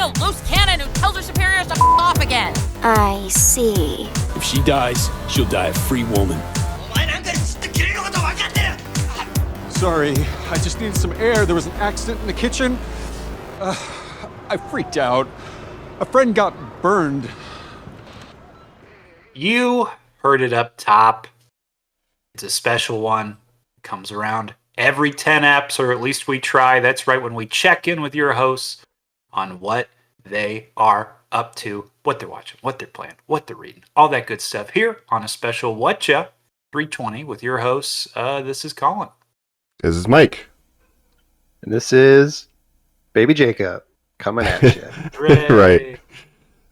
a loose cannon who tells her superiors to f off again. I see. If she dies, she'll die a free woman. Sorry, I just needed some air. There was an accident in the kitchen. I freaked out. A friend got burned. You heard it up top. It's a special one. It comes around every 10 apps, or at least we try. That's right, when we check in with your hosts on what they are up to, what they're watching, what they're playing, what they're reading, all that good stuff here on a special Whatcha 320 with your hosts. This is Colin. This is Mike. And this is Baby Jacob coming at you. Right.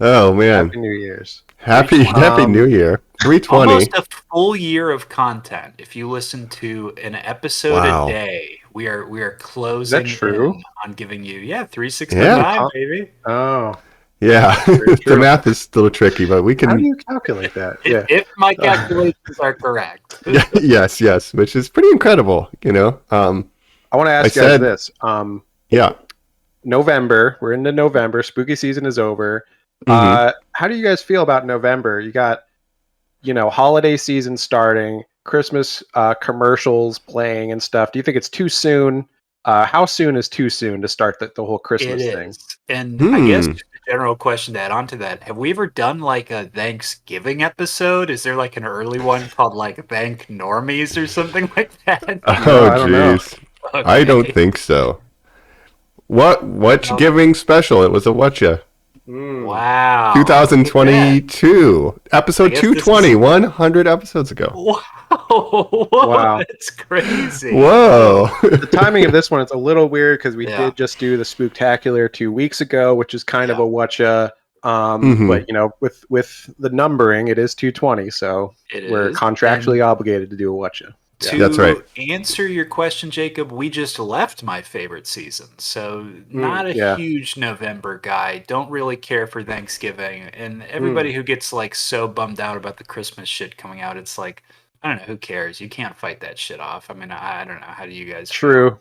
Oh, man. Happy New Year's. Happy New Year. 320. Almost a full year of content. If you listen to an episode a day, we are closing in on giving you 365, baby. Oh. Yeah. The math is still tricky, but we can. How do you calculate that? If my calculations are correct. Yes, which is pretty incredible, you know. I want to ask you guys this. November. We're into November. Spooky season is over. How do you guys feel about November? You got, holiday season starting, Christmas commercials playing and stuff. Do you think it's too soon? How soon is too soon to start the whole Christmas thing? And I guess just a general question to add on to that. Have we ever done like a Thanksgiving episode? Is there like an early one called like Thank Normies or something like that? Oh, jeez. Okay. I don't think so. What's giving special? It was a Whatcha. Wow. 2022. Episode 220. 100 episodes ago. Wow. That's crazy. Whoa. The timing of this one, it's a little weird because we did just do the Spooktacular 2 weeks ago, which is kind of a Whatcha. But, with the numbering, it is 220. So we're contractually obligated to do a Whatcha. To that's right. answer your question, Jacob, we just left my favorite season. So not a huge November guy. Don't really care for Thanksgiving. And everybody who gets like so bummed out about the Christmas shit coming out, it's like, I don't know, who cares? You can't fight that shit off. I mean, I don't know. How do you guys feel?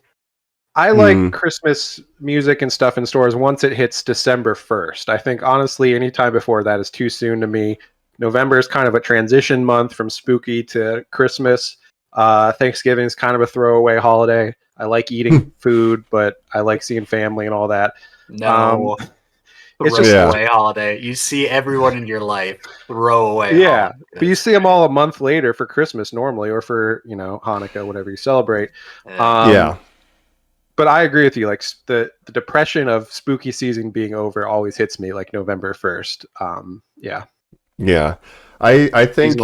I like Christmas music and stuff in stores once it hits December 1st. I think, honestly, any time before that is too soon to me. November is kind of a transition month from spooky to Christmas. Thanksgiving is kind of a throwaway holiday. I like eating food, but I like seeing family and all that. No, it's just a throwaway holiday. You see everyone in your life throw away. Yeah, but you see them all a month later for Christmas normally, or for Hanukkah, whatever you celebrate. But I agree with you. Like the depression of spooky season being over always hits me like November 1st. Yeah. I think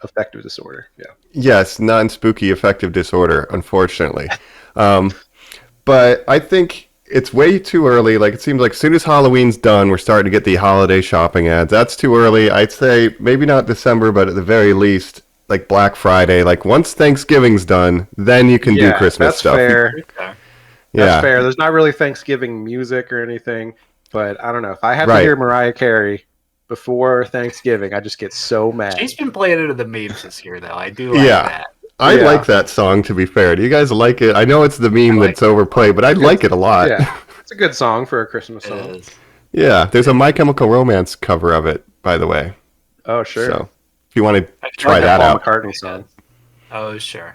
affective disorder. Yeah. Yes, non-spooky affective disorder, unfortunately. But I think it's way too early. Like, it seems like as soon as Halloween's done, we're starting to get the holiday shopping ads. That's too early. I'd say maybe not December, but at the very least, like Black Friday. Like, once Thanksgiving's done, then you can do Christmas stuff. Fair. That's fair. There's not really Thanksgiving music or anything, but I don't know. If I have to hear Mariah Carey before Thanksgiving, I just get so mad. She's been playing into the memes this year, though. I do like that. I like that song, to be fair. Do you guys like it? I know it's the meme that's overplayed, but I like it a lot. Yeah, it's a good song for a Christmas song. Yeah, there's a My Chemical Romance cover of it, by the way. Oh, sure. So, if you want to try that out. Paul McCartney song. Oh, sure.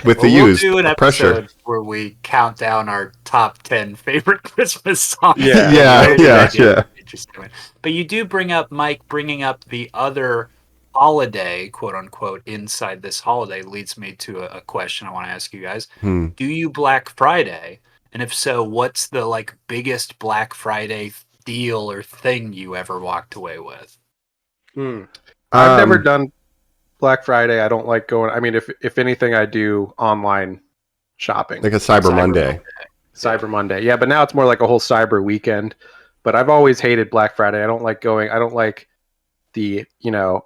With the used we'll do an episode pressure where we count down our top 10 favorite Christmas songs. Yeah. Interesting. But you do bring up, Mike, bringing up the other holiday, quote unquote, inside this holiday leads me to a question I want to ask you guys. Do you Black Friday? And if so, what's the biggest Black Friday deal or thing you ever walked away with? I've never done Black Friday. I don't like going. I mean, if anything, I do online shopping, like a Cyber Monday. Cyber Monday, yeah. But now it's more like a whole Cyber weekend. But I've always hated Black Friday. I don't like going. I don't like the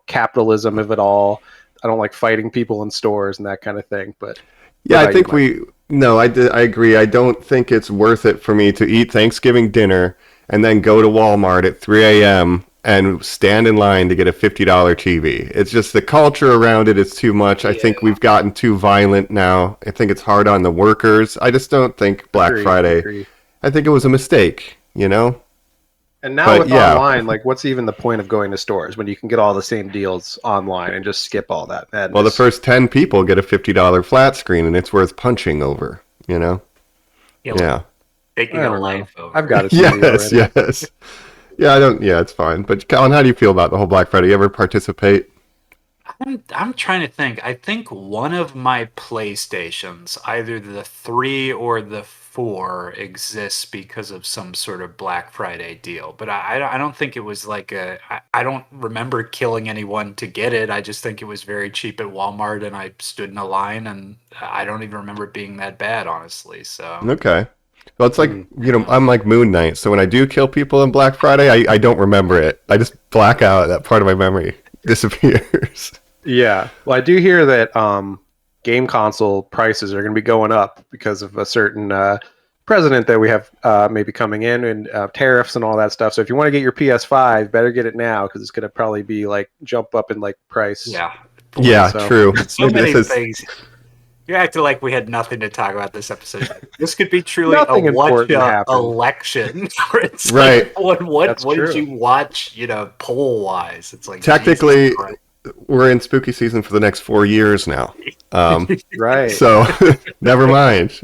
capitalism of it all. I don't like fighting people in stores and that kind of thing. But yeah, I think I agree. I don't think it's worth it for me to eat Thanksgiving dinner and then go to Walmart at 3 a.m. and stand in line to get a $50 TV. It's just the culture around it is too much. I think we've gotten too violent now. I think it's hard on the workers. I just don't think Black Friday. I think it was a mistake, And now But, with yeah. online, like, what's even the point of going to stores when you can get all the same deals online and just skip all that madness? Well, the first 10 people get a $50 flat screen, and it's worth punching over, you know? Yeah. Taking I a don't know. life over. I've got a TV Yes, already. yes. Yeah, it's fine. But Colin, how do you feel about the whole Black Friday? You ever participate? I'm trying to think. I think one of my PlayStations, either the 3 or the 4, exists because of some sort of Black Friday deal. But I don't think it was like I don't remember killing anyone to get it. I just think it was very cheap at Walmart, and I stood in a line, and I don't even remember it being that bad, honestly. So Okay. Well, it's like, I'm like Moon Knight, so when I do kill people on Black Friday, I don't remember it. I just black out. That part of my memory disappears. Yeah. Well, I do hear that game console prices are going to be going up because of a certain president that we have maybe coming in, and tariffs and all that stuff. So if you want to get your PS5, better get it now because it's going to probably be like jump up in like price. yeah. Yeah, So- true. So Maybe many this is things. You're acting like we had nothing to talk about this episode. This could be truly Nothing a important Whatcha happened. election. Where it's Right. like, what That's did true. you watch, poll wise? It's like technically Jesus Christ. we're in spooky season for the next 4 years now. Right. So never mind.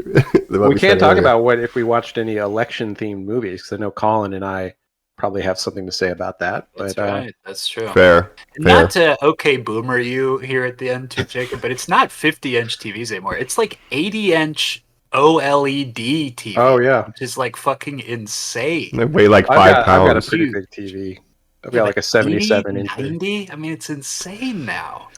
We can't talk about what if we watched any election themed movies because I know Colin and I probably have something to say about that. That's But right. That's true. Fair. Not to boomer you here at the end too, Jacob, but it's not 50-inch TVs anymore. It's like 80-inch OLED TV. Oh, yeah. Which is like fucking insane. They weigh like I've 5 got a pounds. pretty Huge. big TV. I've got like a 77 inch. 90? I mean, it's insane now.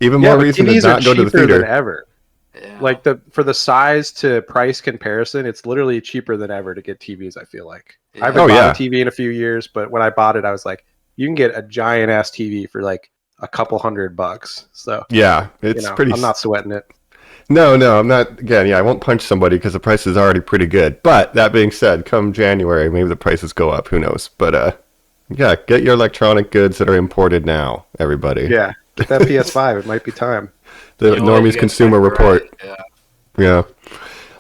Even Yeah, more but reason to TVs are not go to the cheaper than theater. ever. Yeah. Like for the size to price comparison, it's literally cheaper than ever to get TVs. I feel like I haven't Oh, bought yeah. a TV in a few years, but when I bought it, I was like, you can get a giant ass TV for like a couple $100. So Yeah, it's pretty. I'm not sweating it. No, I'm not. Again, I won't punch somebody because the price is already pretty good. But that being said, come January, maybe the prices go up. Who knows? But yeah, get your electronic goods that are imported now, everybody. Yeah, get that PS5. It might be time. The You know what, you Normies guys Consumer got it Report. right. Yeah. Yeah,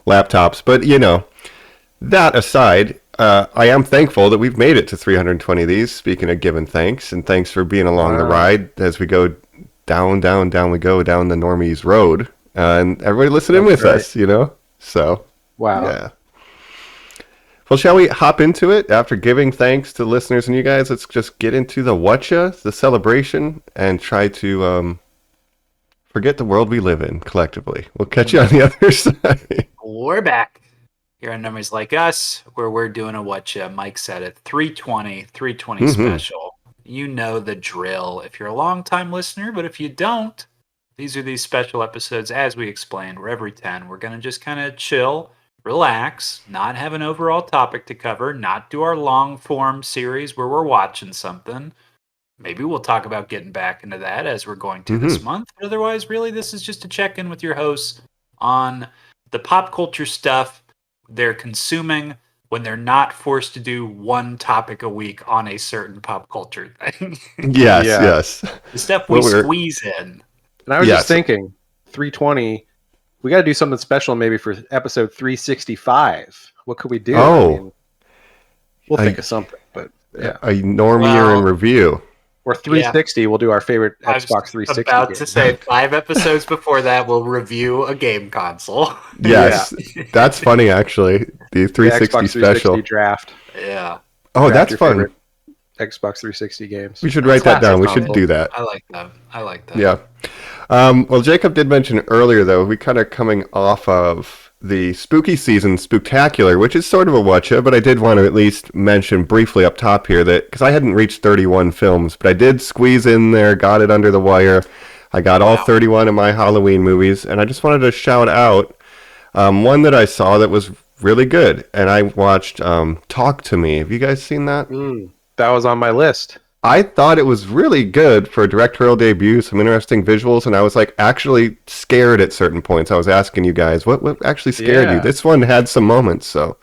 laptops. But that aside, I am thankful that we've made it to 320 of these. Speaking of giving thanks, and thanks for being along the ride as we go down we go down the Normies road, and everybody listening with right. us. So Wow. yeah. Well, shall we hop into it after giving thanks to listeners and you guys? Let's just get into the Whatcha, the celebration, and try to forget the world we live in collectively. We'll catch you on the other side. We're back here on Normies Like Us, where we're doing a Whatcha. Mike said it, 320 Mhm. special. You know the drill if you're a long-time listener, but if you don't, these are these special episodes, as we explained, where every 10, we're going to just kind of chill, relax, not have an overall topic to cover, not do our long-form series where we're watching something. Maybe we'll talk about getting back into that as we're going to this month. But otherwise, really, this is just a check-in with your hosts on the pop culture stuff they're consuming when they're not forced to do one topic a week on a certain pop culture thing. Yes, Yeah. yes. The stuff we Well, we're- squeeze in. And I was Yes. just thinking, 320. We got to do something special maybe for episode 365. What could we do? Oh. We'll I- think of something, but yeah. A Normie year in Well- review. Or 360, we'll do our favorite I was Xbox 360 about game. to say 5 episodes before that, we'll review a game console. Yes, that's funny actually. The 360 Xbox 360 special. draft. Yeah, Oh, Draft that's your fun. favorite Xbox 360 games. We should write that down. We should console. do that. I like that. Yeah. Well, Jacob did mention earlier, though, we kind of coming off of the spooky season spooktacular, which is sort of a Whatcha, but I did want to at least mention briefly up top here that, because I hadn't reached 31 films, but I did squeeze in there, got it under the wire. I got all 31 of my Halloween movies, and I just wanted to shout out one that I saw that was really good, and I watched Talk to Me. Have you guys seen that? That was on my list. I thought it was really good for a directorial debut, some interesting visuals, and I was like actually scared at certain points. I was asking you guys, what actually scared you? Yeah. This one had some moments, so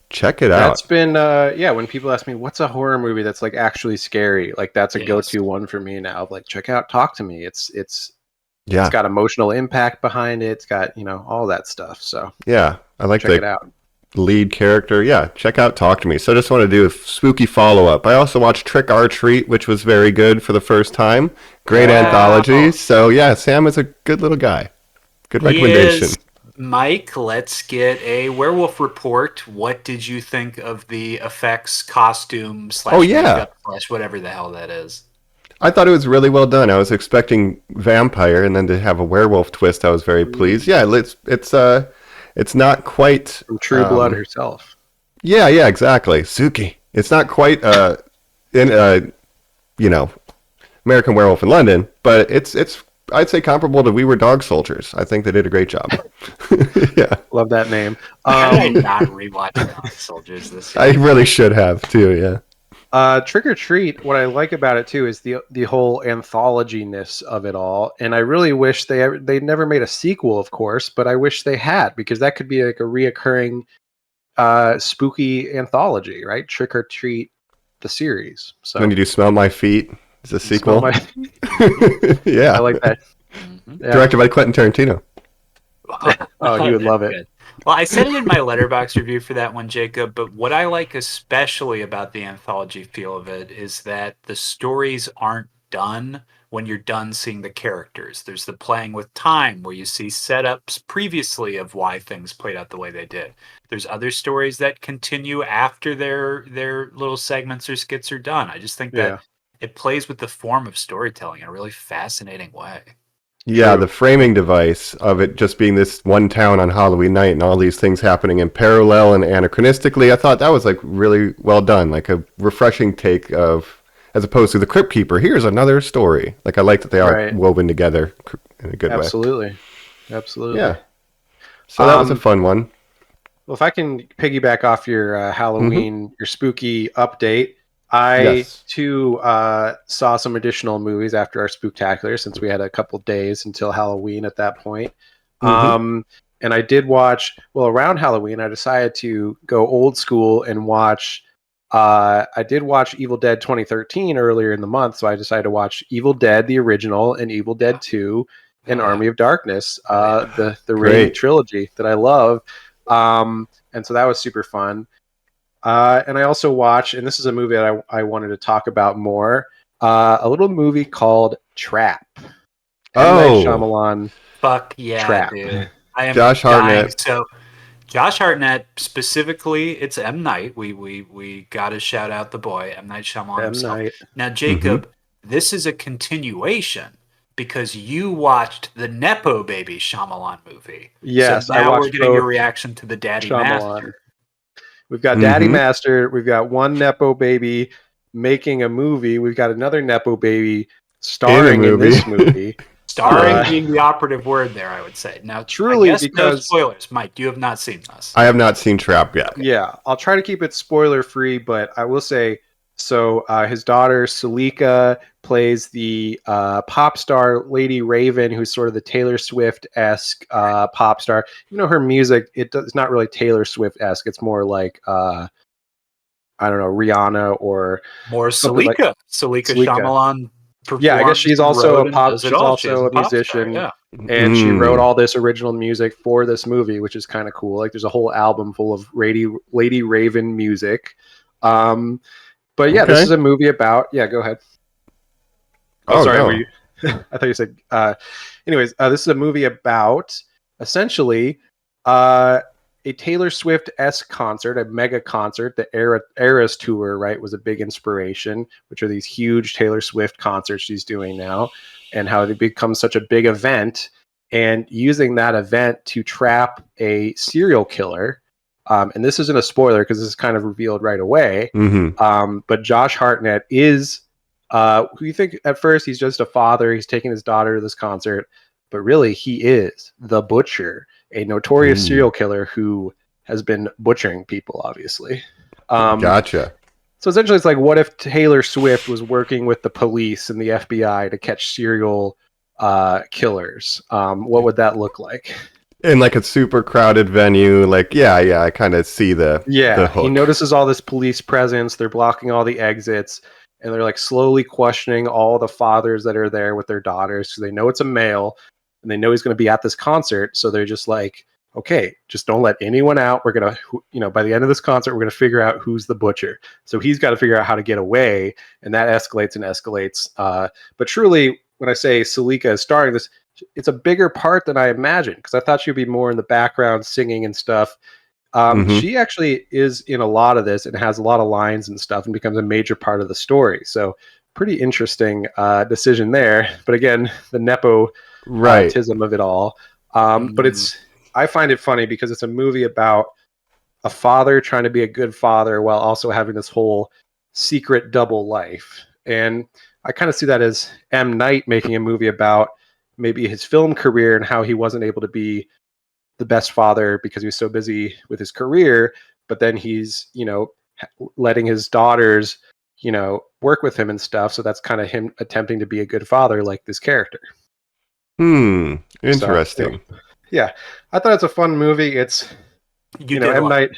check it out. That's been, when people ask me, what's a horror movie that's like actually scary? Like that's a Yes. go-to one for me now. Like check out Talk to Me. It's Yeah, got emotional impact behind it. It's got, all that stuff. So yeah. I like check it the out. lead character. Yeah, check out Talk to Me. So I just want to do a spooky follow-up. I also watched Trick or Treat, which was very good for the first time. Great anthology. So yeah, Sam is a good little guy. Good recommendation. Mike, let's get a werewolf report. What did you think of the effects, costume, makeup, whatever the hell that is? I thought it was really well done. I was expecting vampire, and then to have a werewolf twist, I was very pleased. Yeah, it's not quite from True Blood herself. Yeah, exactly. Suki. It's not quite American Werewolf in London, but it's I'd say comparable to We Were Dog Soldiers. I think they did a great job. Yeah, love that name. I did not rewatch Dog Soldiers this year. I really should have too. Yeah. Trick or Treat. What I like about it too is the whole anthology-ness of it all, and I really wish they never made a sequel, of course, but I wish they had, because that could be like a reoccurring spooky anthology, right? Trick or Treat, the series. So when you do Smell My Feet, it's a sequel. Yeah, I like that. Yeah. Directed by Quentin Tarantino. Oh, you would love it. Well, I said it in my Letterboxd review for that one, Jacob, but what I like especially about the anthology feel of it is that the stories aren't done when you're done seeing the characters. There's the playing with time where you see setups previously of why things played out the way they did. There's other stories that continue after their little segments or skits are done. I just think that it plays with the form of storytelling in a really fascinating way. Yeah, the framing device of it just being this one town on Halloween night and all these things happening in parallel and anachronistically, I thought that was like really well done, like a refreshing take of, as opposed to the Crypt Keeper, here's another story. Like I like that they are woven together in a good way. Absolutely. Yeah. So that was a fun one. Well, if I can piggyback off your Halloween, your spooky update, I too saw some additional movies after our Spooktacular, since we had a couple days until Halloween at that point. And I did watch, around Halloween, I decided to go old school and watch, I did watch Evil Dead 2013 earlier in the month, so I decided to watch Evil Dead, the original, and Evil Dead 2, and Army of Darkness, the Raimi trilogy that I love. And so that was super fun. And I also watched, and this is a movie that I wanted to talk about more, a little movie called Trap. Night Shyamalan. Fuck yeah, Trap. dude. I am Josh Hartnett. So Josh Hartnett, specifically, it's M. Night. We got to shout out the boy, M. Night Shyamalan himself. Night. Now, Jacob, this is a continuation because you watched the Nepo Baby Shyamalan movie. Yes, so now I watched we're getting your reaction to the Daddy Shyamalan. Master. We've got Daddy Master. We've got one Nepo Baby making a movie. We've got another Nepo Baby starring in this movie. Starring being the operative word there, I would say. Now, truly, I guess because no spoilers. Mike, you have not seen this. I have not seen Trap yet. Yeah, I'll try to keep it spoiler free, but I will say, so his daughter Salika plays the pop star Lady Raven, who's sort of the Taylor Swift-esque pop star. You know, her music, it's not really Taylor Swift-esque. It's more like, I don't know, Rihanna or... More Salika. Salika Shyamalan. Yeah, I guess she's also a musician, and she wrote all this original music for this movie, which is kind of cool. Like, there's a whole album full of Lady Raven music. But yeah, this is a movie about. Yeah, go ahead. Oh, sorry. No. I thought you said. Anyways, this is a movie about essentially a Taylor Swift-esque concert, a mega concert. The Eras tour, right, was a big inspiration, which are these huge Taylor Swift concerts she's doing now, and how they become such a big event, and using that event to trap a serial killer. And this isn't a spoiler because this is kind of revealed right away. But Josh Hartnett is, who you think at first he's just a father, he's taking his daughter to this concert, but really he is the Butcher, a notorious serial killer who has been butchering people, obviously. Gotcha. So essentially it's like, what if Taylor Swift was working with the police and the FBI to catch serial killers? What would that look like? In like a super crowded venue, like I kind of see the hook. He notices all this police presence. They're blocking all the exits, and they're like slowly questioning all the fathers that are there with their daughters because they know it's a male, and they know he's going to be at this concert. So they're just like okay, just don't let anyone out. We're going to, by the end of this concert, we're going to figure out who's the butcher. So he's got to figure out how to get away. And that escalates and escalates. But truly, when I say Salika is starring this, it's a bigger part than I imagined, because I thought she'd be more in the background singing and stuff. She actually is in a lot of this and has a lot of lines and stuff and becomes a major part of the story. So pretty interesting decision there. But again, the nepotism of it all. But I find it funny because it's a movie about a father trying to be a good father while also having this whole secret double life. And I kind of see that as M. Night making a movie about maybe his film career and how he wasn't able to be the best father because he was so busy with his career. But then he's, letting his daughters, work with him and stuff. So that's kind of him attempting to be a good father, like this character. Interesting. So, yeah, I thought it's a fun movie. It's, M. Night.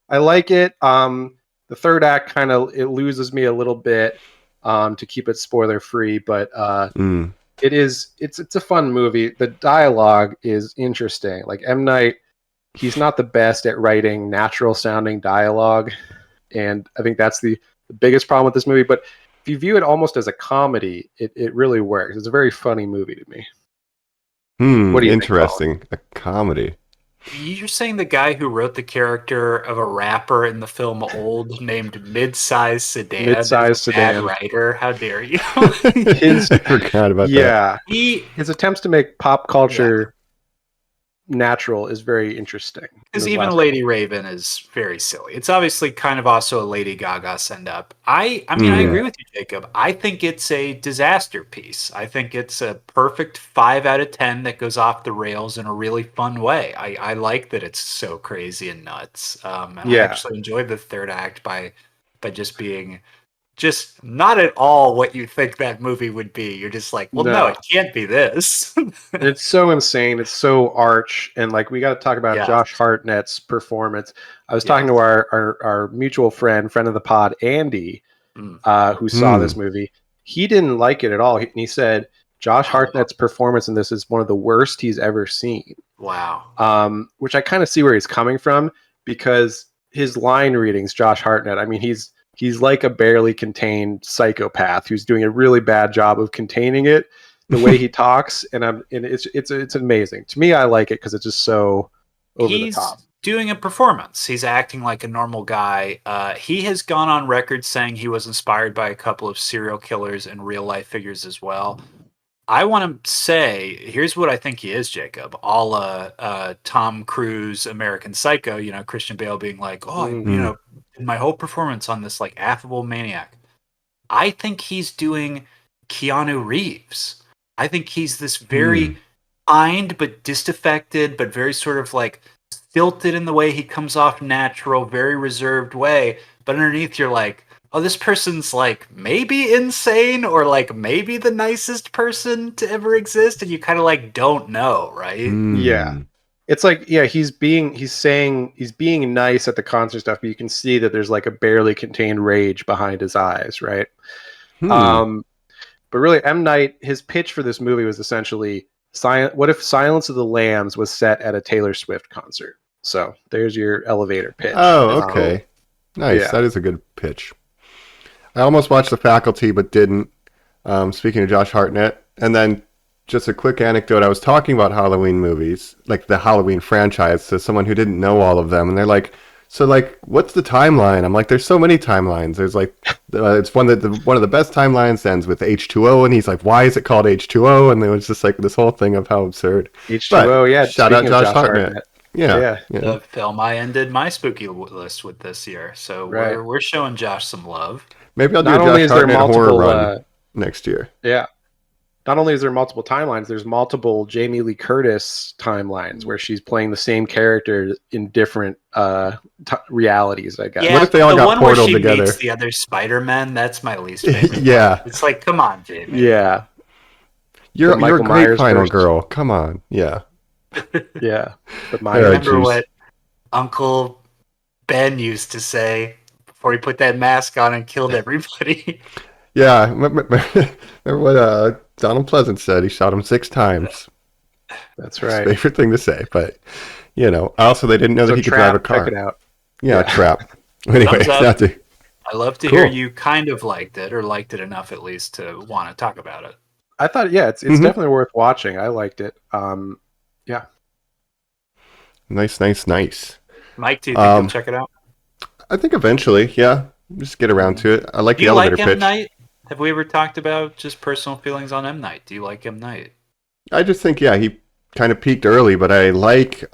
I like it. The third act it loses me a little bit to keep it spoiler free, but it's a fun movie. The dialogue is interesting. Like M. Night, he's not the best at writing natural sounding dialogue, and I think that's the biggest problem with this movie. But if you view it almost as a comedy, it really works. It's a very funny movie to me. What do you interesting think, a comedy. You're saying the guy who wrote the character of a rapper in the film Old named Midsize Sedan is a bad writer? How dare you? I forgot about that. His attempts to make pop culture natural is very interesting. Because even Lady Raven is very silly. It's obviously kind of also a Lady Gaga send up. I agree with you, Jacob. I think it's a disaster piece. I think it's a perfect 5 out of 10 that goes off the rails in a really fun way. I like that it's so crazy and nuts. I actually enjoyed the third act by just being just not at all what you think that movie would be. You're just like, well, no it can't be this. It's so insane. It's so arch. And like, we got to talk about Josh Hartnett's performance. I was talking to our mutual friend of the pod, Andy, who saw this movie. He didn't like it at all. He said Josh Hartnett's performance in this is one of the worst he's ever seen. Wow. Which I kind of see where he's coming from, because his line readings, Josh Hartnett, I mean, he's like a barely contained psychopath who's doing a really bad job of containing it, the way he talks, and it's amazing. To me, I like it because it's just so over the top. He's doing a performance. He's acting like a normal guy. He has gone on record saying he was inspired by a couple of serial killers and real life figures as well. I want to say, here's what I think he is, Jacob. Tom Cruise, American Psycho, Christian Bale being like, my whole performance on this like affable maniac. I think he's doing Keanu Reeves. I think he's this very kind but disaffected, but very sort of like stilted in the way he comes off natural, very reserved way. But underneath you're like, oh, this person's like maybe insane or like maybe the nicest person to ever exist, and you kind of like don't know, right? Yeah. It's like, he's being nice at the concert stuff, but you can see that there's like a barely contained rage behind his eyes, right? But really, M. Night, his pitch for this movie was essentially, what if Silence of the Lambs was set at a Taylor Swift concert? So there's your elevator pitch. Oh, okay. Nice. Yeah. That is a good pitch. I almost watched The Faculty, but didn't. Speaking of Josh Hartnett. And then just a quick anecdote. I was talking about Halloween movies, like the Halloween franchise, to someone who didn't know all of them. And they're like, so like, what's the timeline? I'm like, there's so many timelines. There's like, it's one of the best timelines ends with H2O. And he's like, why is it called H2O? And it was just like this whole thing of how absurd. H2O, shout out Josh Hartnett. Yeah. The film I ended my spooky list with this year. So we're showing Josh some love. Maybe I'll do a Josh Hartnett horror run next year. Yeah. Not only is there multiple timelines, there's multiple Jamie Lee Curtis timelines where she's playing the same character in different realities, I guess. Yeah, what if they all got portaled together? Meets the other Spider-Man, that's my least favorite. Yeah. It's like, come on, Jamie. Yeah. You're a great Myers final girl. Come on. Yeah. Yeah. But I remember what Uncle Ben used to say before he put that mask on and killed everybody. Yeah. Remember what Donald Pleasant said? He shot him 6 times. That's right. His favorite thing to say. But You know. Also, they didn't know that he could drive a car. Check it out. Yeah, Trap. Anyway, Thumbs up. not to, I love to Cool. hear you kind of liked it, or liked it enough at least to want to talk about it. I thought, yeah, it's definitely worth watching. I liked it. Yeah. nice. Mike, do you think you'll check it out? I think eventually, yeah. Just get around to it. I like Do the you elevator like M. pitch. Night? Have we ever talked about just personal feelings on M. Night? Do you like M. Night? I just think, yeah, he kind of peaked early, but I like,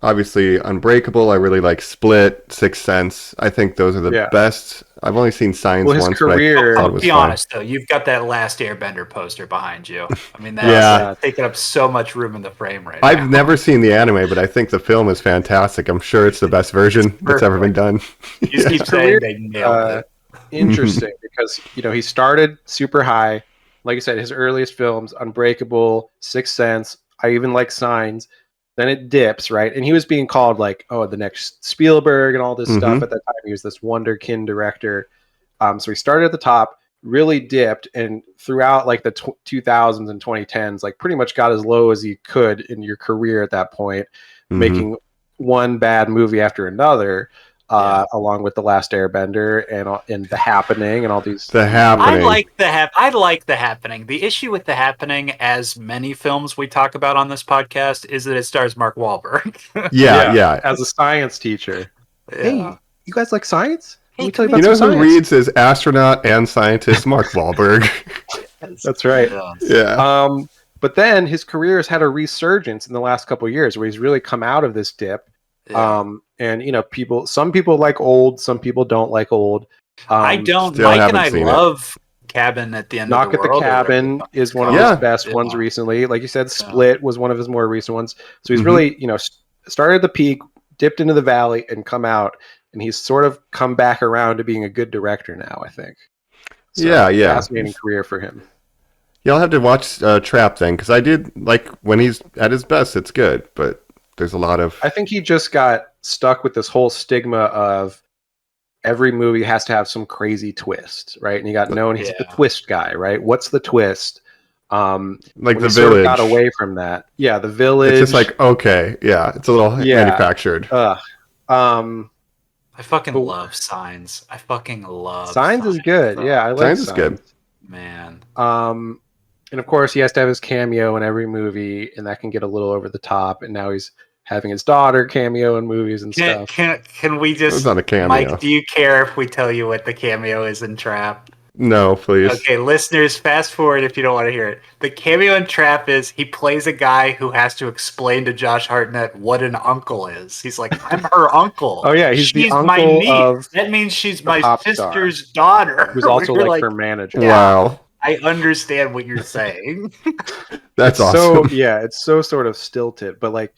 obviously, Unbreakable. I really like Split, Sixth Sense. I think those are the best. I've only seen Signs Well, his once, career- but I thought it I'll was be fun. honest, though. You've got that Last Airbender poster behind you. I mean, that's taking up so much room in the frame right now. I've never seen the anime, but I think the film is fantastic. I'm sure it's the best version that's ever been done. You just keep saying they nailed it. Interesting because he started super high. Like I said, his earliest films, Unbreakable, Sixth Sense. I even like Signs. Then it dips, right? And he was being called like, the next Spielberg and all this stuff at that time. He was this wonderkind director. So he started at the top, really dipped, and throughout like the 2000s and 2010s, like pretty much got as low as he could in your career at that point, making one bad movie after another. Along with The Last Airbender and The Happening and all these. The Happening. I like The Happening. The issue with The Happening, as many films we talk about on this podcast, is that it stars Mark Wahlberg. Yeah. As a science teacher. Hey, you guys like science? Let me tell you You about know some who science. reads as astronaut and scientist? Mark Wahlberg. That's right. Yeah. But then his career has had a resurgence in the last couple of years where he's really come out of this dip. And some people like old, some people don't like old. I don't. Still Mike and I haven't seen love Cabin at the End Knock of the at World. the Cabin is one of his best ones recently. Like you said, Split was one of his more recent ones. So he's really, started at the peak, dipped into the valley, and come out. And he's sort of come back around to being a good director now, I think. So, fascinating career for him. Yeah, I'll have to watch Trap then, because I did like when he's at his best, it's good, but there's a lot of... I think he just got stuck with this whole stigma of every movie has to have some crazy twist, right? And he got known, he's the twist guy, right? What's the twist? Like The sort of Village. got away from that. Yeah, The Village. It's just like, okay, yeah, it's a little manufactured. I fucking love Signs. I fucking love Signs is good. Yeah, I like Signs is good. Man. And of course, he has to have his cameo in every movie, and that can get a little over the top. And now he's having his daughter cameo in movies and stuff. Can we just... It's not a cameo. Mike, do you care if we tell you what the cameo is in Trap? No, please. Okay, listeners, fast forward if you don't want to hear it. The cameo in Trap is he plays a guy who has to explain to Josh Hartnett what an uncle is. He's like, I'm her uncle. Oh yeah, she's the uncle my niece. of that means she's my sister's daughter. Who's also like her manager. Wow. I understand what you're saying. That's awesome. So it's so sort of stilted, but like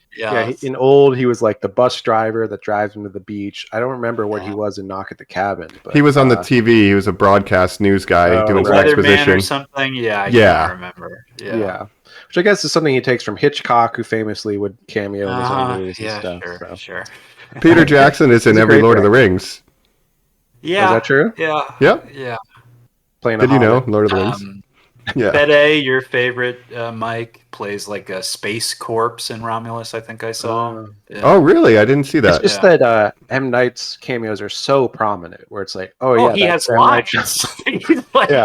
in old he was like the bus driver that drives him to the beach. I don't remember what he was in Knock at the Cabin, but he was on the TV. He was a broadcast news guy doing some Weatherman exposition or something. Yeah, I can't remember. Yeah, which I guess is something he takes from Hitchcock, who famously would cameo in his own movies and stuff. Sure. Peter Jackson is in every Lord of the Rings. Yeah, is that true? Yeah. Playing Did you know Lord of the Rings? Fede, your favorite Mike, plays like a space corpse in Romulus, I think I saw. Oh, really? I didn't see that. It's just that M. Night's cameos are so prominent, where it's like, he has lines.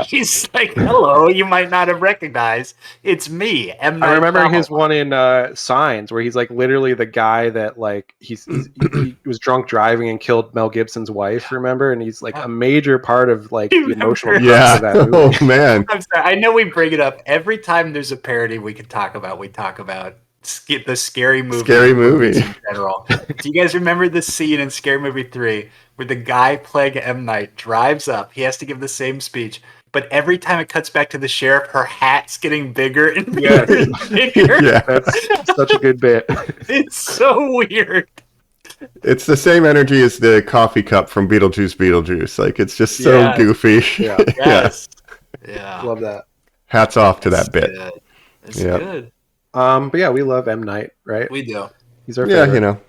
He's like, hello, you might not have recognized. It's me, M. Night. I remember his one in Signs, where he's like literally the guy that like he was drunk driving and killed Mel Gibson's wife, remember? And he's like a major part of like the emotional of that movie. Oh, man. I'm sorry. I know we bring it up every time there's a parody we talk about the Scary Movie. Scary Movie. In general. Do you guys remember the scene in Scary Movie 3 where the guy playing M. Night drives up? He has to give the same speech, but every time it cuts back to the sheriff, her hat's getting bigger and bigger and bigger. Yeah. That's such a good bit. It's so weird. It's the same energy as the coffee cup from Beetlejuice. Like, it's just so goofy. Yeah. Yes. Yeah. Love that. Hats off to that bit. It's good. But yeah, we love M. Night, right? We do. He's our favorite. Yeah, you know.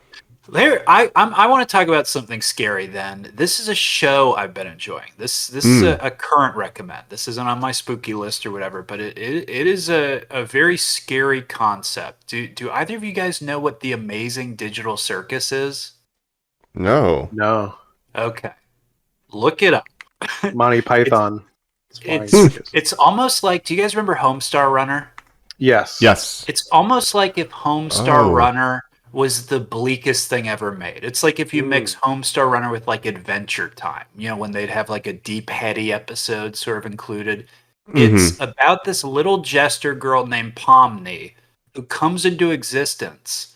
I want to talk about something scary. Then this is a show I've been enjoying. This is a current recommend. This isn't on my spooky list or whatever, but it is a very scary concept. Do either of you guys know what the Amazing Digital Circus is? No. No. Okay, look it up. Monty Python. It's almost like. Do you guys remember Homestar Runner? Yes. Yes. It's almost like if Homestar Oh. Runner was the bleakest thing ever made. It's like if you mix Homestar Runner with like Adventure Time, when they'd have like a deep, heady episode sort of included. It's about this little jester girl named Pomni who comes into existence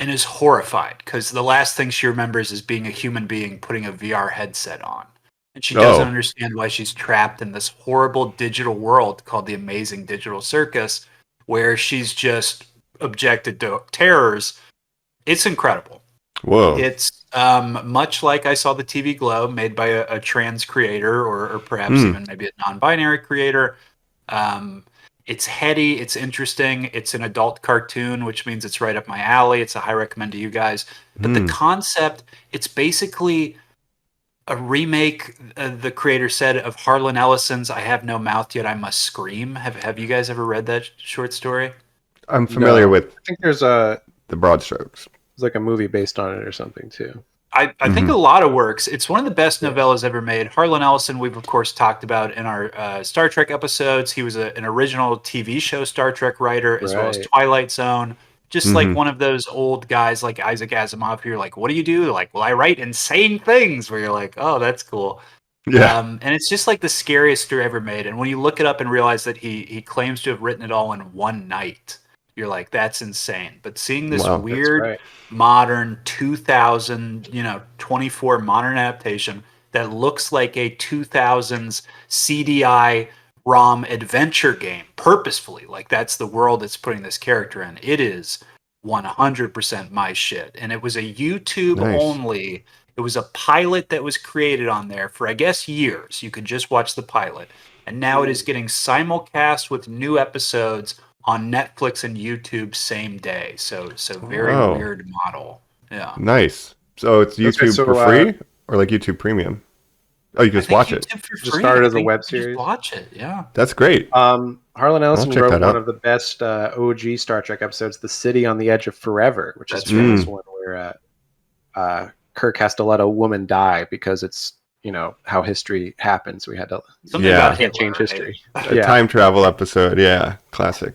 and is horrified because the last thing she remembers is being a human being putting a VR headset on. And she doesn't understand why she's trapped in this horrible digital world called the Amazing Digital Circus, where she's just objected to terrors. It's incredible. Whoa. It's much like I saw the TV Glow, made by a trans creator or perhaps even maybe a non-binary creator. It's heady. It's interesting. It's an adult cartoon, which means it's right up my alley. It's a high recommend to you guys. But the concept, it's basically a remake, the creator said, of Harlan Ellison's I Have No Mouth Yet I Must Scream. Have you guys ever read that short story? I'm familiar with I think there's the broad strokes. like a movie based on it or something too. I think a lot of works. It's one of the best novellas ever made. Harlan Ellison, we've of course talked about in our Star Trek episodes. He was an original TV show Star Trek writer, as well as Twilight Zone. Just like one of those old guys like Isaac Asimov, who you're like, what do you do? They're like, well, I write insane things, where you're like, oh, that's cool. Yeah. And it's just like the scariest story ever made. And when you look it up and realize that he claims to have written it all in one night, you're like, that's insane. But seeing this weird modern 2024 modern adaptation that looks like a 2000s CDI ROM adventure game purposefully, like that's the world it's putting this character in. It is 100% my shit. And it was a YouTube only. It was a pilot that was created on there for, I guess, years. You could just watch the pilot. And now it is getting simulcast with new episodes on Netflix and YouTube same day. So very weird model. Yeah. Nice. So it's YouTube for free or like YouTube Premium? Oh, you just watch it. Just started as a web series. Just watch it, yeah. That's great. Harlan Ellison check wrote that one out. of the best OG Star Trek episodes, "The City on the Edge of Forever," which is this one where Kirk has to let a woman die because it's how history happens. We had to about can't change history. A time travel episode, yeah, classic.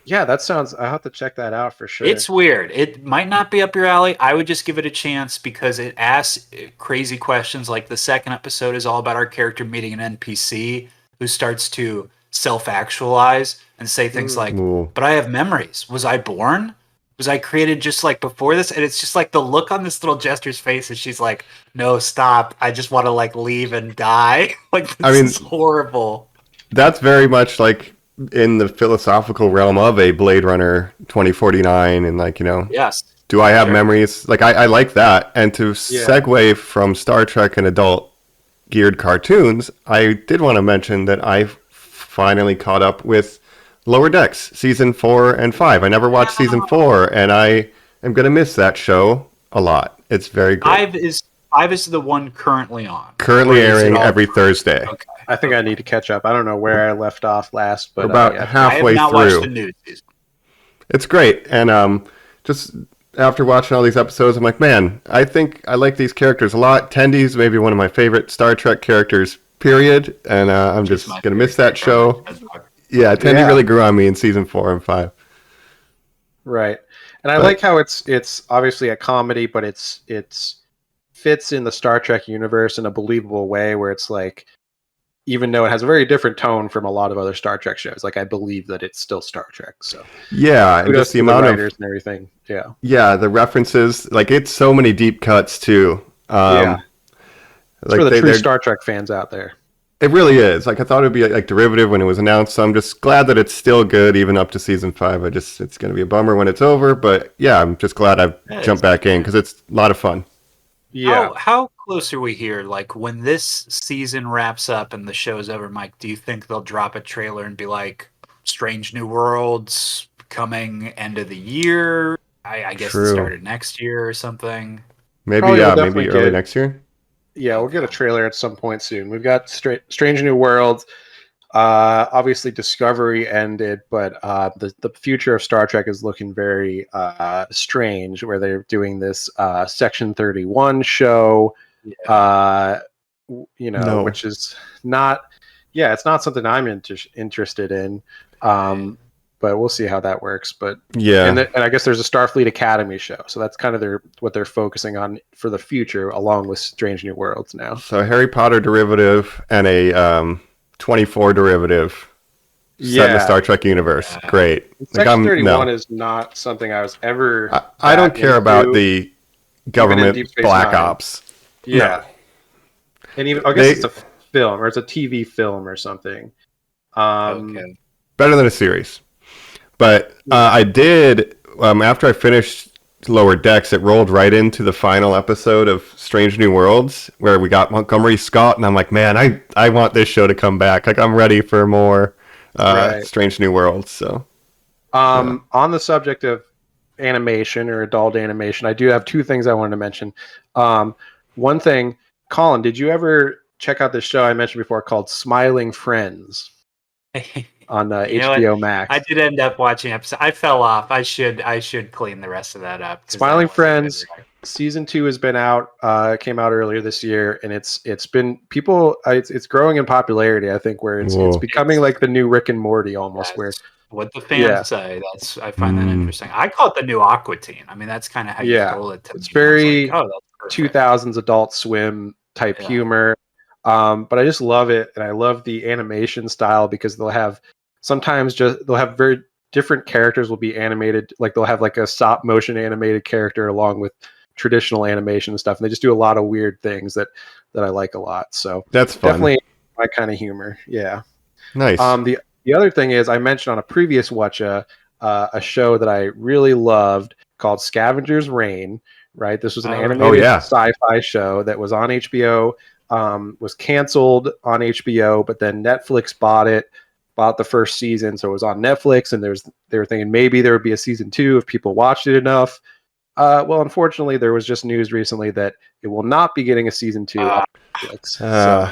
Yeah, that sounds. I have to check that out for sure. It's weird. It might not be up your alley. I would just give it a chance because it asks crazy questions. Like the second episode is all about our character meeting an NPC who starts to self-actualize and say things like, "But I have memories. Was I born? Was I created just like before this?" And it's just like the look on this little jester's face, and she's like, "No, stop! I just want to like leave and die." Like this is horrible. That's very much like in the philosophical realm of a Blade Runner 2049, and like yes, do I have memories? Like I like that. And to segue from Star Trek and adult geared cartoons, I did want to mention that I finally caught up with Lower Decks season 4 and 5. I never watched season 4, and I am gonna miss that show a lot. It's very good. 5 is the one currently on. Currently airing every Thursday. Okay. I think I need to catch up. I don't know where I left off last, but about halfway I have not through. Watched the new season. It's great, and just after watching all these episodes, I'm like, man, I think I like these characters a lot. Tendy's maybe one of my favorite Star Trek characters, period, and I'm just gonna miss that show. Yeah, Tendy really grew on me in season 4 and 5. Right, and I like how it's obviously a comedy, but it's fits in the Star Trek universe in a believable way, where it's like, even though it has a very different tone from a lot of other Star Trek shows, like I believe that it's still Star Trek. So yeah, and just the amount of writers and everything. Yeah, the references, like it's so many deep cuts too. It's for the true Star Trek fans out there. It really is. Like I thought it would be like derivative when it was announced. So I'm just glad that it's still good even up to season 5. It's going to be a bummer when it's over, but yeah, I'm just glad I've jumped back in because it's a lot of fun. Yeah. How close are we here? Like when this season wraps up and the show's over, Mike, do you think they'll drop a trailer and be like, Strange New Worlds coming end of the year? I guess it True. started next year or something. Maybe Probably will maybe definitely early get- next year. Yeah, we'll get a trailer at some point soon. We've got Strange New Worlds. Obviously, Discovery ended, but the future of Star Trek is looking very strange, where they're doing this Section 31 show, Yeah. No. which is not, it's not something I'm interested in. But we'll see how that works. But Yeah. and I guess there's a Starfleet Academy show, so that's kind of what they're focusing on for the future, along with Strange New Worlds now. So Harry Potter derivative and a 24 derivative set in the Star Trek universe. Great. Section 31 is not something I was ever. I don't care about the government Deep Space black Nine. ops. Yeah. No. And even I guess it's a film or it's a TV film or something. Okay. Better than a series. But I did, after I finished Lower Decks, it rolled right into the final episode of Strange New Worlds, where we got Montgomery Scott, and I'm like, man, I want this show to come back. Like, I'm ready for more Strange New Worlds. So, on the subject of animation or adult animation, I do have two things I wanted to mention. One thing, Colin, did you ever check out this show I mentioned before called Smiling Friends on HBO Max? I did end up watching episode. I fell off. I should clean the rest of that up. Smiling Friends season 2 has been out. Came out earlier this year, and it's been it's growing in popularity. I think where it's becoming like the new Rick and Morty almost. Where what the fans say. I find that interesting. I call it the new Aqua Teen. I mean, that's kind of how you call it. It's very that's 2000s Adult Swim type humor. But I just love it, and I love the animation style because they'll have very different characters will be animated. Like they'll have like a stop motion animated character along with traditional animation and stuff, and they just do a lot of weird things that I like a lot. So that's fun. Definitely my kind of humor. Yeah. Nice. The other thing is I mentioned on a previous Whatcha a show that I really loved called Scavenger's Reign. Right, this was an animated sci-fi show that was on HBO. Was canceled on HBO, but then Netflix bought the first season, so it was on Netflix, and they were thinking maybe there would be a season 2 if people watched it enough. Well, unfortunately, there was just news recently that it will not be getting a season 2 on Netflix. So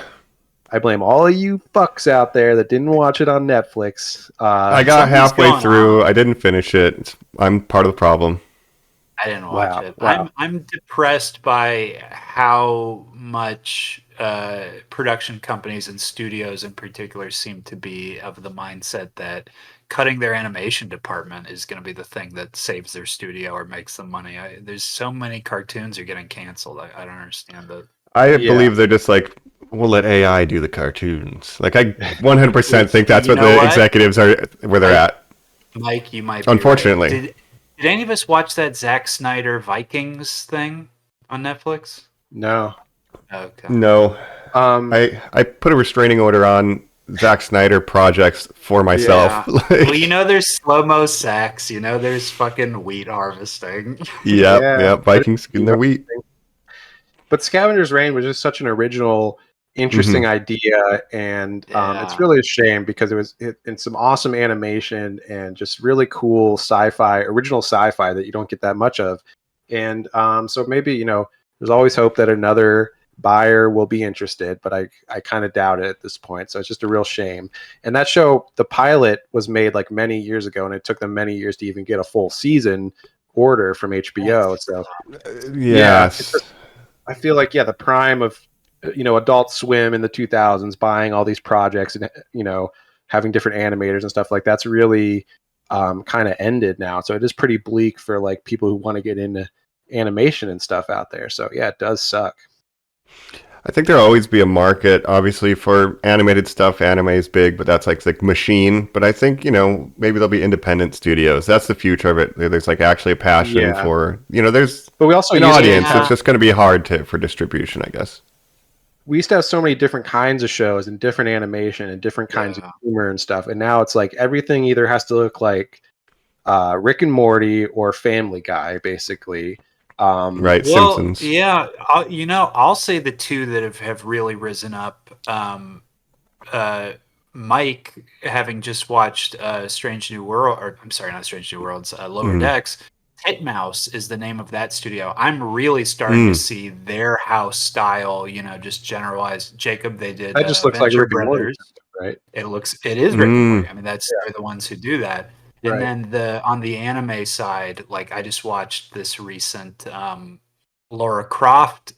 I blame all of you fucks out there that didn't watch it on Netflix. I got halfway through. I didn't finish it. I'm part of the problem. I didn't watch it. Wow. I'm depressed by how much production companies and studios in particular seem to be of the mindset that cutting their animation department is going to be the thing that saves their studio or makes them money. There's so many cartoons are getting canceled. I don't understand that. I believe they're just like, we'll let AI do the cartoons. Like I 100% think that's what the executives are where they're at. Mike, you might be unfortunately. Right. Did any of us watch that Zack Snyder Vikings thing on Netflix? No. Okay. No. I put a restraining order on Zack Snyder projects for myself. Yeah. Well, there's slow-mo sex. There's fucking wheat harvesting. Yep. Vikings in their wheat. But Scavenger's Reign was just such an original, interesting idea, and it's really a shame because it was in some awesome animation and just really cool original sci-fi that you don't get that much of. And so maybe, there's always hope that another buyer will be interested, but I kind of doubt it at this point. So it's just a real shame. And that show, the pilot was made like many years ago, and it took them many years to even get a full season order from HBO. So I feel like the prime of Adult Swim in the 2000s, buying all these projects and having different animators and stuff like that's really kind of ended now. So it is pretty bleak for like people who want to get into animation and stuff out there. So it does suck. I think there'll always be a market, obviously, for animated stuff. Anime is big, but that's like machine. But I think, maybe there'll be independent studios. That's the future of it. There's like actually a passion for, there's but we also an audience. It's just going to be hard for distribution, I guess. We used to have so many different kinds of shows and different animation and different kinds of humor and stuff. And now it's like everything either has to look like Rick and Morty or Family Guy, basically. Right, well, Simpsons. Yeah, I'll say the two that have really risen up. Mike, having just watched Strange New World, or I'm sorry, not Strange New Worlds, Lower Decks, Titmouse is the name of that studio. I'm really starting to see their house style, just generalized. Jacob, they did That just looks like Venture Rick and Morty, Brothers. right? It is Rick and Morty. I mean, they're the ones who do that. And Right. then on the anime side, like I just watched this recent Laura Croft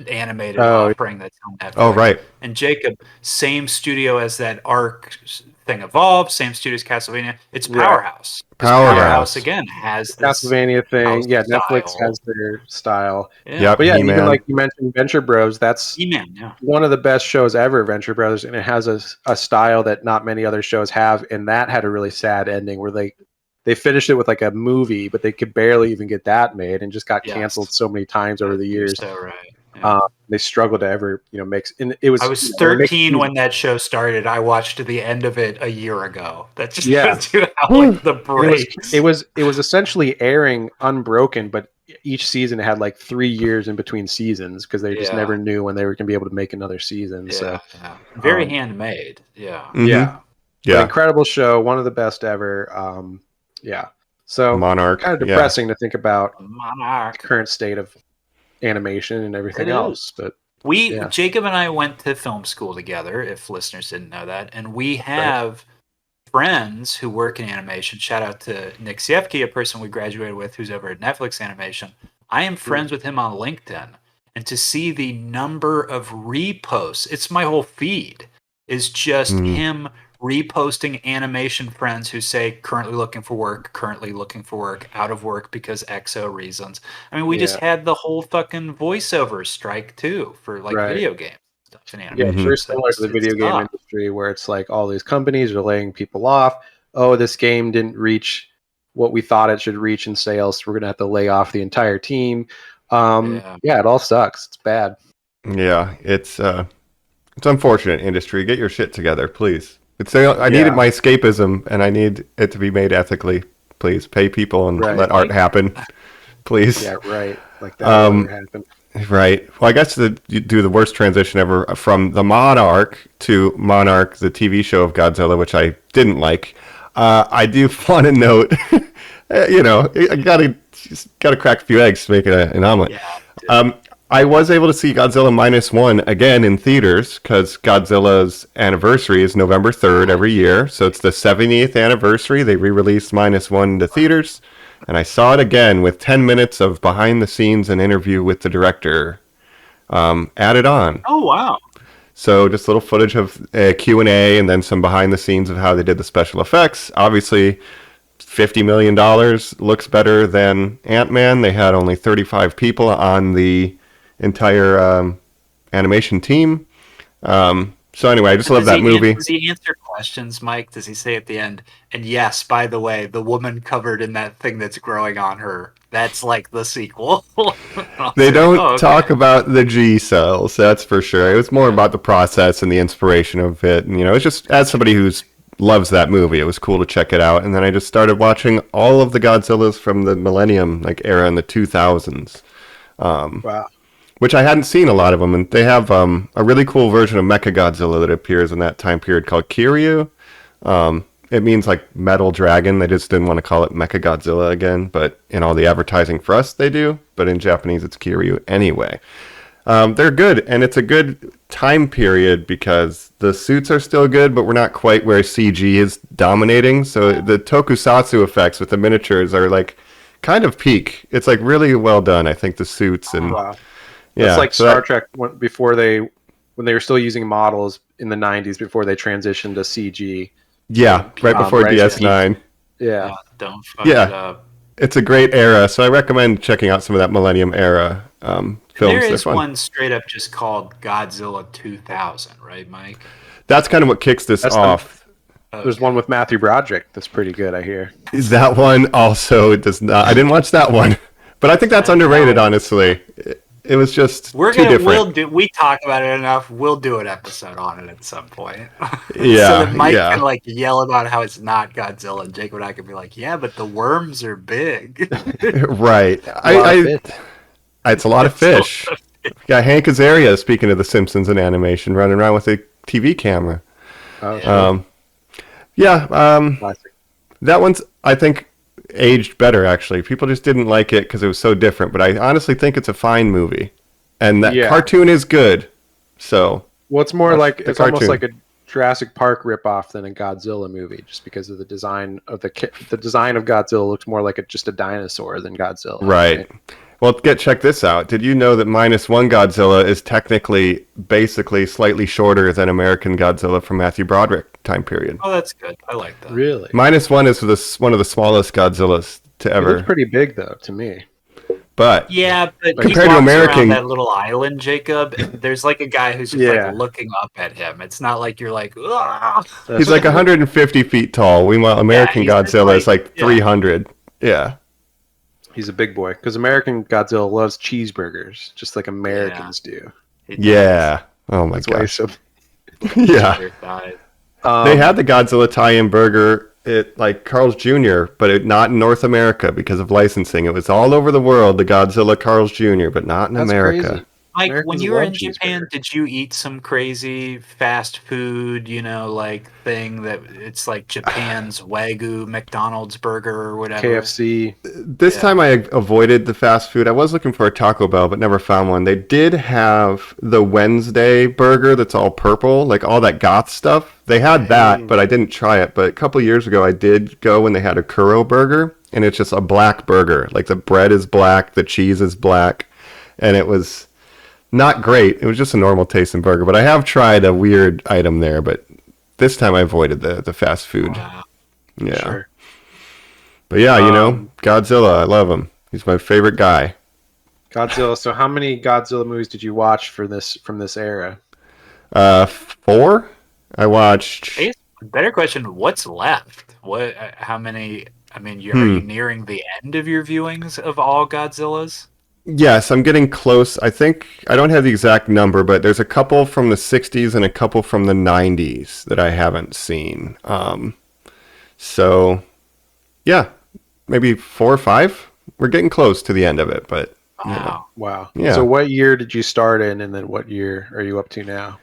animated offering that's on Netflix. Oh, right. And Jacob, same studio as that Arc thing evolved, same studio as Castlevania. It's Powerhouse. Powerhouse again has this Castlevania thing. Yeah, style. Netflix has their style. Yeah. But yeah, He-Man. even like you mentioned, Venture Bros. That's He-Man, yeah. one of the best shows ever, Venture Brothers, and it has a style that not many other shows have. And that had a really sad ending where they finished it with like a movie, but they could barely even get that made, and just got canceled so many times over the years. So right. Yeah. They struggled to ever, mix. And it was. I was 13 when that show started. I watched the end of it a year ago. That just shows you how like the breaks. It was essentially airing unbroken, but each season had like 3 years in between seasons because they just never knew when they were going to be able to make another season. Very handmade. Yeah. Mm-hmm. Yeah. But incredible show, one of the best ever. So Monarch. kind of depressing to think about Monarch. current state of animation and everything else. But Jacob and I went to film school together, if listeners didn't know that, and we have friends who work in animation. Shout out to Nick Siefke, a person we graduated with who's over at Netflix Animation. I am friends with him on LinkedIn, and to see the number of reposts, it's my whole feed, is just him reposting animation friends who say currently looking for work, out of work because XO reasons. I mean, we just had the whole fucking voiceover strike too for like video games stuff in animation. Yeah, very similar to the video game industry where it's like all these companies are laying people off. Oh, this game didn't reach what we thought it should reach in sales, so we're gonna have to lay off the entire team. It all sucks. It's bad. Yeah, it's unfortunate industry. Get your shit together, please. I needed my escapism, and I need it to be made ethically. Please pay people and let art happen. Please. Yeah, right. Like that never happened. Right. Well, I guess you do the worst transition ever from the Monarch to Monarch, the TV show of Godzilla, which I didn't like. I do want to note, I gotta crack a few eggs to make an omelet. Yeah, I was able to see Godzilla -1 again in theaters because Godzilla's anniversary is November 3rd every year. So it's the 70th anniversary. They re-released -1 to theaters. And I saw it again with 10 minutes of behind the scenes and interview with the director added on. Oh, wow. So just a little footage of Q&A and then some behind the scenes of how they did the special effects. Obviously, $50 million looks better than Ant-Man. They had only 35 people on the entire animation team. So anyway, I just love that movie. Does he answer questions, Mike? Does he say at the end, and yes, by the way, the woman covered in that thing that's growing on her, that's like the sequel? They don't talk about the G cells, that's for sure. It was more about the process and the inspiration of it. And, it's just, as somebody who loves that movie, it was cool to check it out. And then I just started watching all of the Godzillas from the Millennium era in the 2000s. Wow. Which I hadn't seen a lot of them, and they have a really cool version of Mechagodzilla that appears in that time period called Kiryu. It means like metal dragon. They just didn't want to call it Mechagodzilla again, but in all the advertising for us, they do. But in Japanese, it's Kiryu anyway. They're good, and it's a good time period because the suits are still good, but we're not quite where CG is dominating. So the tokusatsu effects with the miniatures are like kind of peak. It's like really well done. I think the suits and. Wow. Yeah, it's like Star Trek when they were still using models in the 90s before they transitioned to CG. Yeah, right before DS9. Yeah. Don't fuck it up. It's a great era, so I recommend checking out some of that Millennium era films. There is one straight up just called Godzilla 2000, right, Mike? That's kind of what kicks this off. There's one with Matthew Broderick that's pretty good, I hear. That one also does not. I didn't watch that one, but I think that's underrated, honestly. It was just too different. We talk about it enough. We'll do an episode on it at some point. Yeah, so that Mike can like yell about how it's not Godzilla, and Jacob and I can be like, "Yeah, but the worms are big." Right. It's a lot of fish. Yeah, Hank Azaria, speaking of The Simpsons in animation, running around with a TV camera. Oh, Classic. That one's, I think, aged better, actually. People just didn't like it because it was so different. But I honestly think it's a fine movie. And that cartoon is good. So, well, it's more like it's cartoon. almost like a Jurassic Park ripoff than a Godzilla movie, just because of the design of the design of Godzilla looks more like just a dinosaur than Godzilla. Right. Well, check this out. Did you know that -1 Godzilla is technically, basically, slightly shorter than American Godzilla from Matthew Broderick time period? Oh, that's good. I like that. Really? -1 is one of the smallest Godzillas to It ever. looks pretty big though to me. But yeah, but compared he to walks American, around that little island, Jacob. There's like a guy who's just like looking up at him. It's not like you're like, "Ugh." He's like 150 feet tall. Meanwhile, American Godzilla is like 300. Yeah. He's a big boy because American Godzilla loves cheeseburgers, just like Americans do. Yeah. Oh my gosh. So... yeah. They had the Godzilla tie-in burger at like Carl's Jr., but not in North America because of licensing. It was all over the world, the Godzilla Carl's Jr., but not in America. Crazy. Mike, Americans when you were in love Japan, cheeseburger. did you eat some crazy fast food, like thing that it's like Japan's Wagyu McDonald's burger or whatever? KFC. This time I avoided the fast food. I was looking for a Taco Bell, but never found one. They did have the Wednesday burger that's all purple, like all that goth stuff. They had that, but I didn't try it. But a couple of years ago, I did go when they had a Kuro burger, and it's just a black burger. Like the bread is black, the cheese is black, and it was... not great. It was just a normal tasting burger, but I have tried a weird item there, but this time I avoided the fast food. Yeah. Sure. But yeah, Godzilla, I love him. He's my favorite guy. Godzilla. So how many Godzilla movies did you watch from this era? 4? I watched... Better question, what's left? How many... I mean, are you nearing the end of your viewings of all Godzillas? Yes, I'm getting close. I think I don't have the exact number, but there's a couple from the 60s and a couple from the 90s that I haven't seen. So, yeah, maybe 4 or 5. We're getting close to the end of it, but Wow. Yeah. So what year did you start in, and then what year are you up to now?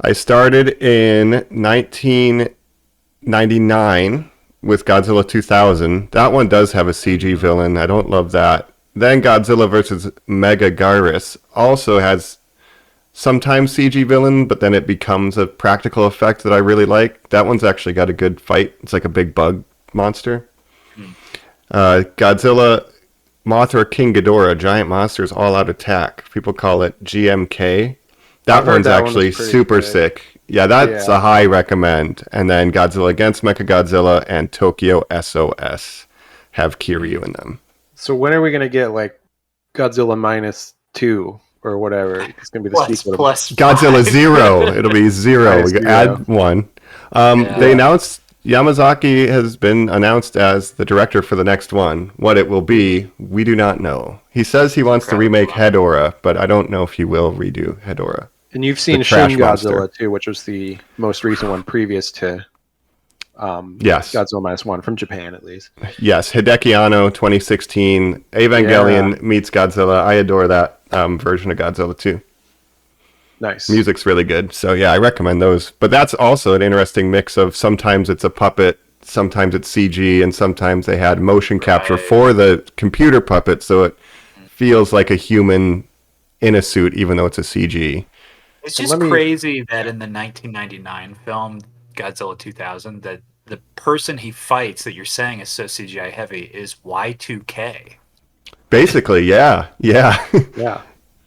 I started in 1999 with Godzilla 2000. That one does have a CG villain. I don't love that. Then Godzilla vs. Megaguirus also has sometimes CG villain, but then it becomes a practical effect that I really like. That one's actually got a good fight. It's like a big bug monster. Godzilla, Mothra, King Ghidorah, Giant Monsters All Out Attack. People call it GMK. That one's actually super sick. Yeah, that's a high recommend. And then Godzilla Against Mechagodzilla and Tokyo SOS have Kiryu in them. So when are we going to get like Godzilla -2 or whatever? It's going to be the sequel. Plus Godzilla 0. It'll be 0. We Zero. add 1. They announced Yamazaki has been announced as the director for the next one. What it will be, we do not know. He says he wants to remake Hedorah, but I don't know if he will redo Hedorah. And you've seen Shin Godzilla too, which was the most recent one previous to yes, Godzilla -1 from Japan at least. Yes, Hideki Anno 2016, Evangelion meets Godzilla. I adore that version of Godzilla too. Nice. Music's really good. So yeah, I recommend those. But that's also an interesting mix of sometimes it's a puppet, sometimes it's CG, and sometimes they had motion capture for the computer puppet, so it feels like a human in a suit, even though it's a CG. It's just crazy that in the 1999 film Godzilla 2000, that the person he fights that you're saying is so CGI heavy is Y2K. Basically, yeah. Yeah.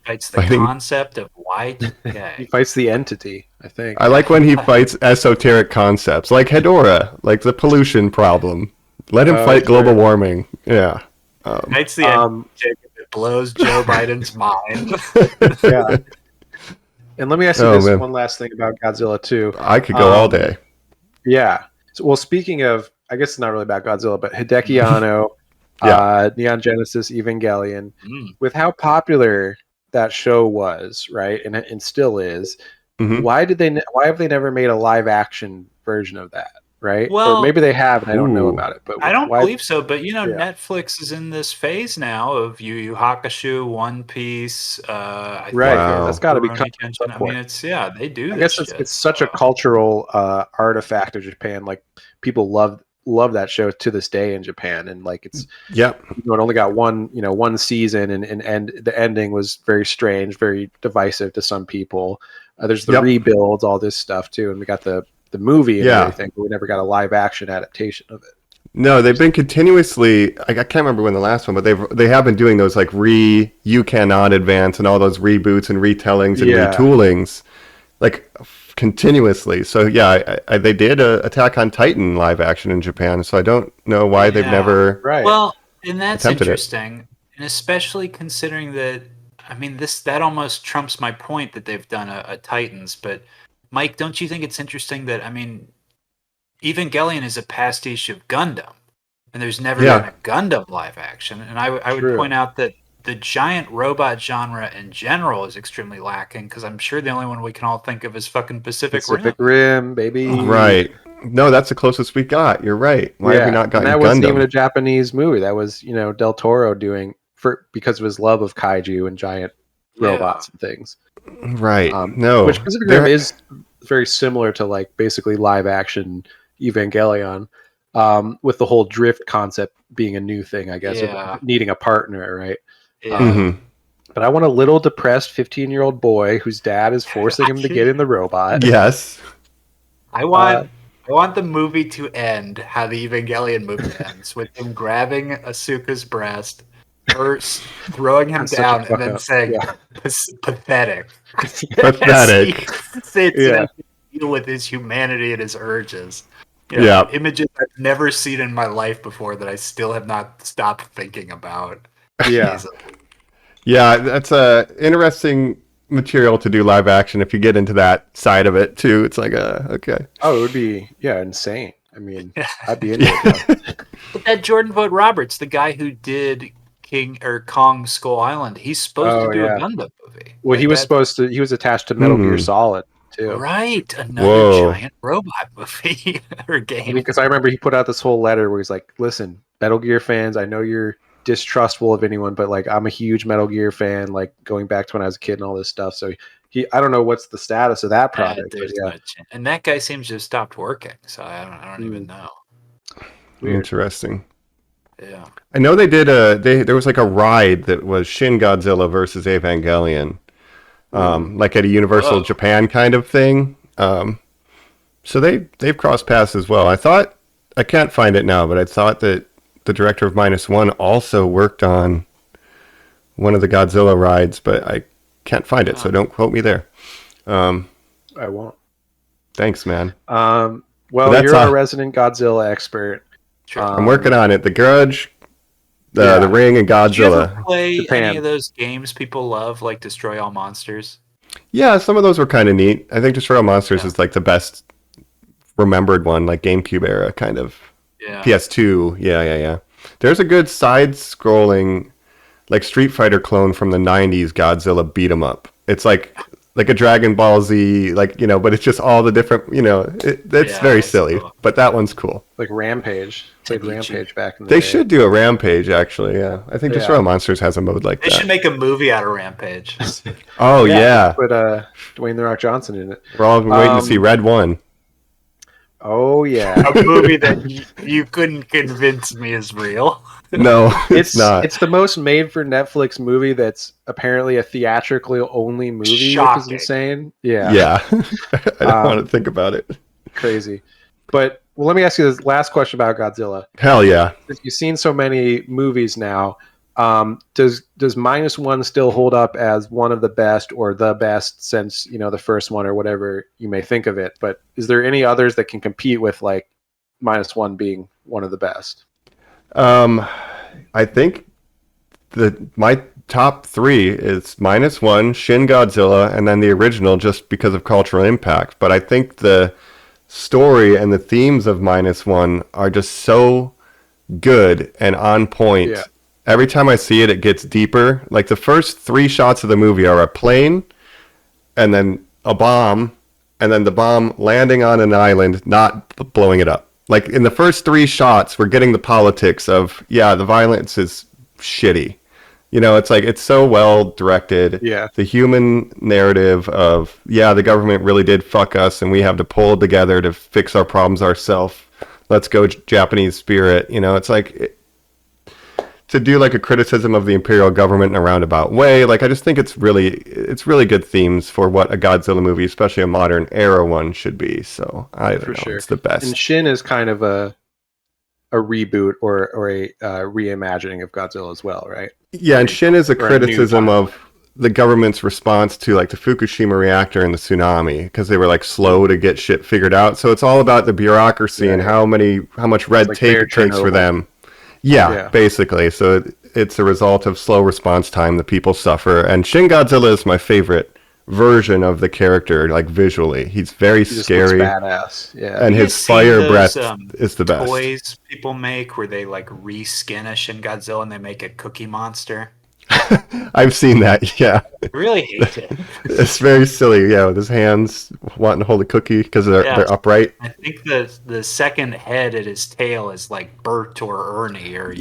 Fights the concept of Y2K. He fights the entity, I think. I like when he fights esoteric concepts, like Hedorah, like the pollution problem. Let him fight global warming. Yeah. Fights the entity that blows Joe Biden's mind. Yeah. And let me ask you this one last thing about Godzilla 2. I could go all day. Yeah. So, well, speaking of, I guess it's not really about Godzilla, but Hideki Anno, Neon Genesis Evangelion, with how popular that show was, right, and still is, why have they never made a live action version of that? Right? Well, or maybe they have, and I don't know about it. But I don't believe so. But Netflix is in this phase now of Yu Yu Hakusho, One Piece. Right, that's got to be. I mean, it's they do. I guess it's such a cultural artifact of Japan. Like people love love that show to this day in Japan, and like it's Yep. it only got one season, and the ending was very strange, very divisive to some people. There's the rebuilds, all this stuff too, and we got the movie and everything, but we never got a live action adaptation of it. No, they've been continuously. I can't remember when the last one, but they have been doing those like You Cannot Advance and all those reboots and retellings and retoolings, like continuously. So yeah, they did Attack on Titan live action in Japan. So I don't know why they've never. Right. Well, and that's interesting, and especially considering that. I mean, that almost trumps my point that they've done a Titans, but. Mike, don't you think it's interesting that, I mean, Evangelion is a pastiche of Gundam, and there's never been a Gundam live action, and I would point out that the giant robot genre in general is extremely lacking, because I'm sure the only one we can all think of is fucking Pacific Rim, baby. Right. No, that's the closest we got. You're right. Why have we not gotten Gundam? That wasn't even a Japanese movie. That was, Del Toro doing, because of his love of kaiju and giant robots and things. Right. No. Which Pacific Rim is very similar to like basically live action Evangelion, with the whole drift concept being a new thing, I guess, of needing a partner, right? Yeah. But I want a little depressed 15-year-old boy whose dad is forcing him to get in the robot. Yes. I want the movie to end how the Evangelion movie ends, with him grabbing Asuka's breast, first throwing him down, and then saying, pathetic. Pathetic. To deal with his humanity and his urges. Images I've never seen in my life before that I still have not stopped thinking about. Yeah. Yeah, that's a interesting material to do live action if you get into that side of it too. It's like okay. Oh, it would be insane. I mean, I'd be into it. But that Jordan Vogt Roberts, the guy who did Kong Skull Island, he's supposed to do a Gundam movie. Well, he was attached to Metal Gear Solid too. Right, another giant robot movie or game. Because I remember he put out this whole letter where he's like, "Listen, Metal Gear fans, I know you're distrustful of anyone, but like I'm a huge Metal Gear fan, like going back to when I was a kid and all this stuff." So I don't know what's the status of that project. And that guy seems to have stopped working, so I don't even know. Weird. Interesting. Yeah, I know they did there was like a ride that was Shin Godzilla versus Evangelion, like at a Universal Japan kind of thing. So they've crossed paths as well. I can't find it now, but I thought that the director of -1 also worked on one of the Godzilla rides, but I can't find it, so don't quote me there. I won't. Thanks, man. Well, you're a resident Godzilla expert. Sure. I'm working on it. The Grudge, the Ring, and Godzilla. Did you ever play any of those games people love, like Destroy All Monsters? Yeah, some of those were kind of neat. I think Destroy All Monsters is like the best remembered one, like GameCube era kind of. Yeah. PS2. Yeah. There's a good side-scrolling, like Street Fighter clone from the 90s Godzilla beat 'em up. It's like a Dragon Ball Z, but it's just all the different, it's very silly, cool. But that one's cool. Like Rampage. Played Rampage back in the day. They should do a Rampage, actually, yeah. I think Destroy All Monsters has a mode like that. They should make a movie out of Rampage. Oh, yeah. Put Dwayne "The Rock" Johnson in it. We're all waiting to see Red 1. Oh, yeah. A movie that you couldn't convince me is real. No, it's not. It's the most made for Netflix movie that's apparently a theatrically only movie, Shocking. Which is insane. Yeah. Yeah. I don't want to think about it. Crazy. But let me ask you this last question about Godzilla. Hell yeah. Since you've seen so many movies now, does -1 still hold up as one of the best or the best since, the first one or whatever you may think of it? But is there any others that can compete with like -1 being one of the best? I think my top 3 is -1, Shin Godzilla, and then the original just because of cultural impact. But I think the story and the themes of -1 are just so good and on point. Yeah. Every time I see it, it gets deeper. Like the first 3 shots of the movie are a plane, and then a bomb, and then the bomb landing on an island, not blowing it up. Like in the first 3 shots, we're getting the politics of, the violence is shitty. It's like, it's so well directed. Yeah. The human narrative of, the government really did fuck us and we have to pull together to fix our problems ourselves. let's go Japanese spirit. You know, it's like to do like a criticism of the imperial government in a roundabout way. Like I just think it's really good themes for what a Godzilla movie, especially a modern era one, should be. So I don't know, sure. it's the best. And Shin is kind of a reboot or a reimagining of Godzilla as well, right? Yeah, and Shin is a criticism of the government's response to like the Fukushima reactor and the tsunami, because they were like slow to get shit figured out. So it's all about the bureaucracy and how much red tape it takes for them. Yeah, basically. So it's a result of slow response time that people suffer. And Shin Godzilla is my favorite version of the character, like visually. He's very scary. Badass. Yeah. And his fire breath is the best. Toys people make where they like reskin a Shin Godzilla and they make a cookie monster. I've seen that, yeah. I really hate it. It's very silly, yeah, with his hands wanting to hold a cookie because they're upright. I think the second head at his tail is like Bert or Ernie or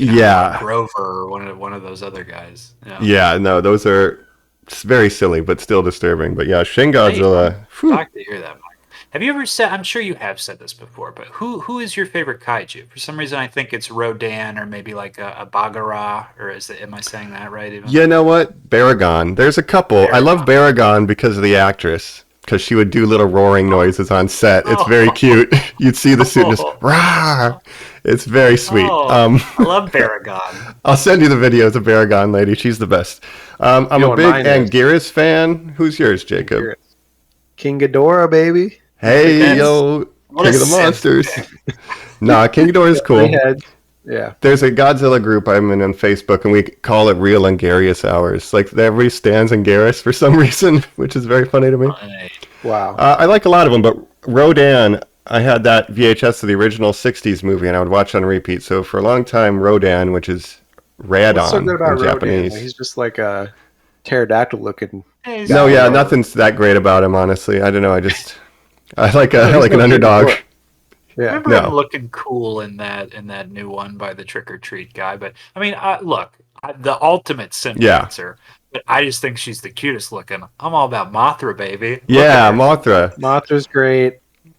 Grover or one of those other guys. Yeah, no, those are very silly but still disturbing. But yeah, Shin Godzilla. Shocked to hear that, Mike. Have you ever said? I'm sure you have said this before, but who is your favorite kaiju? For some reason, I think it's Rodan or maybe like a Bagara, or am I saying that right? Even? You know what? Baragon. There's a couple. I love Baragon because of the actress, because she would do little roaring noises on set. It's very cute. You'd see the suit and just rah. It's very sweet. I love Baragon. I'll send you the videos of Baragon lady. She's the best. I'm a big Anguirus fan. Who's yours, Jacob? King Ghidorah, baby. Hey, yo, King of the Monsters. Nah, King Ghidorah is cool. Yeah. There's a Godzilla group I'm in on Facebook, and we call it Real Anguirus Hours. Like, everybody stands Anguirus for some reason, which is very funny to me. Wow. I like a lot of them, but Rodan, I had that VHS of the original 60s movie, and I would watch on repeat. So for a long time, Rodan, which is Radon What's so good about in Rodan? Japanese. He's just like a pterodactyl looking. No, yeah, nothing's that great about him, honestly. I don't know. I like an underdog. Yeah. I remember him looking cool in that new one by the Trick or Treat guy. But I mean, look, the ultimate answer. But I just think she's the cutest looking. I'm all about Mothra, baby. Yeah, Mothra. Mothra's great,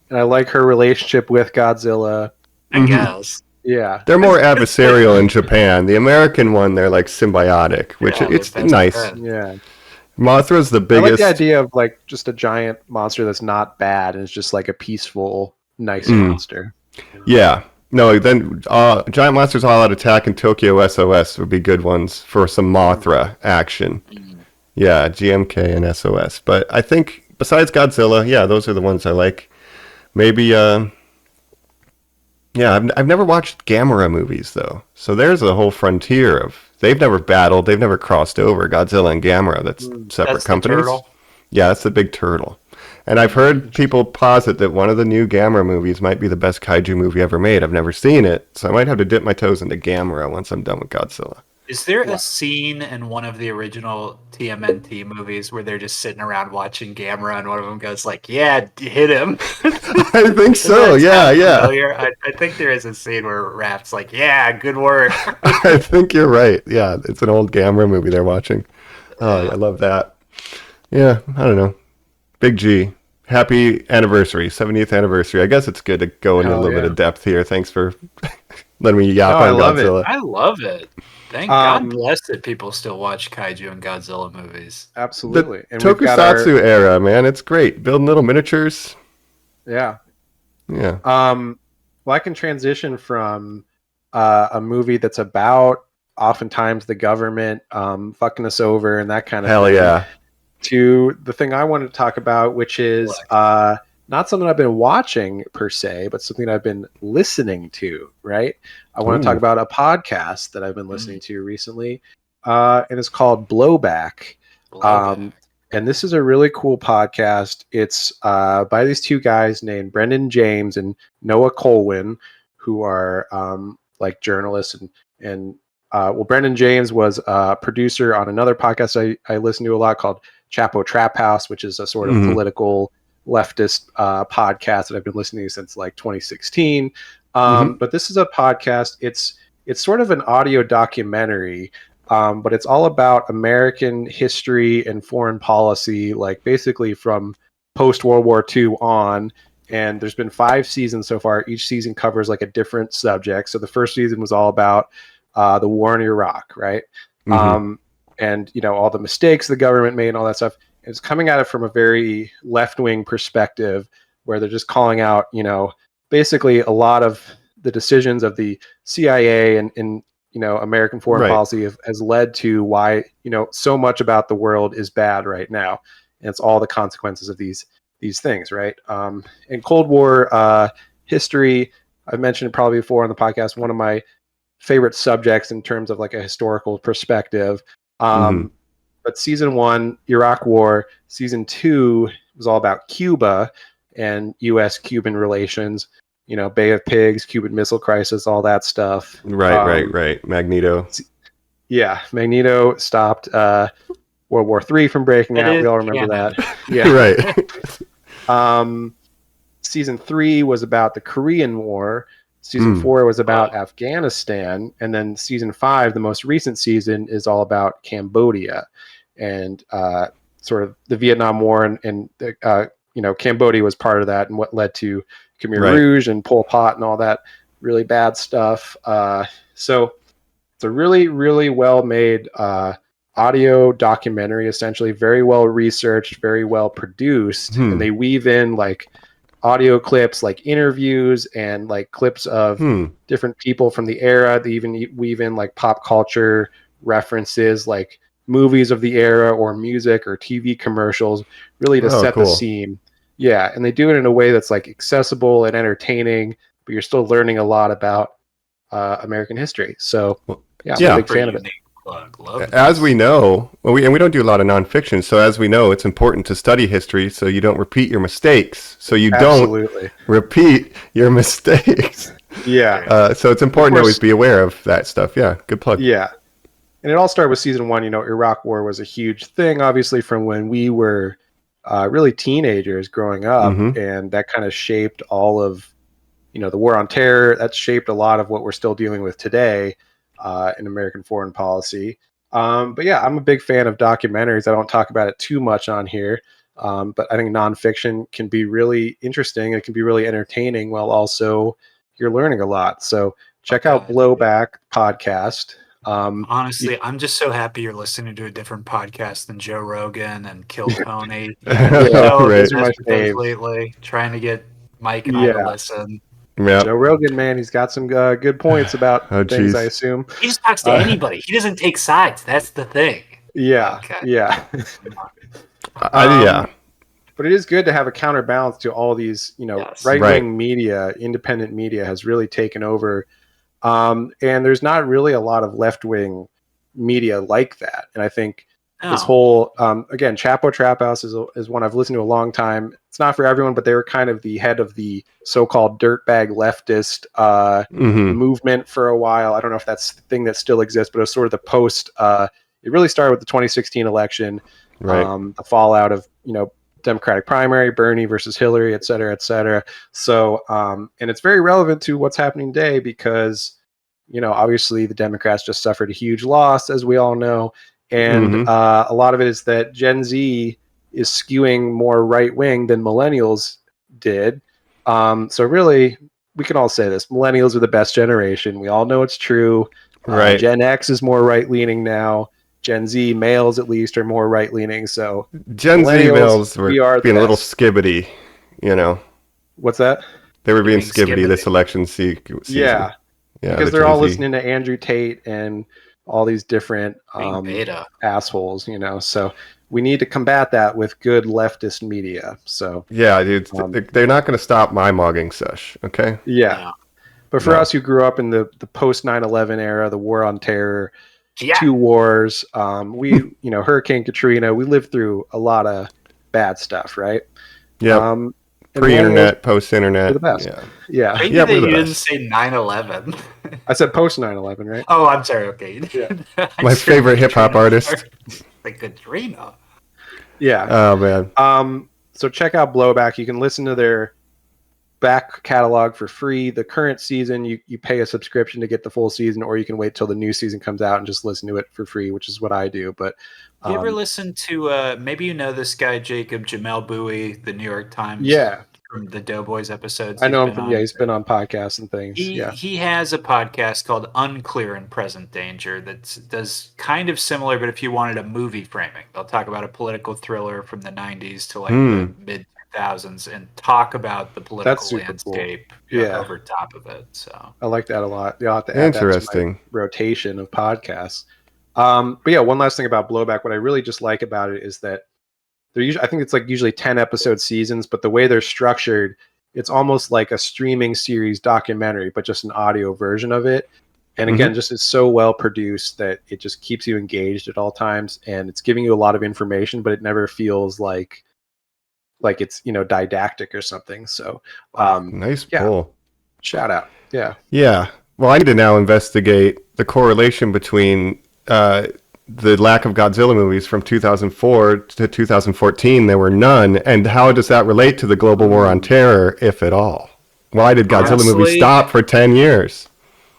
and I like her relationship with Godzilla. I guess. Yeah, they're more adversarial in Japan. The American one, they're like symbiotic, which it's nice. Yeah. Mothra's the biggest. I like the idea of like just a giant monster that's not bad and it's just like a peaceful, nice monster. Yeah. No, then Giant Monsters All Out Attack and Tokyo SOS would be good ones for some Mothra action. Yeah, GMK and SOS. But I think besides Godzilla, yeah, those are the ones I like. Maybe, I've never watched Gamera movies though. So there's a whole frontier of. They've never battled. They've never crossed over. Godzilla and Gamera. That's separate companies. The turtle? Yeah, that's the big turtle. And I've heard people posit that one of the new Gamera movies might be the best kaiju movie ever made. I've never seen it, so I might have to dip my toes into Gamera once I'm done with Godzilla. Is there a scene in one of the original TMNT movies where they're just sitting around watching Gamera and one of them goes like, "Yeah, hit him"? I think so. Yeah. I think there is a scene where Raph's like, "Yeah, good work." I think you're right. Yeah, it's an old Gamera movie they're watching. Oh, I love that. Yeah, I don't know. Big G. Happy anniversary, 70th anniversary. I guess it's good to go into a little bit of depth here. Thanks for letting me yap on Godzilla. I love it. Thank God bless that people still watch kaiju and Godzilla movies. Absolutely. The Tokusatsu era, man. It's great. Building little miniatures. Yeah. Yeah. Well, I can transition from a movie that's about oftentimes the government fucking us over and that kind of thing. Hell yeah. To the thing I wanted to talk about, which is not something I've been watching per se, but something I've been listening to, right? I want to talk about a podcast that I've been listening to recently, and it's called Blowback. And this is a really cool podcast. It's by these two guys named Brendan James and Noah Colwyn, who are like journalists. And Brendan James was a producer on another podcast I listen to a lot called Chapo Trap House, which is a sort of political leftist podcast that I've been listening to since like 2016. But this is a podcast. It's sort of an audio documentary, but it's all about American history and foreign policy, like basically from post World War II on. And there's been 5 seasons so far. Each season covers like a different subject. So the first season was all about the war in Iraq, right? And all the mistakes the government made and all that stuff. It's coming at it from a very left-wing perspective, where they're just calling out, basically a lot of the decisions of the CIA and American foreign policy has led to why so much about the world is bad right now, and it's all the consequences of these things, right? In Cold War history, I've mentioned it probably before on the podcast. One of my favorite subjects in terms of like a historical perspective. But season 1, Iraq War. Season 2 was all about Cuba and U.S.-Cuban relations. Bay of Pigs, Cuban Missile Crisis, all that stuff. Right. Magneto. Yeah, Magneto stopped World War III from breaking out. We all remember that. Yeah, Right. Season 3 was about the Korean War. Season 4 was about Afghanistan, and then season 5, the most recent season, is all about Cambodia and sort of the Vietnam War, and Cambodia was part of that, and what led to Khmer Rouge and Pol Pot and all that really bad stuff. So it's a really, really well made audio documentary, essentially very well researched, very well produced, and they weave in like audio clips, like interviews and like clips of different people from the era. They even weave in like pop culture references, like movies of the era or music or TV commercials, really to set the scene. Yeah, and they do it in a way that's like accessible and entertaining, but you're still learning a lot about American history. So I'm a big fan of it. As we know, we don't do a lot of nonfiction, so as we know, it's important to study history so you don't repeat your mistakes. So you don't repeat your mistakes. Yeah. So it's important to always be aware of that stuff. Yeah, good plug. Yeah. And it all started with season 1. Iraq War was a huge thing, obviously, from when we were really teenagers growing up, and that kind of shaped all of, the war on terror. That shaped a lot of what we're still dealing with today in American foreign policy. But yeah, I'm a big fan of documentaries. I don't talk about it too much on here, but I think nonfiction can be really interesting. It can be really entertaining while also you're learning a lot. So check out Blowback Podcast. Honestly, I'm just so happy you're listening to a different podcast than Joe Rogan and Kill Tony. Those are my faves lately. Trying to get Mike and I to listen. Yep. Joe Rogan, man, he's got some good points about things, I assum. He just talks to anybody. He doesn't take sides. That's the thing. Yeah. Yeah. But it is good to have a counterbalance to all these, right-wing media, independent media has really taken over. And there's not really a lot of left-wing media like that. And I think this whole, again, Chapo Trap House is one I've listened to a long time. It's not for everyone, but they were kind of the head of the so-called dirtbag leftist movement for a while. I don't know if that's the thing that still exists, but it was sort of the post. It really started with the 2016 election, the fallout of, Democratic primary, Bernie versus Hillary, et cetera, et cetera. So, and it's very relevant to what's happening today because, obviously the Democrats just suffered a huge loss, as we all know. And a lot of it is that Gen Z is skewing more right-wing than millennials did. So really, we can all say this. Millennials are the best generation. We all know it's true. Gen X is more right-leaning now. Gen Z males, at least, are more right-leaning. So Gen Z males were being a little skibbity, What's that? They were being skibbity this election season. Yeah, because they're all listening to Andrew Tate and all these different assholes, So we need to combat that with good leftist media. So yeah, dude, they're not going to stop my mogging sesh. Okay. Yeah. But for us who grew up in the post 9/11 era, the war on terror, 2 wars, Hurricane Katrina, we lived through a lot of bad stuff, right? Yeah. Pre-internet, post-internet. The best. Yeah. Crazy that you didn't say 9/11. I said post 9/11, right? Oh, I'm sorry. Okay. Yeah. My favorite hip-hop artist. Like Katrina. Yeah. Oh, man. So check out Blowback. You can listen to their back catalog for free. The current season, you pay a subscription to get the full season, or you can wait till the new season comes out and just listen to it for free, which is what I do. But you ever listen to maybe this guy Jacob Jamel Bowie, the New York Times from the Doughboys episodes. I know he's him been from on. he's been on podcasts and things. He has a podcast called Unclear and Present Danger that does kind of similar, but if you wanted a movie framing, they'll talk about a political thriller from the 90s to like the mid 2000s and talk about the political landscape over top of it. So I like that a lot. You'll have to add that to my rotation of podcasts. But yeah, one last thing about Blowback. What I really just like about it is that they're usually, I think it's like usually 10 episode seasons, but the way they're structured, it's almost like a streaming series documentary, but just an audio version of it. And again, just it's so well produced that it just keeps you engaged at all times, and it's giving you a lot of information, but it never feels like it's, you know, didactic or something. So nice pull. Shout out. Yeah. Well, I need to now investigate the correlation between the lack of Godzilla movies from 2004 to 2014. There were none. And how does that relate to the global war on terror, if at all? Why did Godzilla movies stop for 10 years?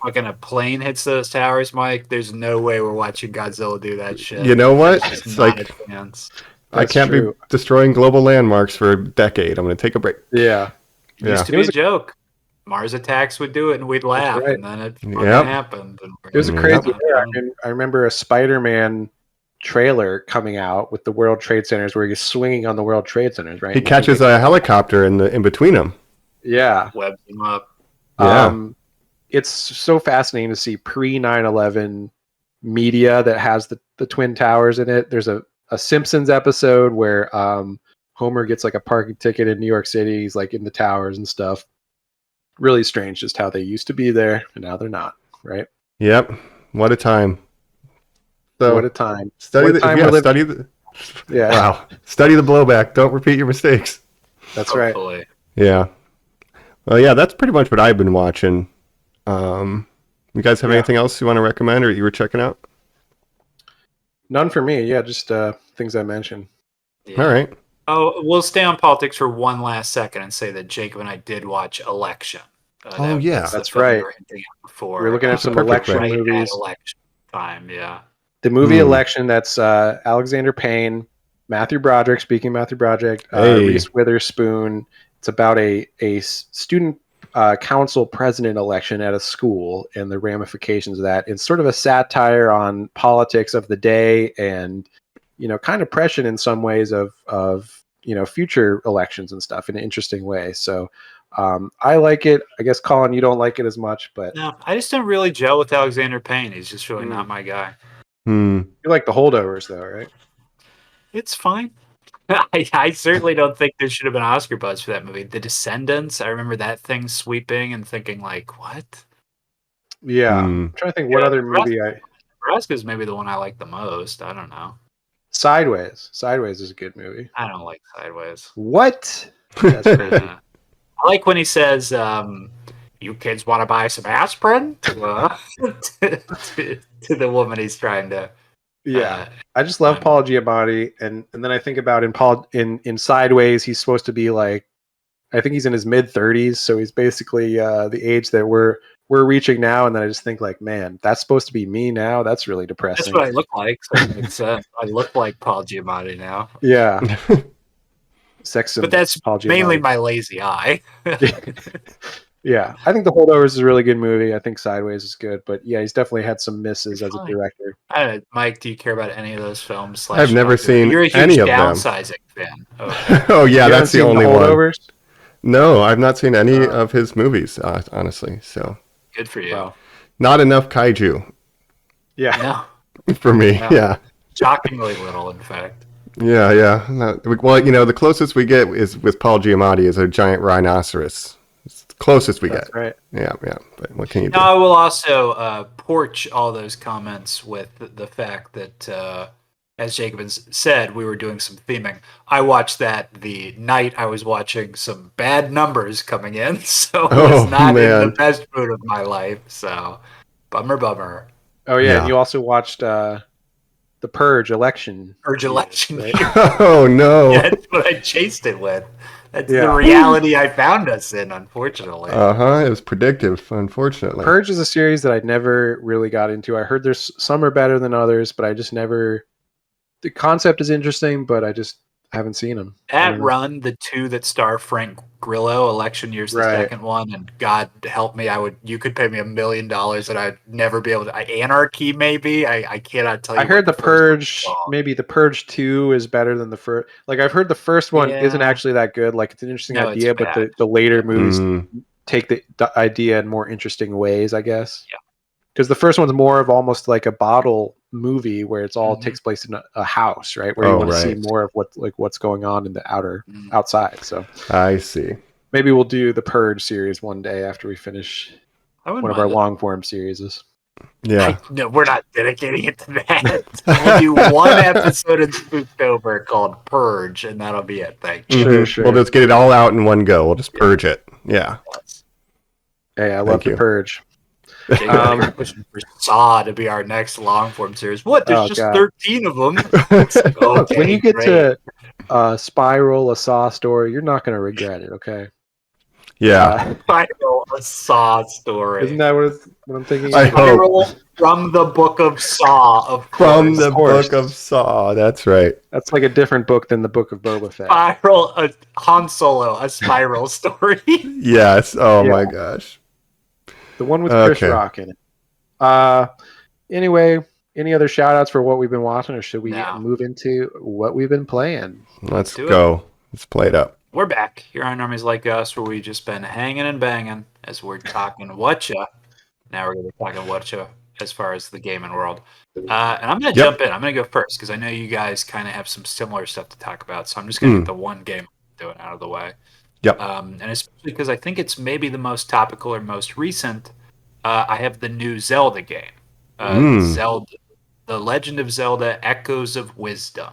Fucking a plane hits those towers, Mike. There's no way we're watching Godzilla do that shit. You know what? It's like, I can't be destroying global landmarks for a decade. I'm going to take a break. Yeah. It used to be a joke. Mars Attacks would do it and we'd laugh, and then it happened. It was a crazy era. I remember a Spider-Man trailer coming out with the World Trade Centers where he's swinging on the World Trade Centers, right? He catches a helicopter in between them. Yeah. Webs him up. Yeah. It's so fascinating to see pre 9/11 media that has the Twin Towers in it. There's a Simpsons episode where Homer gets like a parking ticket in New York City. He's like in the towers and stuff. Really strange just how they used to be there and now they're not, right? Yep. What a time. So what a time. Study the Wow. Study the Blowback. Don't repeat your mistakes. That's Hopefully. right. Yeah. Well, yeah, that's pretty much what I've been watching. You guys have anything else you want to recommend or you were checking out? None for me. Yeah, just things I mentioned. Yeah. All right. Oh, we'll stay on politics for one last second and say that Jacob and I did watch Election. That's right. We're looking at some election movies. Election time, yeah. The movie Election, that's Alexander Payne, Matthew Broderick, speaking of Matthew Broderick, Reese Witherspoon. It's about a student council president election at a school and the ramifications of that. It's sort of a satire on politics of the day and, you know, kind of prescient in some ways of you know, future elections and stuff in an interesting way. So I like it. I guess, Colin, you don't like it as much, but no, I just don't really gel with Alexander Payne. He's just really not my guy. You like The Holdovers, though, right? It's fine. I certainly don't think there should have been Oscar buzz for that movie. The Descendants, I remember that thing sweeping and thinking, like, what? Yeah. I'm trying to think what other movie Nebraska's maybe the one I like the most. I don't know. Sideways. Sideways is a good movie. I don't like Sideways. What? That's crazy. I like when he says, you kids want to buy some aspirin? To the woman he's trying to... Yeah, I just love Paul Giamatti, and then I think about in Sideways, he's supposed to be like, I think he's in his mid-30s, so he's basically the age that we're reaching now. And then I just think like, man, that's supposed to be me now. That's really depressing. That's what I look like. So I look like Paul Giamatti now. Yeah, sex. But that's Paul Giamatti. Mainly my lazy eye. Yeah, I think The Holdovers is a really good movie. I think Sideways is good, but yeah, he's definitely had some misses as a director. Mike, do you care about any of those films? I've never seen You're a huge any of them. Downsizing fan. Okay. Oh yeah, that's the only one. No, I've not seen any of his movies, honestly. So good for you. Wow. Not enough kaiju. Yeah, no. For me, yeah. Shockingly little, in fact. Yeah. Well, you know, the closest we get is with Paul Giamatti is a giant rhinoceros. It's the closest we get. Right. Yeah. But what can you do? I will also porch all those comments with the fact that, as Jacob said, we were doing some theming. I watched that the night I was watching some Bad Numbers coming in, so it was not in the best mood of my life. So, bummer. Oh yeah, and you also watched the Purge election. Right? Oh no! Yeah, that's what I chased it with. That's the reality I found us in, unfortunately. It was predictive, unfortunately. Purge is a series that I never really got into. I heard there's some are better than others, but I just never. The concept is interesting, but I I haven't seen them. That run, the two that star Frank Grillo, Election Year's the Right. second one, and God help me, you could pay me $1 million and I'd never be able to. Anarchy, maybe. I cannot tell you. I heard what the first one Purge, was. maybe the Purge 2 is better than the first. Like I've heard the first one isn't Yeah. actually that good. Like it's an interesting No, it's idea, but bad. the later movies Mm. take the idea in more interesting ways, I guess. Yeah. Because the first one's more of almost like a bottle movie where it's all Mhm. takes place in a house, right? Where you want to see right. more of what's going on in the Mhm. outside. So I see. maybe we'll do the Purge series one day after we finish I wouldn't one of our mind it. long form series. Yeah. No, we're not dedicating it to that. We'll do one episode in Spooktober called Purge, and that'll be it. Thank you. Sure, Mhm. sure. We'll just get it all out in one go. We'll just purge it. Yeah. Hey, I love Thank the you. Purge. Jake, we're pushing for Saw to be our next long form series. What? There's Oh, just God. 13 of them. Look, when you get great. to Spiral, a Saw story, you're not going to regret it. Okay. Yeah. Spiral, a Saw story. Isn't that what I'm thinking? I hope. Spiral from the book of Saw, of From course. the course. book of Saw. That's right. That's like a different book than the Book of Boba Fett. Spiral, Han Solo, a Spiral story. Yes. Oh Yeah. my gosh. The one with Chris Okay. Rock in it. Anyway, any other shout outs for what we've been watching, or should we No. move into what we've been playing? Let's do it. go. Let's play it up. We're back here on Normies Like Us, where we've just been hanging and banging as we're talking Whatcha. Now we're going to be talking Whatcha as far as the gaming world. And I'm going to jump in. I'm going to go first because I know you guys kind of have some similar stuff to talk about. So I'm just going to get the one game I'm doing out of the way. Yep. And especially because I think it's maybe the most topical or most recent. I have the new Zelda game. Zelda, The Legend of Zelda: Echoes of Wisdom.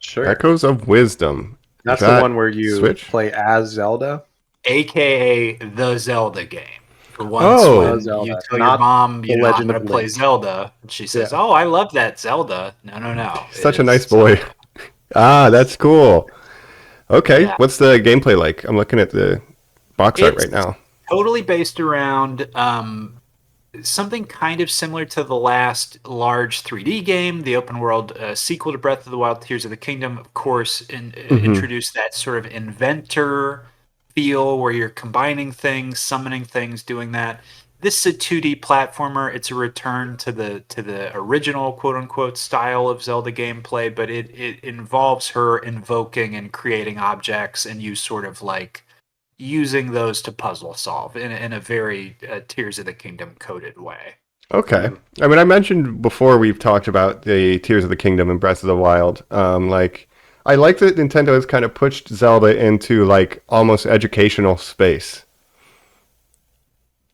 Sure. Echoes of Wisdom. That's Is the that one where you Switch? play as Zelda. AKA the Zelda game. For once, Oh. when Zelda, you tell your not mom, The I'm Legend going of to play Link. Zelda, and she says, Yeah. "Oh, I love that Zelda." No. Such a It's nice boy. That's cool. Okay. Yeah. What's the gameplay like? I'm looking at the box art It's right now. totally based around something kind of similar to the last large 3D game, the open world sequel to Breath of the Wild, Tears of the Kingdom. Of course, introduced that sort of inventor feel where you're combining things, summoning things, doing that. This is a 2D platformer. It's a return to the original quote unquote style of Zelda gameplay, but it involves her invoking and creating objects, and you sort of like using those to puzzle solve in a very Tears of the Kingdom coded way. Okay. I mean, I mentioned before we've talked about the Tears of the Kingdom and Breath of the Wild. I like that Nintendo has kind of pushed Zelda into like almost educational space.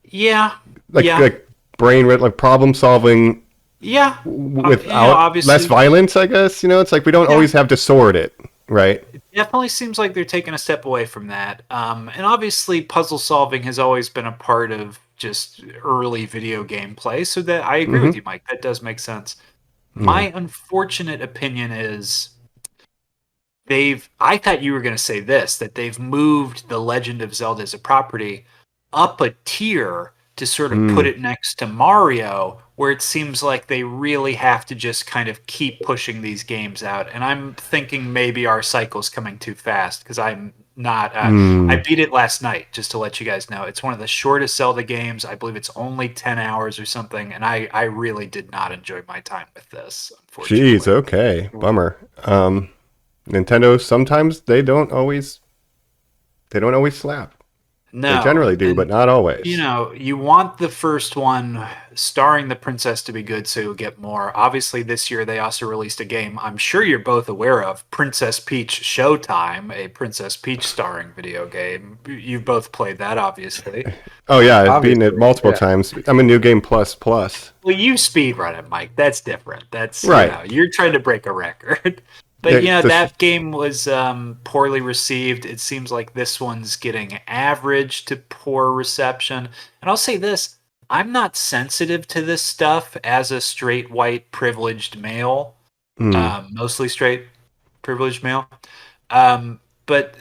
Yeah. Like brain, like problem solving Yeah. without obviously, less violence, I guess. It's like we don't always have to sword it, right? It definitely seems like they're taking a step away from that. And obviously, puzzle solving has always been a part of just early video game play. So that I agree with you, Mike. That does make sense. My unfortunate opinion is I thought you were going to say this, that they've moved The Legend of Zelda as a property up a tier to sort of put it next to Mario, where it seems like they really have to just kind of keep pushing these games out. And I'm thinking maybe our cycle's coming too fast because I'm not. I beat it last night, just to let you guys know. It's one of the shortest Zelda games. I believe it's only 10 hours or something. And I really did not enjoy my time with this, unfortunately. Jeez, okay. Bummer. Nintendo, sometimes they don't always slap. No, They generally do, but not always. You want the first one starring the princess to be good, so you'll get more. Obviously, this year they also released a game I'm sure you're both aware of, Princess Peach Showtime, a Princess Peach starring video game. You've both played that, obviously. Oh yeah, I've beaten it multiple times. I'm a New Game Plus. Well, you speedrun it, Mike. That's different. That's right. You're trying to break a record. But that game was poorly received. It seems like this one's getting average to poor reception. And I'll say this, I'm not sensitive to this stuff as a straight white privileged male. Mostly straight privileged male. But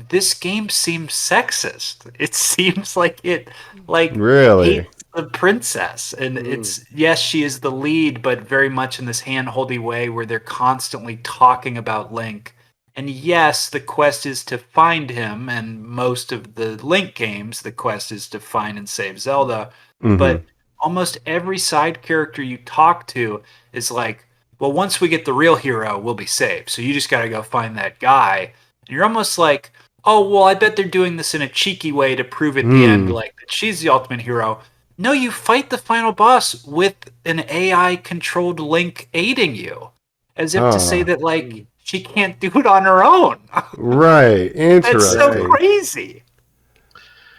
this game seems sexist. It seems like it really the princess, and it's yes, she is the lead, but very much in this hand-holdy way where they're constantly talking about Link. And yes, the quest is to find him, and most of the Link games, the quest is to find and save Zelda. But almost every side character you talk to is like, well, once we get the real hero, we'll be saved. So you just got to go find that guy. And you're almost like, oh, well, I bet they're doing this in a cheeky way to prove at the end, like, that she's the ultimate hero. No, you fight the final boss with an AI-controlled Link aiding you. As if to say that, like, she can't do it on her own. Right. Interesting. That's so crazy.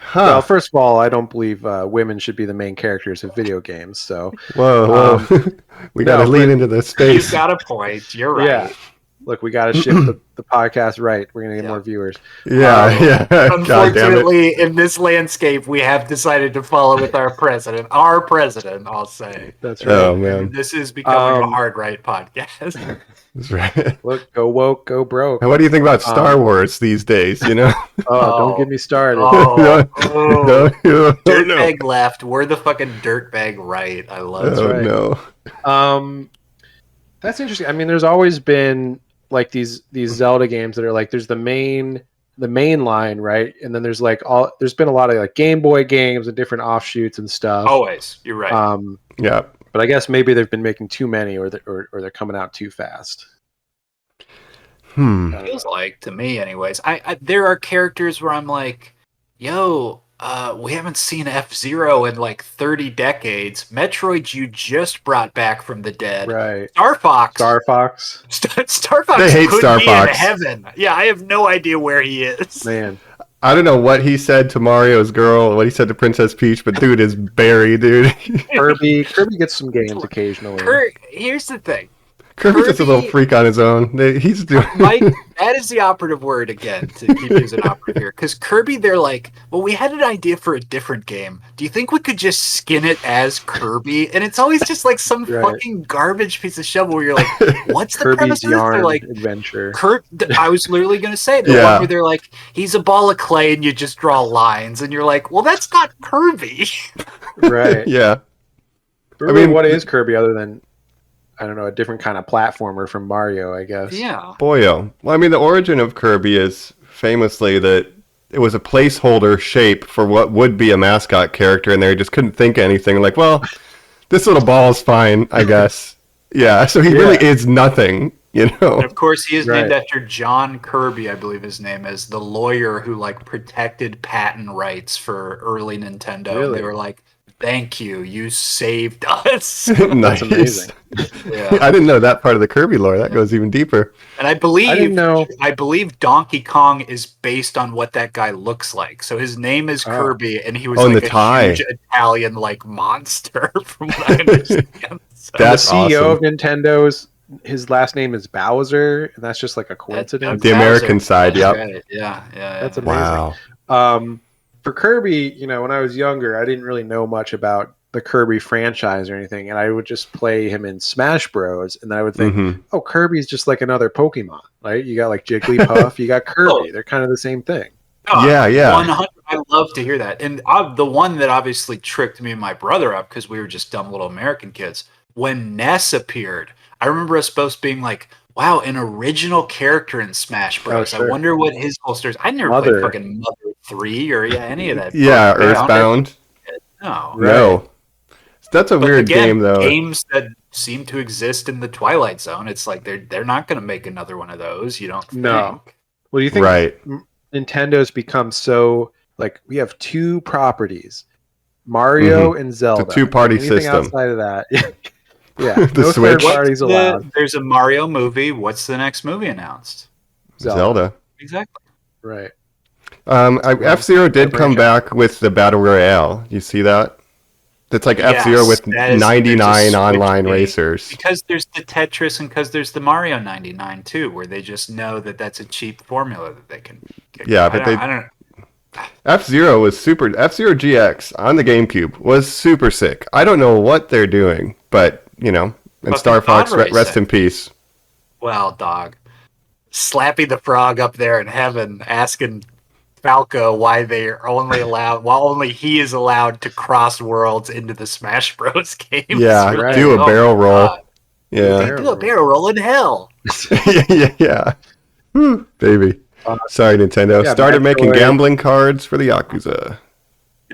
Huh. Well, first of all, I don't believe women should be the main characters of video games. So, whoa. We got to lean into this space. You got a point. You're right. Yeah. Look, we got to shift the podcast right. We're going to get more viewers. Yeah. Unfortunately, in this landscape, we have decided to follow with our president. Our president, I'll say. That's right. Oh, man. This is becoming a hard right podcast. That's right. Look, go woke, go broke. And what do you think about Star Wars these days, you know? Don't get me started. Dirtbag left. We're the fucking dirtbag right. I love it. No. That's interesting. I mean, there's always been like these Zelda games that are like there's the main line, right? And then there's been a lot of like Game Boy games and different offshoots and stuff. Always. You're right. Yeah. But I guess maybe they've been making too many or they're coming out too fast. Feels like to me anyways. I there are characters where I'm like, yo, we haven't seen F-Zero in like 30 decades. Metroid you just brought back from the dead. Right. Star Fox. Star Fox They hate could Star be Fox. in heaven. Yeah, I have no idea where he is. Man. I don't know what he said to Mario's girl, what he said to Princess Peach, but dude is Barry, dude. Kirby gets some games occasionally. Here's the thing. Kirby's just a little freak on his own. He's doing. Mike, that is the operative word again to keep using operative here. Because Kirby, they're like, well, we had an idea for a different game. Do you think we could just skin it as Kirby? And it's always just like some fucking garbage piece of shovel where you're like, what's the premise of this? They're like, adventure. I was literally going to say the one where they're like, he's a ball of clay and you just draw lines. And you're like, well, that's not Kirby. Right. Yeah. I mean, what is Kirby other than, I don't know, a different kind of platformer from Mario, I guess. Yeah. Boyo. Well, I mean, the origin of Kirby is famously that it was a placeholder shape for what would be a mascot character, and they just couldn't think of anything. Like, well, this little ball is fine, I guess. Yeah, so he really is nothing, you know? And of course, he is named after John Kirby, I believe his name is, the lawyer who, like, protected patent rights for early Nintendo. Really? They were like, thank you, you saved us. Nice. That's amazing. Yeah. I didn't know that part of the Kirby lore. That goes even deeper. And I believe know. Donkey Kong is based on what that guy looks like. So his name is Kirby, and he was and like the a tie. huge Italian like monster, from what I understand. So That's the CEO awesome. of Nintendo's, his last name is Bowser, and that's just like a coincidence. The American side, That's yep. right. Yeah. That's amazing. Wow. For Kirby, you know, when I was younger, I didn't really know much about the Kirby franchise or anything, and I would just play him in Smash Bros. And then I would think, oh, Kirby's just like another Pokemon, right? You got like Jigglypuff, you got Kirby. They're kind of the same thing. Yeah. 100. I love to hear that. And the one that obviously tricked me and my brother up because we were just dumb little American kids. When Ness appeared, I remember us both being like, wow, an original character in Smash Bros. Sure. I wonder what his whole story is. I never played fucking Mother 3 or any of that. Yeah, Earthbound. No. That's a weird game, though. Games that seem to exist in the Twilight Zone, it's like they're not going to make another one of those. You don't think? No. Well, do you think Nintendo's become so like we have two properties, Mario and Zelda. The two-party Anything system. outside of that, yeah, The no Switch. third parties allowed. There's a Mario movie. What's the next movie announced? Zelda. Exactly. Right. F-Zero did come back with the Battle Royale. You see that? It's like F-Zero with 99 online racers. Because there's the Tetris and because there's the Mario 99 too, where they just know that that's a cheap formula that they can. Yeah, but I don't. F-Zero was super. F-Zero GX on the GameCube was super sick. I don't know what they're doing, but you know, and Star Fox, rest in peace. Well, dog, Slappy the Frog up there in heaven asking Falco why they are only allowed, while only he is allowed to cross worlds into the Smash Bros. Games. Yeah, Right. do a Oh barrel my roll. God. Yeah. Dude, do a barrel roll in hell. Yeah. Whew, baby. Sorry, Nintendo. yeah, Started making Metroid. gambling cards for the Yakuza.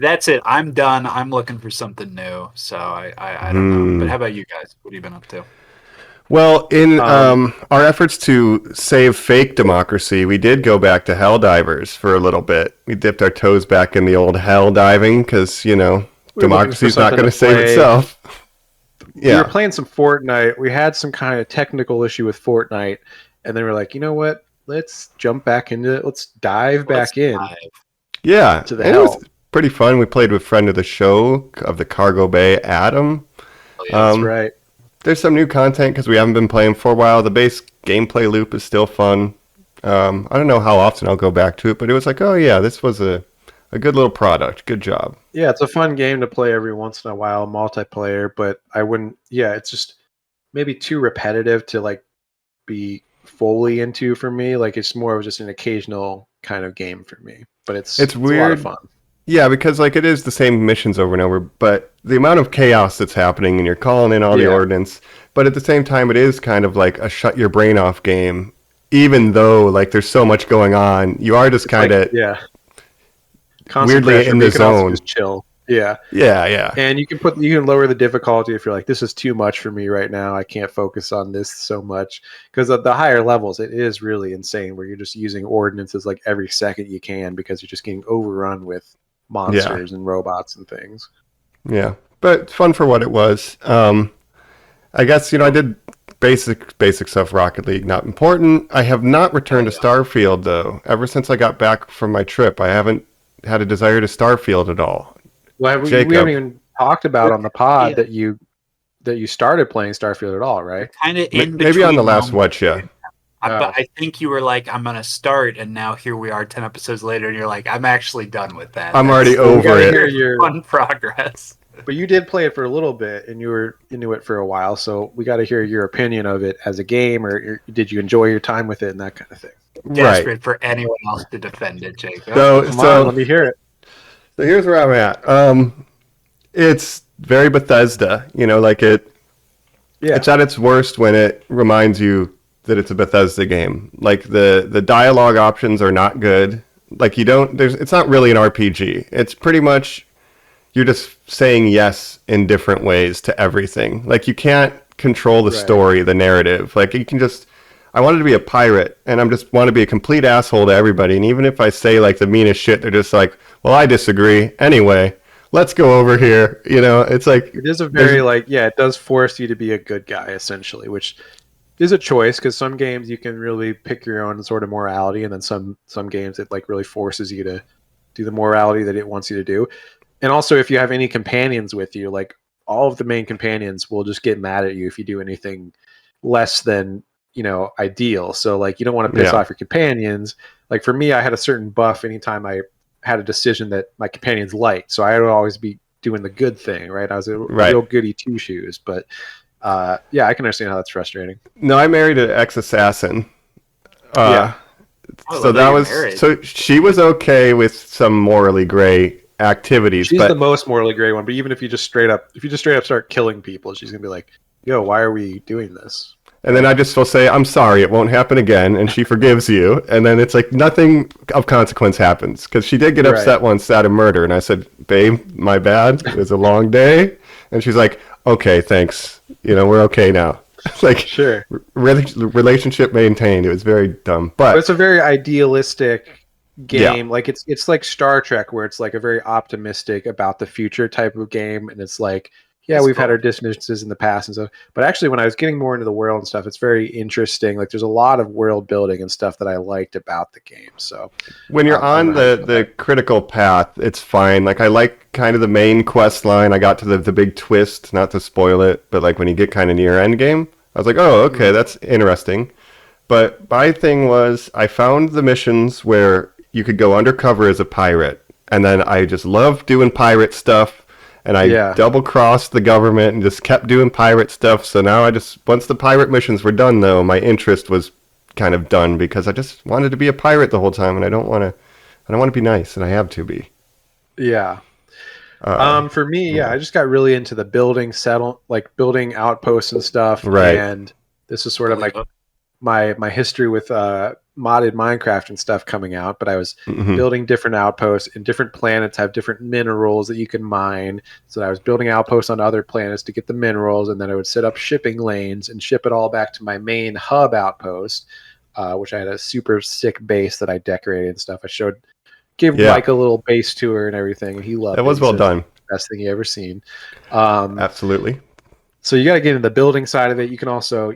That's it. I'm done. I'm looking for something new. So I don't know. But how about you guys? What have you been up to? Well, in our efforts to save fake democracy, we did go back to Helldivers for a little bit. We dipped our toes back in the old hell diving because, you know, We were looking for democracy's not something going to to save play. itself. We Yeah. were playing some Fortnite. We had some kind of technical issue with Fortnite, and then we're like, you know what? Let's jump back into it. Let's dive back in Yeah. to the and it hell. was pretty fun. We played with friend of the show of the Cargo Bay, Adam. That's right. There's some new content because we haven't been playing for a while. The base gameplay loop is still fun. I don't know how often I'll go back to it, but it was like, oh yeah, this was a good little product. Good job. Yeah, it's a fun game to play every once in a while, multiplayer, but I wouldn't, yeah, it's just maybe too repetitive to like be fully into for me. Like it's more of just an occasional kind of game for me, but it's It's a lot weird. of fun. Yeah, because like it is the same missions over and over, but the amount of chaos that's happening and you're calling in all the Yeah. ordnance, but at the same time it is kind of like a shut your brain off game. Even though like there's so much going on, you are just kind of Yeah. weirdly Pressure, in but the you can also zone. just chill. Yeah. Yeah. And you can lower the difficulty if you're like, this is too much for me right now. I can't focus on this so much. Because at the higher levels, it is really insane where you're just using ordinances like every second you can because you're just getting overrun with monsters and robots and things. Yeah. But it's fun for what it was. I guess, I did basic stuff, Rocket League, not important. I have not returned to Starfield though. Ever since I got back from my trip, I haven't had a desire to Starfield at all. Well, we Jacob. haven't even talked about on the pod Yeah. that you started playing Starfield at all, right? Kind of in Maybe on the between last moments. Whatcha. But I think you were like, I'm gonna start, and now here we are, 10 episodes later, and you're like, I'm actually done with that. I'm already That's over gotta it. hear your- fun progress. But you did play it for a little bit, and you were into it for a while. So we got to hear your opinion of it as a game, or did you enjoy your time with it and that kind of thing? Desperate for anyone else to defend it, Jacob. Come on, let me hear it. So here's where I'm at. It's very Bethesda, like it. Yeah, It's at its worst when it reminds you that it's a Bethesda game. Like the dialogue options are not good. Like it's not really an RPG. It's pretty much you're just saying yes in different ways to everything. Like you can't control the story, the narrative. Like you can just I wanted to be a pirate and I'm just want to be a complete asshole to everybody. And even if I say like the meanest shit, they're just like, well, I disagree. Anyway, let's go over here. It's like it is a very it does force you to be a good guy essentially, which is a choice because some games you can really pick your own sort of morality, and then some games it like really forces you to do the morality that it wants you to do. And also, if you have any companions with you, like all of the main companions will just get mad at you if you do anything less than, ideal. So like, you don't want to piss off your companions. Like for me, I had a certain buff anytime I had a decision that my companions liked. So I would always be doing the good thing, right? I was a real goody two shoes, but I can understand how that's frustrating. No, I married an ex-assassin. Yeah. So that was so she was okay with some morally gray activities. She's but the most morally gray one, but even if you just straight up start killing people, she's gonna be like, yo, why are we doing this? And then I just will say, I'm sorry, it won't happen again, and she forgives you. And then it's like nothing of consequence happens. Because she did get upset once at a murder, and I said, babe, my bad. It was a long day. And she's like, okay, thanks. We're okay now. Like, sure. Relationship maintained. It was very dumb. But it's a very idealistic game. Yeah. Like it's like Star Trek, where it's like a very optimistic about the future type of game. And it's like, yeah, we've had our differences in the past and stuff. But actually, when I was getting more into the world and stuff, it's very interesting. Like there's a lot of world building and stuff that I liked about the game. So when you're on the critical path, it's fine. Like I like kind of the main quest line. I got to the big twist, not to spoil it, but like when you get kind of near end game, I was like, oh, okay, that's interesting. But my thing was I found the missions where you could go undercover as a pirate. And then I just loved doing pirate stuff. And I double-crossed the government and just kept doing pirate stuff. So now once the pirate missions were done, though, my interest was kind of done because I just wanted to be a pirate the whole time. And I don't want and I want to be nice, and I have to be. Yeah. For me, I just got really into the building building outposts and stuff. Right. And this is sort of my history with modded Minecraft and stuff coming out. But I was building different outposts, and different planets have different minerals that you can mine. So I was building outposts on other planets to get the minerals, and then I would set up shipping lanes and ship it all back to my main hub outpost, which I had a super sick base that I decorated and stuff. Gave Mike a little base tour and everything, and he loved it. That was well done. Best thing he ever seen. Absolutely. So you got to get into the building side of it. You can also,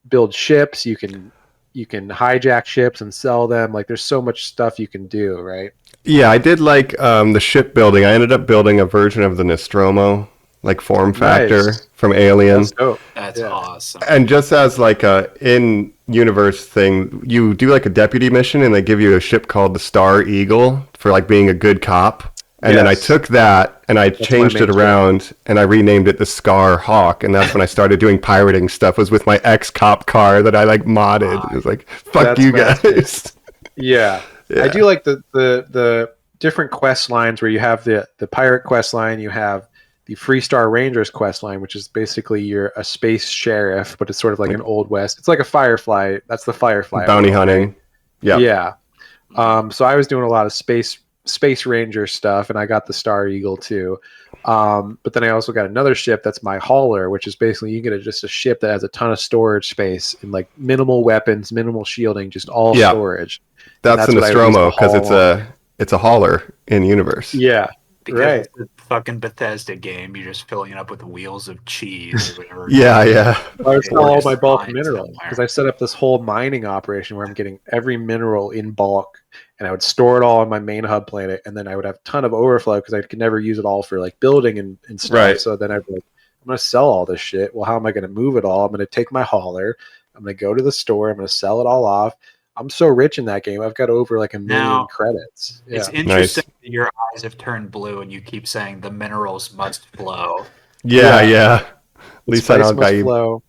build ships. You can hijack ships and sell them. Like, there's so much stuff you can do, right? Yeah, I did like the ship building. I ended up building a version of the Nostromo, like form factor from Alien. That's awesome. And just as like a in-universe thing, you do like a deputy mission, and they give you a ship called the Star Eagle for like being a good cop. And then I took that and I changed it around and I renamed it the Scar Hawk. And that's when I started doing pirating stuff, was with my ex-cop car that I like modded. It was like, fuck you guys. Yeah. I do like the different quest lines where you have the pirate quest line, you have the Freestar Rangers quest line, which is basically you're a space sheriff, but it's sort of like an Old West. It's like a Firefly. That's the Firefly. Bounty hunting. Yeah. Yeah. So I was doing a lot of Space Ranger stuff, and I got the Star Eagle too. But then I also got another ship that's my hauler, which is basically you get just a ship that has a ton of storage space and like minimal weapons, minimal shielding, just all storage. That's the Nostromo, because it's a hauler in universe. Yeah. Because it's a fucking Bethesda game, you're just filling it up with wheels of cheese or whatever. Yeah. I would sell all my bulk minerals because I set up this whole mining operation where I'm getting every mineral in bulk, and I would store it all on my main hub planet, and then I would have a ton of overflow because I could never use it all for like building and stuff. Right. So then I'd be like, I'm going to sell all this shit. Well, how am I going to move it all? I'm going to take my hauler. I'm going to go to the store. I'm going to sell it all off. I'm so rich in that game. I've got over like 1 million credits. Yeah. It's interesting that your eyes have turned blue and you keep saying the minerals must flow. Yeah. At least I don't got you. Flow.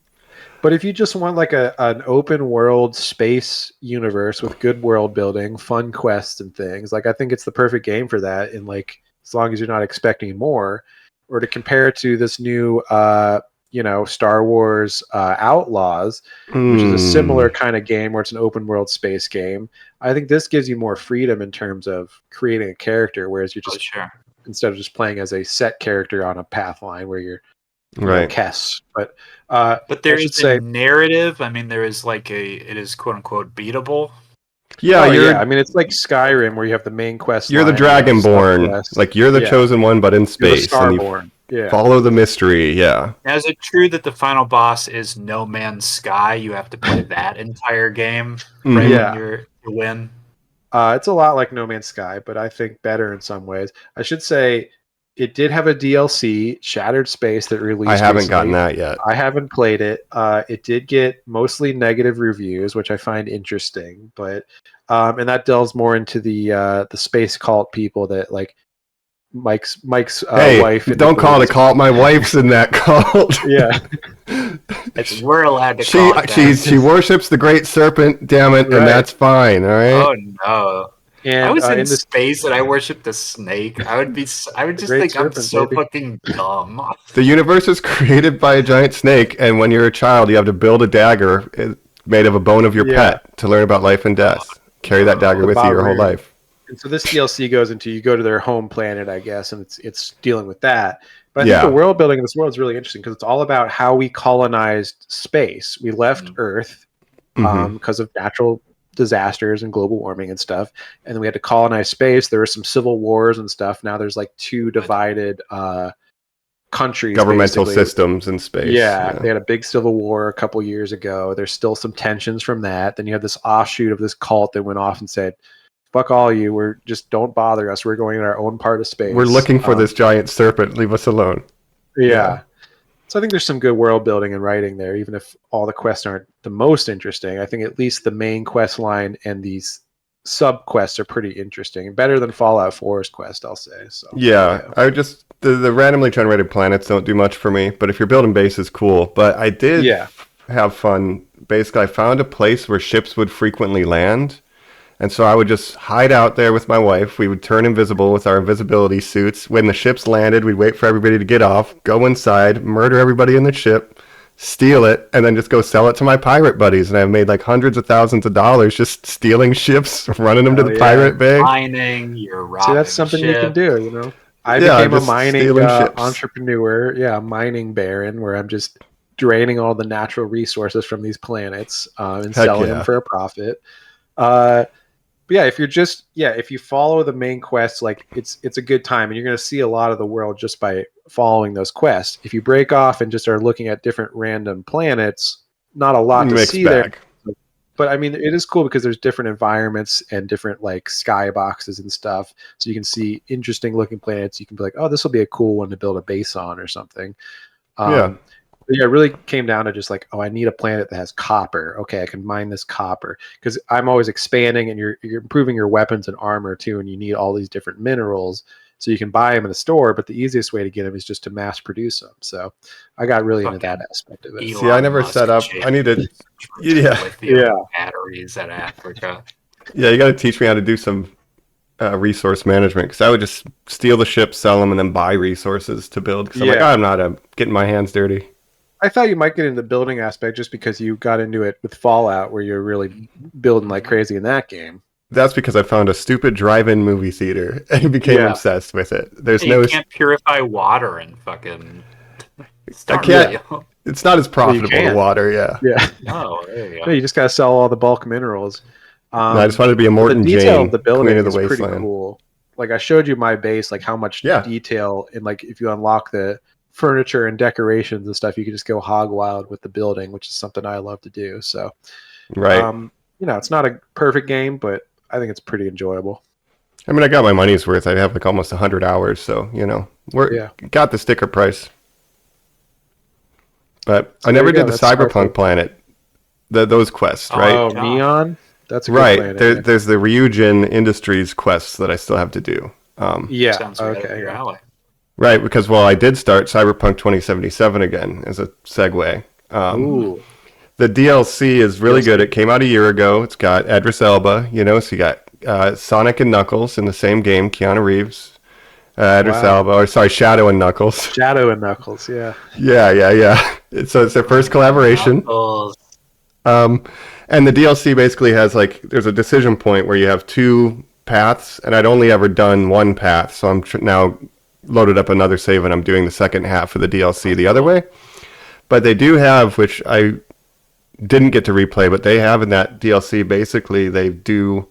But if you just want like an open world space universe with good world building, fun quests and things, like I think it's the perfect game for that. And like, as long as you're not expecting more, or to compare it to this new, Star Wars Outlaws, which is a similar kind of game where it's an open world space game. I think this gives you more freedom in terms of creating a character, whereas you're just instead of just playing as a set character on a path line where you're Kess. But there is a narrative. I mean, there is like it is quote unquote beatable. Yeah, I mean, it's like Skyrim where you have the main quest. You're the Dragonborn, like you're the chosen one, but in space. You're the Starborn. Follow the mystery. Yeah. Now, is it true that the final boss is No Man's Sky? You have to play that entire game when you win. It's a lot like No Man's Sky, but I think better in some ways. I should say it did have a DLC, Shattered Space, that released. I haven't gotten that yet. I haven't played it. It did get mostly negative reviews, which I find interesting, but and that delves more into the space cult people that like Mike's wife. Don't call it a cult. My wife's in that cult. Yeah, we're allowed to. She worships the great serpent. Damn it, and that's fine. All right. Oh no. And, I was in space and I worshipped a snake. I would just think I'm so fucking dumb. The universe is created by a giant snake, and when you're a child, you have to build a dagger made of a bone of your pet to learn about life and death. Carry that dagger with you your whole life. And so this DLC goes into, you go to their home planet, I guess, and it's dealing with that. But I think the world building in this world is really interesting because it's all about how we colonized space. We left Earth because of natural disasters and global warming and stuff, and then we had to colonize space. There were some civil wars and stuff. Now there's like two divided countries, governmental systems in space. They had a big civil war a couple years ago. There's still some tensions from that. Then you have this offshoot of this cult that went off and said, fuck all you, we're just, don't bother us, we're going in our own part of space, we're looking for this giant serpent, leave us alone. So I think there's some good world building and writing there, even if all the quests aren't the most interesting. I think at least the main quest line and these sub quests are pretty interesting, better than Fallout 4's quest, I'll say. So I just the randomly generated planets don't do much for me, but if you're building bases, cool. But I did have fun. Basically, I found a place where ships would frequently land, And so I would just hide out there with my wife. We would turn invisible with our invisibility suits. When the ships landed, we'd wait for everybody to get off, go inside, murder everybody in the ship, steal it, and then just go sell it to my pirate buddies. And I've made like hundreds of thousands of dollars just stealing ships, running them to the pirate bay. Mining, you're robbing. See, that's something you can do, you know. I became a mining entrepreneur, mining baron, where I'm just draining all the natural resources from these planets and selling them for a profit. But yeah, if you follow the main quests, like it's a good time, and you're going to see a lot of the world just by following those quests. If you break off and just are looking at different random planets, not a lot to see there. But I mean, it is cool because there's different environments and different like sky boxes and stuff. So you can see interesting looking planets. You can be like, oh, this will be a cool one to build a base on or something. But yeah, it really came down to just like, oh, I need a planet that has copper. Okay, I can mine this copper because I'm always expanding, and you're improving your weapons and armor too, and you need all these different minerals. So you can buy them in the store, but the easiest way to get them is just to mass produce them. So I got really into that aspect of it. See, I never set up. I need to. Batteries at Africa. Yeah, you got to teach me how to do some resource management, because I would just steal the ships, sell them, and then buy resources to build. Because I'm like, I'm not getting my hands dirty. I thought you might get into the building aspect just because you got into it with Fallout, where you're really building like crazy in that game. That's because I found a stupid drive-in movie theater and became obsessed with it. You can't purify water and fucking. I can't. It's not as profitable to water. Yeah. Oh, there you go. No, you just gotta sell all the bulk minerals. No, I just wanted to be a Morton the detail Jane, of the building Queen of the is Wasteland. pretty cool. Like I showed you my base, like how much detail, and like if you unlock the furniture and decorations and stuff, you can just go hog wild with the building, which is something I love to do. So, it's not a perfect game, but I think it's pretty enjoyable. I mean, I got my money's worth. I have like almost 100 hours, so got the sticker price. But I never did the Cyberpunk planet, those quests, right? Oh, Neon. That's a good planet. There's the Ryujin Industries quests that I still have to do. Sounds right up your alley. Right, because I did start Cyberpunk 2077 again as a segue. The DLC is really good. It came out a year ago. It's got Idris Elba, so you got Sonic and Knuckles in the same game, Keanu Reeves, Shadow and Knuckles. Shadow and Knuckles, yeah. Yeah. So it's their first collaboration. And the DLC basically has there's a decision point where you have two paths, and I'd only ever done one path, so I'm now loaded up another save, and I'm doing the second half of the DLC the other way. But they do have, which I didn't get to replay, but they have in that DLC, basically, they do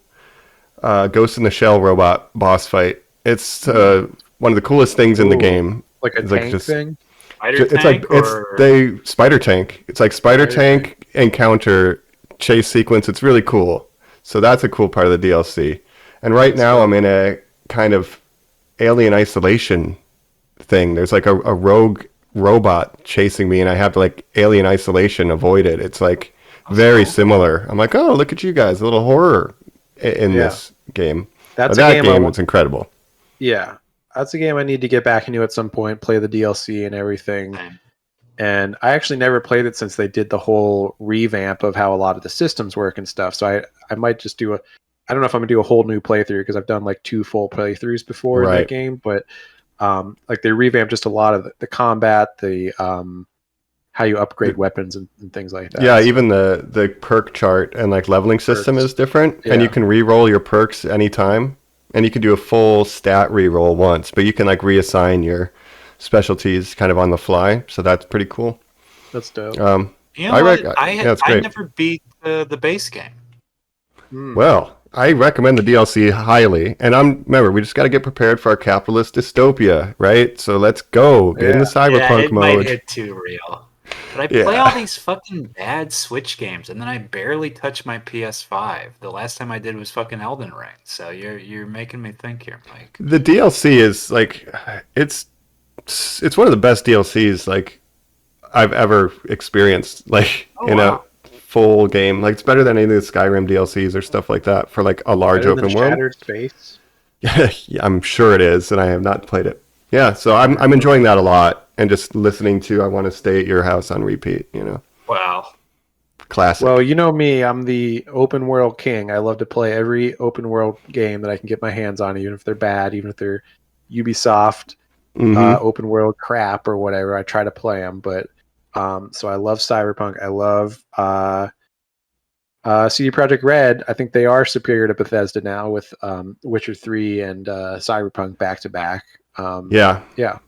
Ghost in the Shell robot boss fight. It's one of the coolest things in the game. Like a tank thing? Spider Tank. It's like Spider Tank encounter chase sequence. It's really cool. So that's a cool part of the DLC. And right now I'm in a kind of alien isolation thing. There's like a rogue robot chasing me, and I have to alien isolation avoid it. It's very similar. I'm like, oh, look at you guys, a little horror in this game. That game was incredible. Yeah, that's a game I need to get back into at some point, play the DLC and everything. And I actually never played it since they did the whole revamp of how a lot of the systems work and stuff. So I might just do I don't know if I'm going to do a whole new playthrough, because I've done 2 full playthroughs before in that game. But they revamped just a lot of the combat, the how you upgrade weapons and things like that. Yeah, even the perk chart and leveling system is different, and you can re-roll your perks anytime, and you can do a full stat re-roll once, but you can reassign your specialties kind of on the fly, so that's pretty cool. That's dope. I never beat the base game. Well, I recommend the DLC highly, and remember, we just got to get prepared for our capitalist dystopia, right? So let's go get in the cyberpunk mode. It might hit too real. But I play all these fucking bad Switch games, and then I barely touch my PS5. The last time I did was fucking Elden Ring. So you're making me think here, Mike. The DLC is it's one of the best DLCs I've ever experienced. A full game. It's better than any of the Skyrim DLCs or stuff like that for a large open world. Shattered Space. Yeah, I'm sure it is, and I have not played it. Yeah, so I'm enjoying that a lot, and just listening to "I Want to Stay at Your House" on repeat. Wow. Classic. Well, you know me, I'm the open world king. I love to play every open world game that I can get my hands on, even if they're bad, even if they're Ubisoft open world crap or whatever. I try to play them, but so I love Cyberpunk. I love CD Projekt Red. I think they are superior to Bethesda now with Witcher 3 and Cyberpunk back to back. Yeah.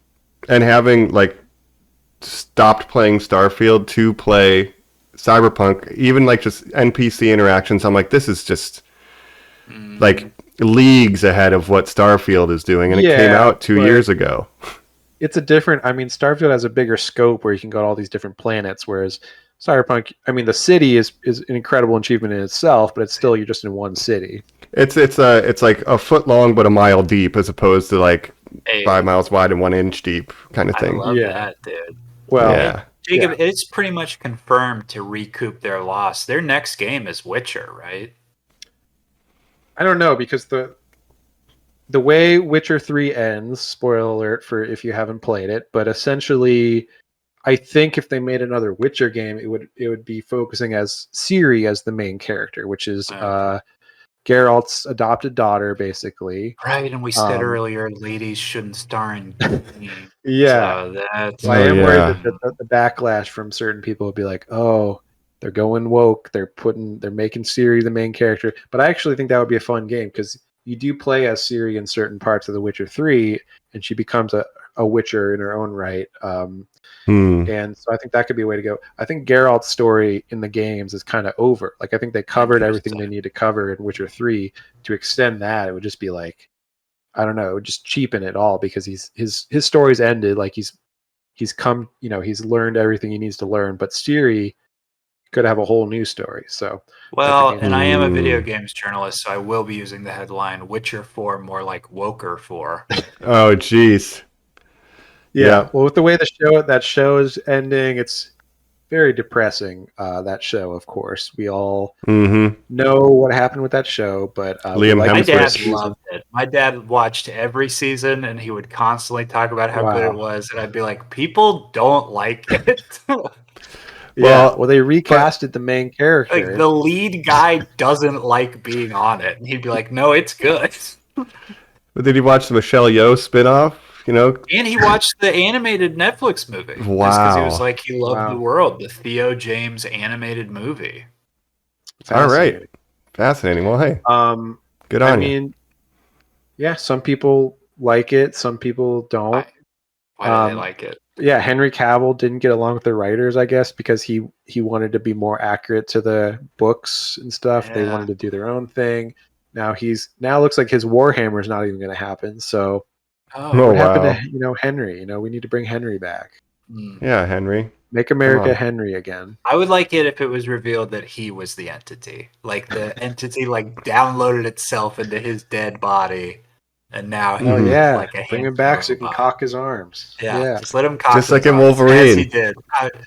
And having like stopped playing Starfield to play Cyberpunk, even like just NPC interactions, I'm like, this is just like leagues ahead of what Starfield is doing, and it came out 2 years ago. It's a different. I mean, Starfield has a bigger scope where you can go to all these different planets, whereas Cyberpunk, I mean, the city is an incredible achievement in itself, but it's still you're just in one city. It's like a foot long but a mile deep, as opposed to like 5 miles wide and 1 inch deep kind of thing. I love that, dude. Well, yeah. Jacob, it's pretty much confirmed to recoup their loss. Their next game is Witcher, right? I don't know, because the way Witcher 3 ends, spoiler alert for if you haven't played it, but essentially I think if they made another Witcher game, it would be focusing as Ciri as the main character, which is Geralt's adopted daughter, basically. Right, and we said earlier, ladies shouldn't star in games. Yeah. So that's... I am worried that the backlash from certain people would be like, oh, they're going woke, they're making Ciri the main character. But I actually think that would be a fun game, because you do play as Ciri in certain parts of The Witcher 3, and she becomes a Witcher in her own right. And so I think that could be a way to go. I think Geralt's story in the games is kind of over. Like, I think they covered everything they need to cover in Witcher 3. To extend that, it would just be like, I don't know, it would just cheapen it all, because his story's ended. Like, he's come, he's learned everything he needs to learn, but Ciri could have a whole new story. So, well, and I am a video games journalist, so I will be using the headline Witcher 4 more like Woker 4. Oh, jeez. Yeah. Well, with the way that show is ending, it's very depressing. That show, of course, we all know what happened with that show, but Liam my dad loved it. My dad watched every season, and he would constantly talk about how good it was, and I'd be like, people don't like it. Well, they recasted the main character. Like, the lead guy doesn't like being on it, and he'd be like, no, it's good. But did you watch the Michelle Yeoh spinoff? And he watched the animated Netflix movie. Wow. Because he was like, he loved the world. The Theo James animated movie. All right. Fascinating. Well, hey. Good on you. I mean, yeah, some people like it. Some people don't. Why do they like it? Yeah, Henry Cavill didn't get along with the writers, I guess, because he wanted to be more accurate to the books and stuff. Yeah. They wanted to do their own thing. Now looks like his Warhammer is not even going to happen. So what happened to Henry? We need to bring Henry back. Yeah, Henry. Make America Henry again. I would like it if it was revealed that he was the entity. Like, the entity downloaded itself into his dead body. And now he's like a bring him back so he can cock his arms. Yeah, just let him cock just his like in arms, Wolverine. as he did.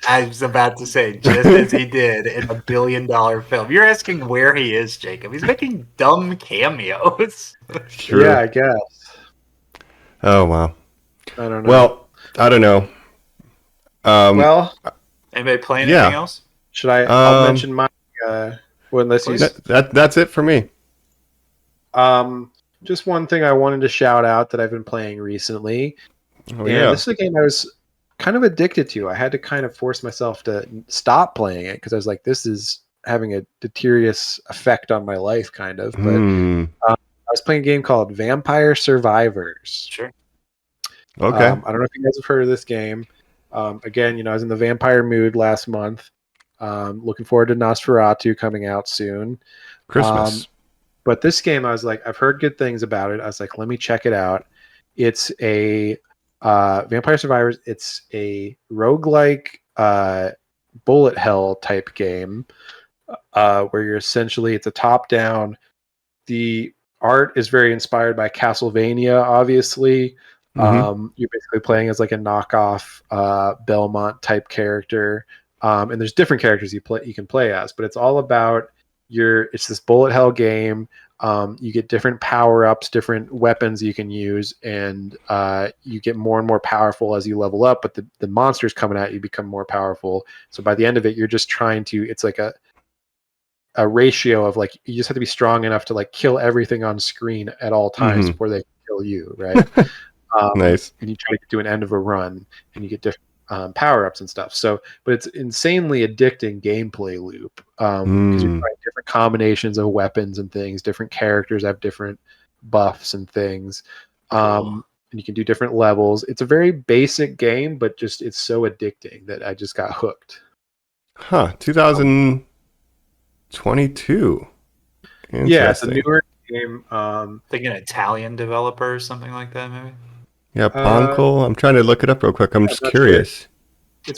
I was about to say, just as he did in a $1 billion film. You're asking where he is, Jacob. He's making dumb cameos. Sure. Yeah, I guess. Oh, wow. I don't know. Well, I don't know. Anybody play anything else? Should I? I'll mention my. That's it for me. Just one thing I wanted to shout out that I've been playing recently. This is a game I was kind of addicted to. I had to kind of force myself to stop playing it because I was like, this is having a deleterious effect on my life, kind of. But I was playing a game called Vampire Survivors. Sure. Okay. I don't know if you guys have heard of this game. Again, I was in the vampire mood last month. Looking forward to Nosferatu coming out soon. Christmas. But this game, I was like, I've heard good things about it. I was like, let me check it out. It's a Vampire Survivors. It's a roguelike bullet hell type game where you're essentially, it's a top-down. The art is very inspired by Castlevania, obviously. You're basically playing as like a knockoff Belmont type character. And there's different characters you can play as, but it's all about it's this bullet hell game. You get different power-ups, different weapons you can use, and you get more and more powerful as you level up, but the monsters coming at you become more powerful. So by the end of it, you're just trying to, it's like a ratio of like you just have to be strong enough to like kill everything on screen at all times before they kill you, right? Nice. And you try to get to an end of a run, and you get different power-ups and stuff. So, but it's insanely addicting gameplay loop because you're trying different combinations of weapons and things. Different characters have different buffs and things, and you can do different levels. It's a very basic game, but just it's so addicting that I just got hooked. Huh? 2022. Yeah, it's a newer game. Like an Italian developer or something like that, maybe. Yeah, Poncle. I'm trying to look it up real quick. I'm just curious.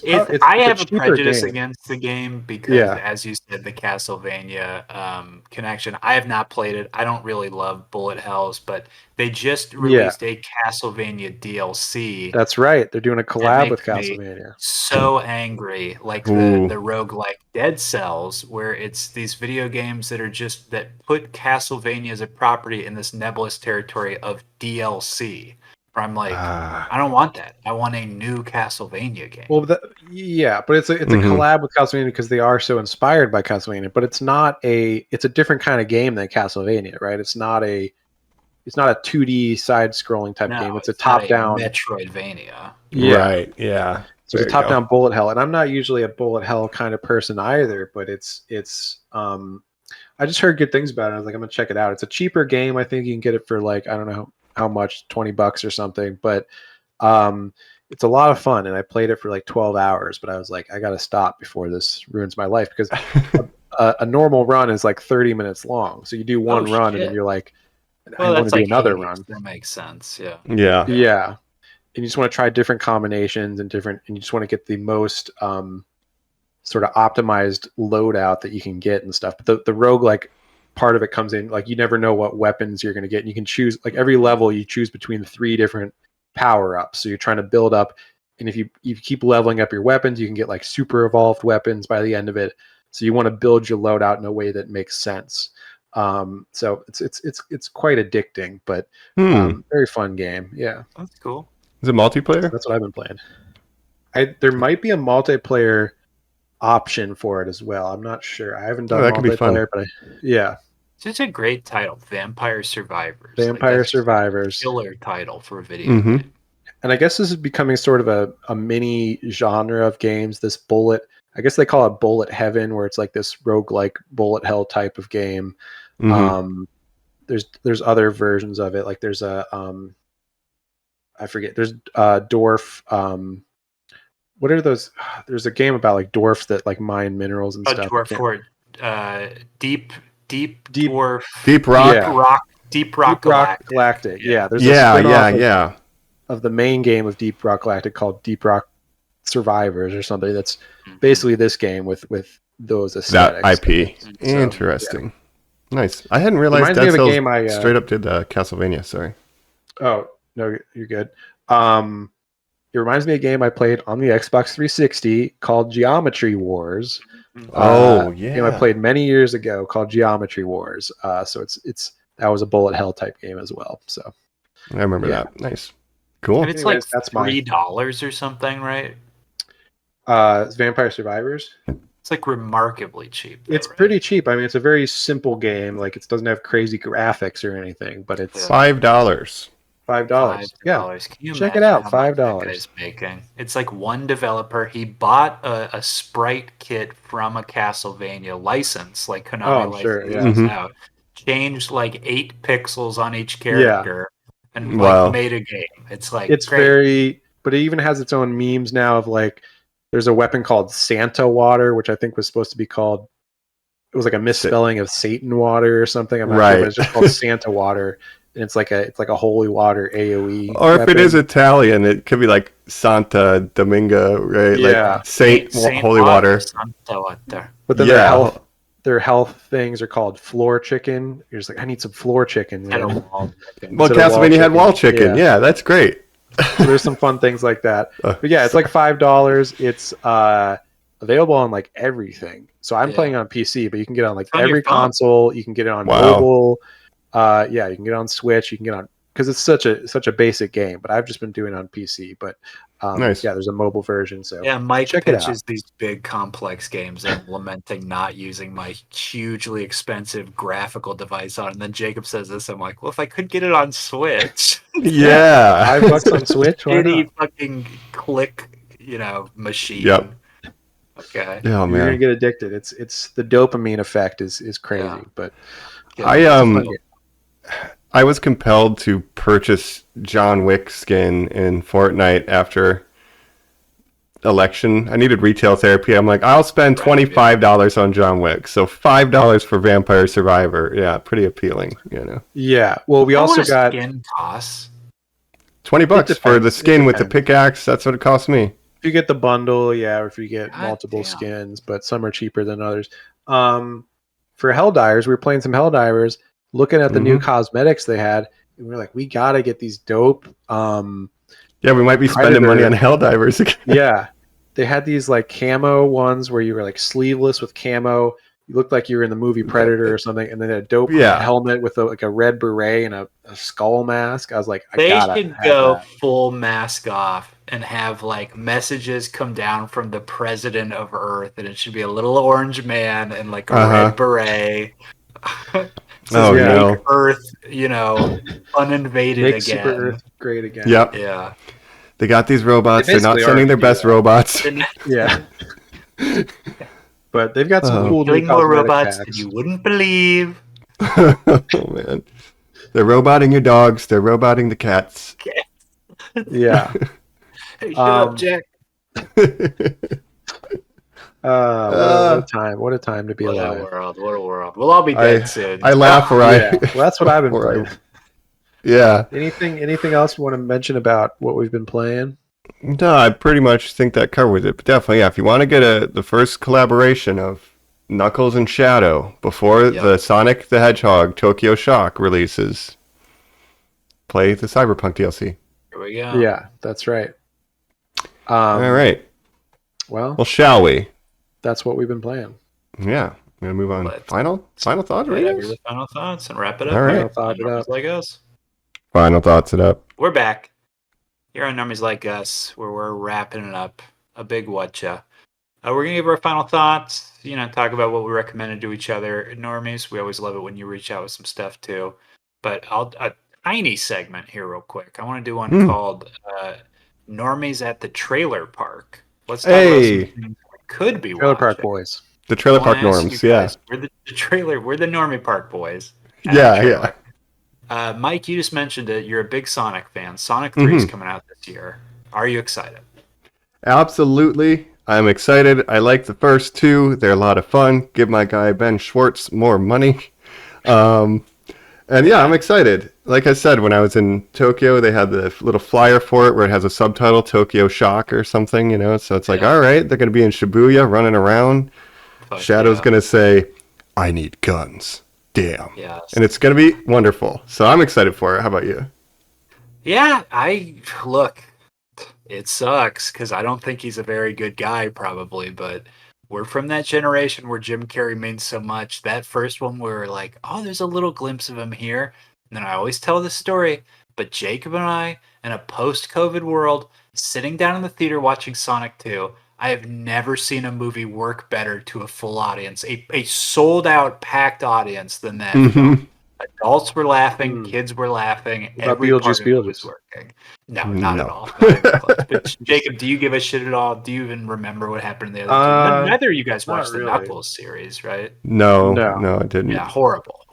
I have a cheaper prejudice game. against the game because, as you said, the Castlevania connection. I have not played it. I don't really love bullet hells, but they just released a Castlevania DLC. That's right. They're doing a collab with Castlevania. So angry, like the roguelike Dead Cells, where it's these video games that are just that put Castlevania as a property in this nebulous territory of DLC. I'm like, I don't want that. I want a new Castlevania game. Well, but it's a collab with Castlevania because they are so inspired by Castlevania. But it's a different kind of game than Castlevania, right? It's not a 2D side-scrolling type game. It's a top-down Metroidvania. Yeah. Right. Yeah. So it's a top-down bullet hell, and I'm not usually a bullet hell kind of person either. But it's I just heard good things about it. I was like, I'm gonna check it out. It's a cheaper game. I think you can get it for like I don't know how much, $20 or something, but it's a lot of fun, and I played it for like 12 hours, but I was like, I gotta stop before this ruins my life, because a normal run is like 30 minutes long, so you do one run and then you're like, I want to do another run. That makes sense. Yeah and you just want to try different combinations and you just want to get the most sort of optimized loadout that you can get and stuff. But the roguelike part of it comes in, like you never know what weapons you're going to get, and you can choose, like every level you choose between 3 different power-ups, so you're trying to build up, and if you keep leveling up your weapons, you can get like super evolved weapons by the end of it, so you want to build your loadout in a way that makes sense. So it's quite addicting, but very fun game. Yeah, that's cool. Is it multiplayer? That's what I've been playing. There might be a multiplayer option for it as well. I'm not sure. I haven't done multiplayer, but It's just a great title, Vampire Survivors. Vampire Survivors. Killer title for a video game. And I guess this is becoming sort of a mini genre of games. This bullet, I guess they call it bullet heaven, where it's like this roguelike bullet hell type of game. There's other versions of it. Like there's a I forget. There's dwarf. What are those? There's a game about like dwarfs that like mine minerals and stuff. Dwarf Fort. Deep Dwarf. Deep Rock Galactic. Yeah. There's of the main game of Deep Rock Galactic called Deep Rock Survivors or something. That's basically this game with those aesthetics. That IP. Interesting. Nice. I hadn't realized Dead Cells straight up did Castlevania. Sorry. Oh no, you're good. It reminds me of a game I played on the Xbox 360 called Geometry Wars. A game I played many years ago called Geometry Wars. So that was a bullet hell type game as well. So I remember that. Nice, cool. And it's like $3 or something, right? It's Vampire Survivors. It's like remarkably cheap. It's pretty cheap. I mean, it's a very simple game. Like it doesn't have crazy graphics or anything, but it's $5. $5. Yeah, check it out. $5. Making. It's like one developer. He bought a sprite kit from a Castlevania license, like Konami license out. Changed like 8 pixels on each character, and made a game. It's like but it even has its own memes now of like, there's a weapon called Santa Water, which I think was supposed to be called. It was like a misspelling of Satan Water or something. I'm not sure, but it's just called Santa Water. And it's like a holy water AoE. Or if it is Italian, it could be like Santa Domingo, right? Yeah. Like Saint Holy Water. But then their health things are called floor chicken. You're just like, I need some floor chicken. Well, Castlevania had wall chicken. Yeah, that's great. So there's some fun things like that. But yeah, it's like $5. It's available on like everything. So I'm playing on PC, but you can get on like every console. You can get it on mobile. You can get it on Switch. You can get it on because it's such a basic game. But I've just been doing it on PC. But Nice. yeah, there's a mobile version. So Yeah, Mike check it out. pitches these big complex games and lamenting not using my hugely expensive graphical device on. And then Jacob says this. I'm like, well, if I could get it on Switch, Yeah. $5 on Switch. Why shitty not? fucking click, machine. Yep. Okay. Oh You're gonna man. get addicted. It's the dopamine effect is crazy. Yeah. But I was compelled to purchase John Wick skin in Fortnite after election. I needed retail therapy. I'm like, I'll spend $25 on John Wick. So $5 for Vampire Survivor. Yeah, pretty appealing, yeah. Well, we You know also what a got skin costs? $20 for the depends. skin It with the depends. pickaxe. That's what it cost me. if you get the bundle, yeah, or if you get God multiple damn. skins, but some are cheaper than others. For Helldivers, we were playing some Helldivers, looking at the new cosmetics they had, and we were like, we gotta get these dope. Yeah, we might be spending money on Helldivers again. Yeah, they had these like camo ones where you were like sleeveless with camo. You looked like you were in the movie Predator or something, and then a dope helmet with like a red beret and a skull mask. I was like, They gotta should have go that. full mask off and have like messages come down from the president of Earth, and it should be a little orange man and like a red beret. Oh, make no. Earth, uninvaded Make again. Super Earth great again. Yep. Yeah. They got these robots. They They're not basically sending are their best robots. Yeah. But they've got some cool new Killing more cosmetic robots than packs. you wouldn't believe. Oh, man. They're roboting your dogs. They're roboting the cats. Yeah. Hey, shut up, Jack. What a time! What a time to be What alive. a world. What a world. We'll all be dead soon. I laugh where Yeah, well, that's what I've been Or I- playing. Yeah. Anything else you want to mention about what we've been playing? No, I pretty much think that covers it. But definitely, yeah, if you want to get the first collaboration of Knuckles and Shadow before the Sonic the Hedgehog Tokyo Shock releases, play the Cyberpunk DLC. Here we go. Yeah, that's right. All right. Well, Shall we? that's what we've been playing. Yeah. I'm going to move on. Let's- Final thoughts? Whatever Ratings? your final thoughts and wrap it up. All right. Final thought it Normies up. Like Us. Final thoughts it up. We're back. Here on Normies Like Us, where we're wrapping it up. A big Whatcha. We're going to give our final thoughts, talk about what we recommended to each other. Normies, we always love it when you reach out with some stuff too. But a tiny segment here real quick. I want to do one called Normies at the Trailer Park. Let's talk about some things we could be Trailer Park watching. Boys. The Trailer I wanna Park ask norms, you yeah. guys, we're the trailer. We're the Normie Park Boys. at Yeah, the trailer. Mike, you just mentioned it. You're a big Sonic fan. Sonic 3 is coming out this year. Are you excited? Absolutely. I'm excited. I like the first two. They're a lot of fun. Give my guy Ben Schwartz more money. And yeah, I'm excited. Like I said, when I was in Tokyo, they had the little flyer for it where it has a subtitle, Tokyo Shock or something, So it's like, all right, they're going to be in Shibuya running around. Fuck Shadow's yeah. going to say, I need guns. Damn. Yes. And it's going to be wonderful. So I'm excited for it. How about you? Yeah, look, it sucks because I don't think he's a very good guy, probably, but we're from that generation where Jim Carrey means so much. That first one, we were like, oh, there's a little glimpse of him here. And then I always tell this story, but Jacob and I, in a post-COVID world, sitting down in the theater watching Sonic 2, I have never seen a movie work better to a full audience, a sold-out, packed audience than that film. Adults were laughing, kids were laughing, What about every part Beetlejuice, of it was Beetlejuice? working. No, not No. at all. Not even close. But Jacob, do you give a shit at all? Do you even remember what happened in the other two? Neither of you guys not watched the really. Knuckles series, right? No, No. I didn't. Yeah, horrible.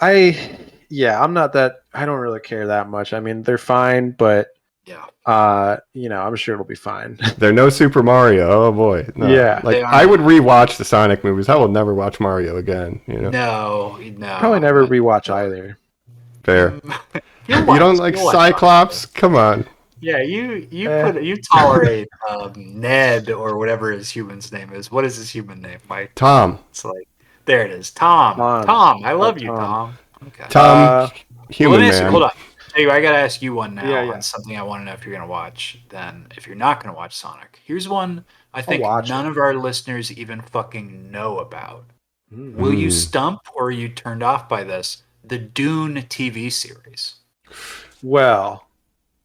I'm not that. I don't really care that much. I mean, they're fine, but Yeah. I'm sure it'll be fine. They're no Super Mario. Oh boy. No. Yeah. Like They are I would not. rewatch the Sonic movies. I will never watch Mario again, No. Probably never rewatch either. Fair. You'll You don't watch- like you'll watch Cyclops? Come on. Yeah, you tolerate Ned or whatever his human's name is. What is his human name, Mike? Tom. It's like there it is, Tom. Tom. Tom, I love you, Tom. Tom. Okay. Tom Human Well, let me ask you- Man. hold on. Hey, I gotta ask you one now Yeah, yeah. on something I want to know if you're gonna watch. Then, if you're not gonna watch Sonic, here's one I think watch none of our listeners even fucking know about. Mm. Will you stump or are you turned off by this? The Dune TV series. Well,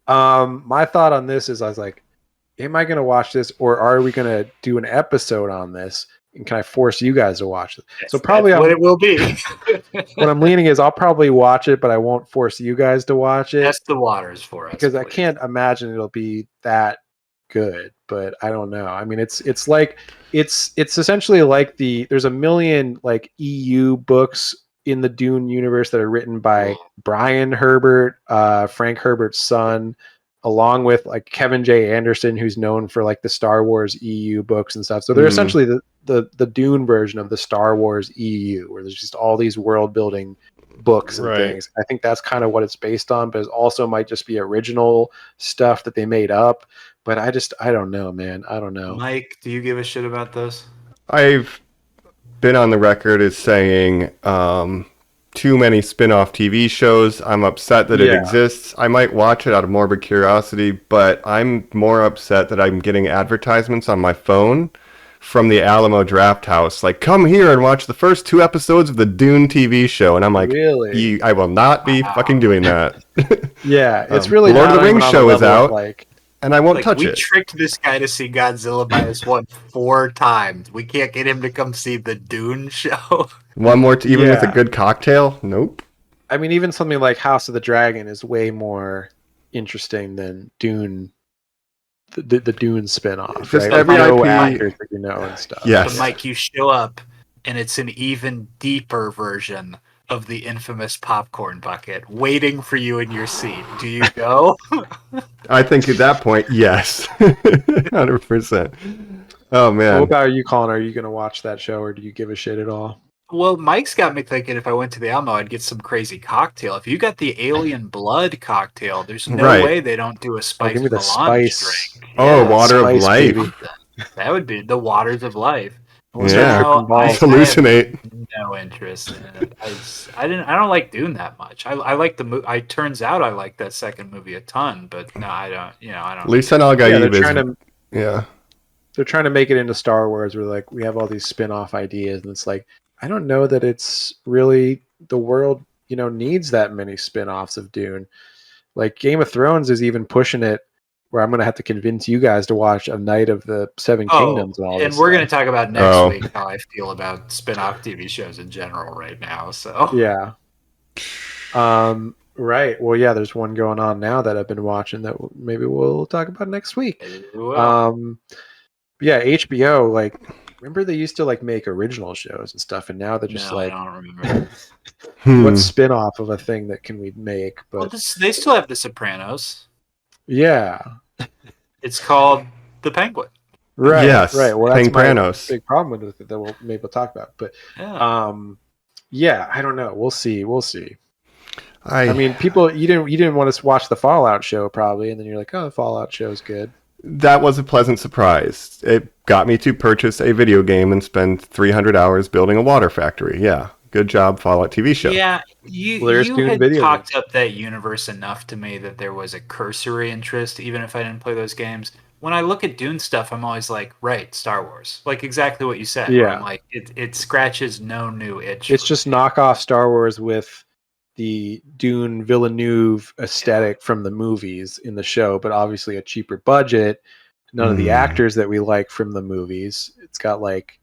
my thought on this is I was like, am I going to watch this or are we going to do an episode on this? And can I force you guys to watch it? So probably That's what it will be. what I'm leaning is I'll probably watch it, but I won't force you guys to watch it. Test the waters for us. Because I please. can't imagine it'll be that good, but I don't know. I mean, it's like it's essentially like there's a million like EU books in the Dune universe that are written by Brian Herbert, Frank Herbert's son, along with like Kevin J. Anderson, who's known for like the Star Wars EU books and stuff. So they're essentially the Dune version of the Star Wars EU, where there's just all these world building books and things. I think that's kind of what it's based on, but it also might just be original stuff that they made up. But I don't know, man. I don't know. Mike, do you give a shit about this? I've been on the record as saying too many spin-off TV shows. I'm upset that it exists. I might watch it out of morbid curiosity, but I'm more upset that I'm getting advertisements on my phone from the Alamo Draft House, like, come here and watch the first 2 episodes of the Dune TV show. And I'm like, really? I will not be fucking doing that. Yeah, it's really Lord of the Rings show is out, like, and I won't touch it. We tricked this guy to see Godzilla by us 4 times. We can't get him to come see the Dune show. One more, even with a good cocktail? Nope. I mean, even something like House of the Dragon is way more interesting than Dune. The Dune spinoff, Just right? every IP actors that you know and stuff. Yes. But Mike, you show up, and it's an even deeper version of the infamous popcorn bucket waiting for you in your seat. Do you go? I think at that point, yes. 100%. Oh, man. What about you, Colin? Are you going to watch that show, or do you give a shit at all? Well, Mike's got me thinking if I went to the Alamo, I'd get some crazy cocktail. If you got the alien blood cocktail, there's no way they don't do a spice give me the melange spice. drink. Oh, water of life. Baby. That would be the waters of life. Yeah, hallucinate. No interest in it. I don't like Dune that much. I like the movie. Turns out I like that second movie a ton, but no, I don't. I don't. Lisa and Algaib they're trying to make it into Star Wars, where like we have all these spin-off ideas, and it's like I don't know that it's really the world. Needs that many spin-offs of Dune. Like Game of Thrones is even pushing it, where I'm going to have to convince you guys to watch A Night of the Seven Kingdoms and all this. And we're going to talk about next week how I feel about spin-off TV shows in general right now. So yeah. Right. Well, yeah, there's one going on now that I've been watching that maybe we'll talk about next week. Yeah, HBO, like, remember they used to like make original shows and stuff, and now they're just I don't remember. what spin-off of a thing that can we make? But they still have The Sopranos. Yeah. It's called The Penguin. Right. Yes. Right. Well, that's Penguinos. my big problem with it that we'll maybe talk about. But yeah, I don't know. We'll see. I mean, people, you didn't want to watch the Fallout show probably, and then you're like, oh, the Fallout show's good. That was a pleasant surprise. It got me to purchase a video game and spend 300 hours building a water factory. Yeah. Good job, Fallout TV show. Yeah, you had talked up that universe enough to me that there was a cursory interest, even if I didn't play those games. When I look at Dune stuff, I'm always like, right, Star Wars. Like exactly what you said. Yeah. I'm like, it scratches no new itch. It's just knockoff Star Wars with the Dune Villeneuve aesthetic from the movies in the show, but obviously a cheaper budget. None of the actors that we like from the movies. It's got like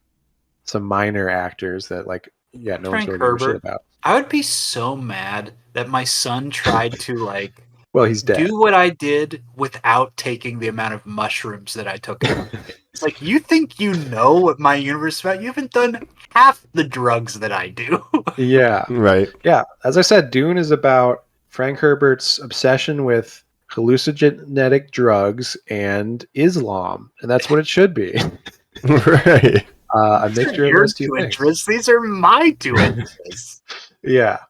some minor actors that like, yeah, no one's really giving a shit about. I would be so mad that my son tried to like he's dead. Do what I did without taking the amount of mushrooms that I took. It's like, you think you know what my universe is about? You haven't done half the drugs that I do. Yeah. Right. Yeah. As I said, Dune is about Frank Herbert's obsession with hallucinogenic drugs and Islam, and that's what it should be. Right. A mixture of those two interests. These are my 2 interests. Yeah.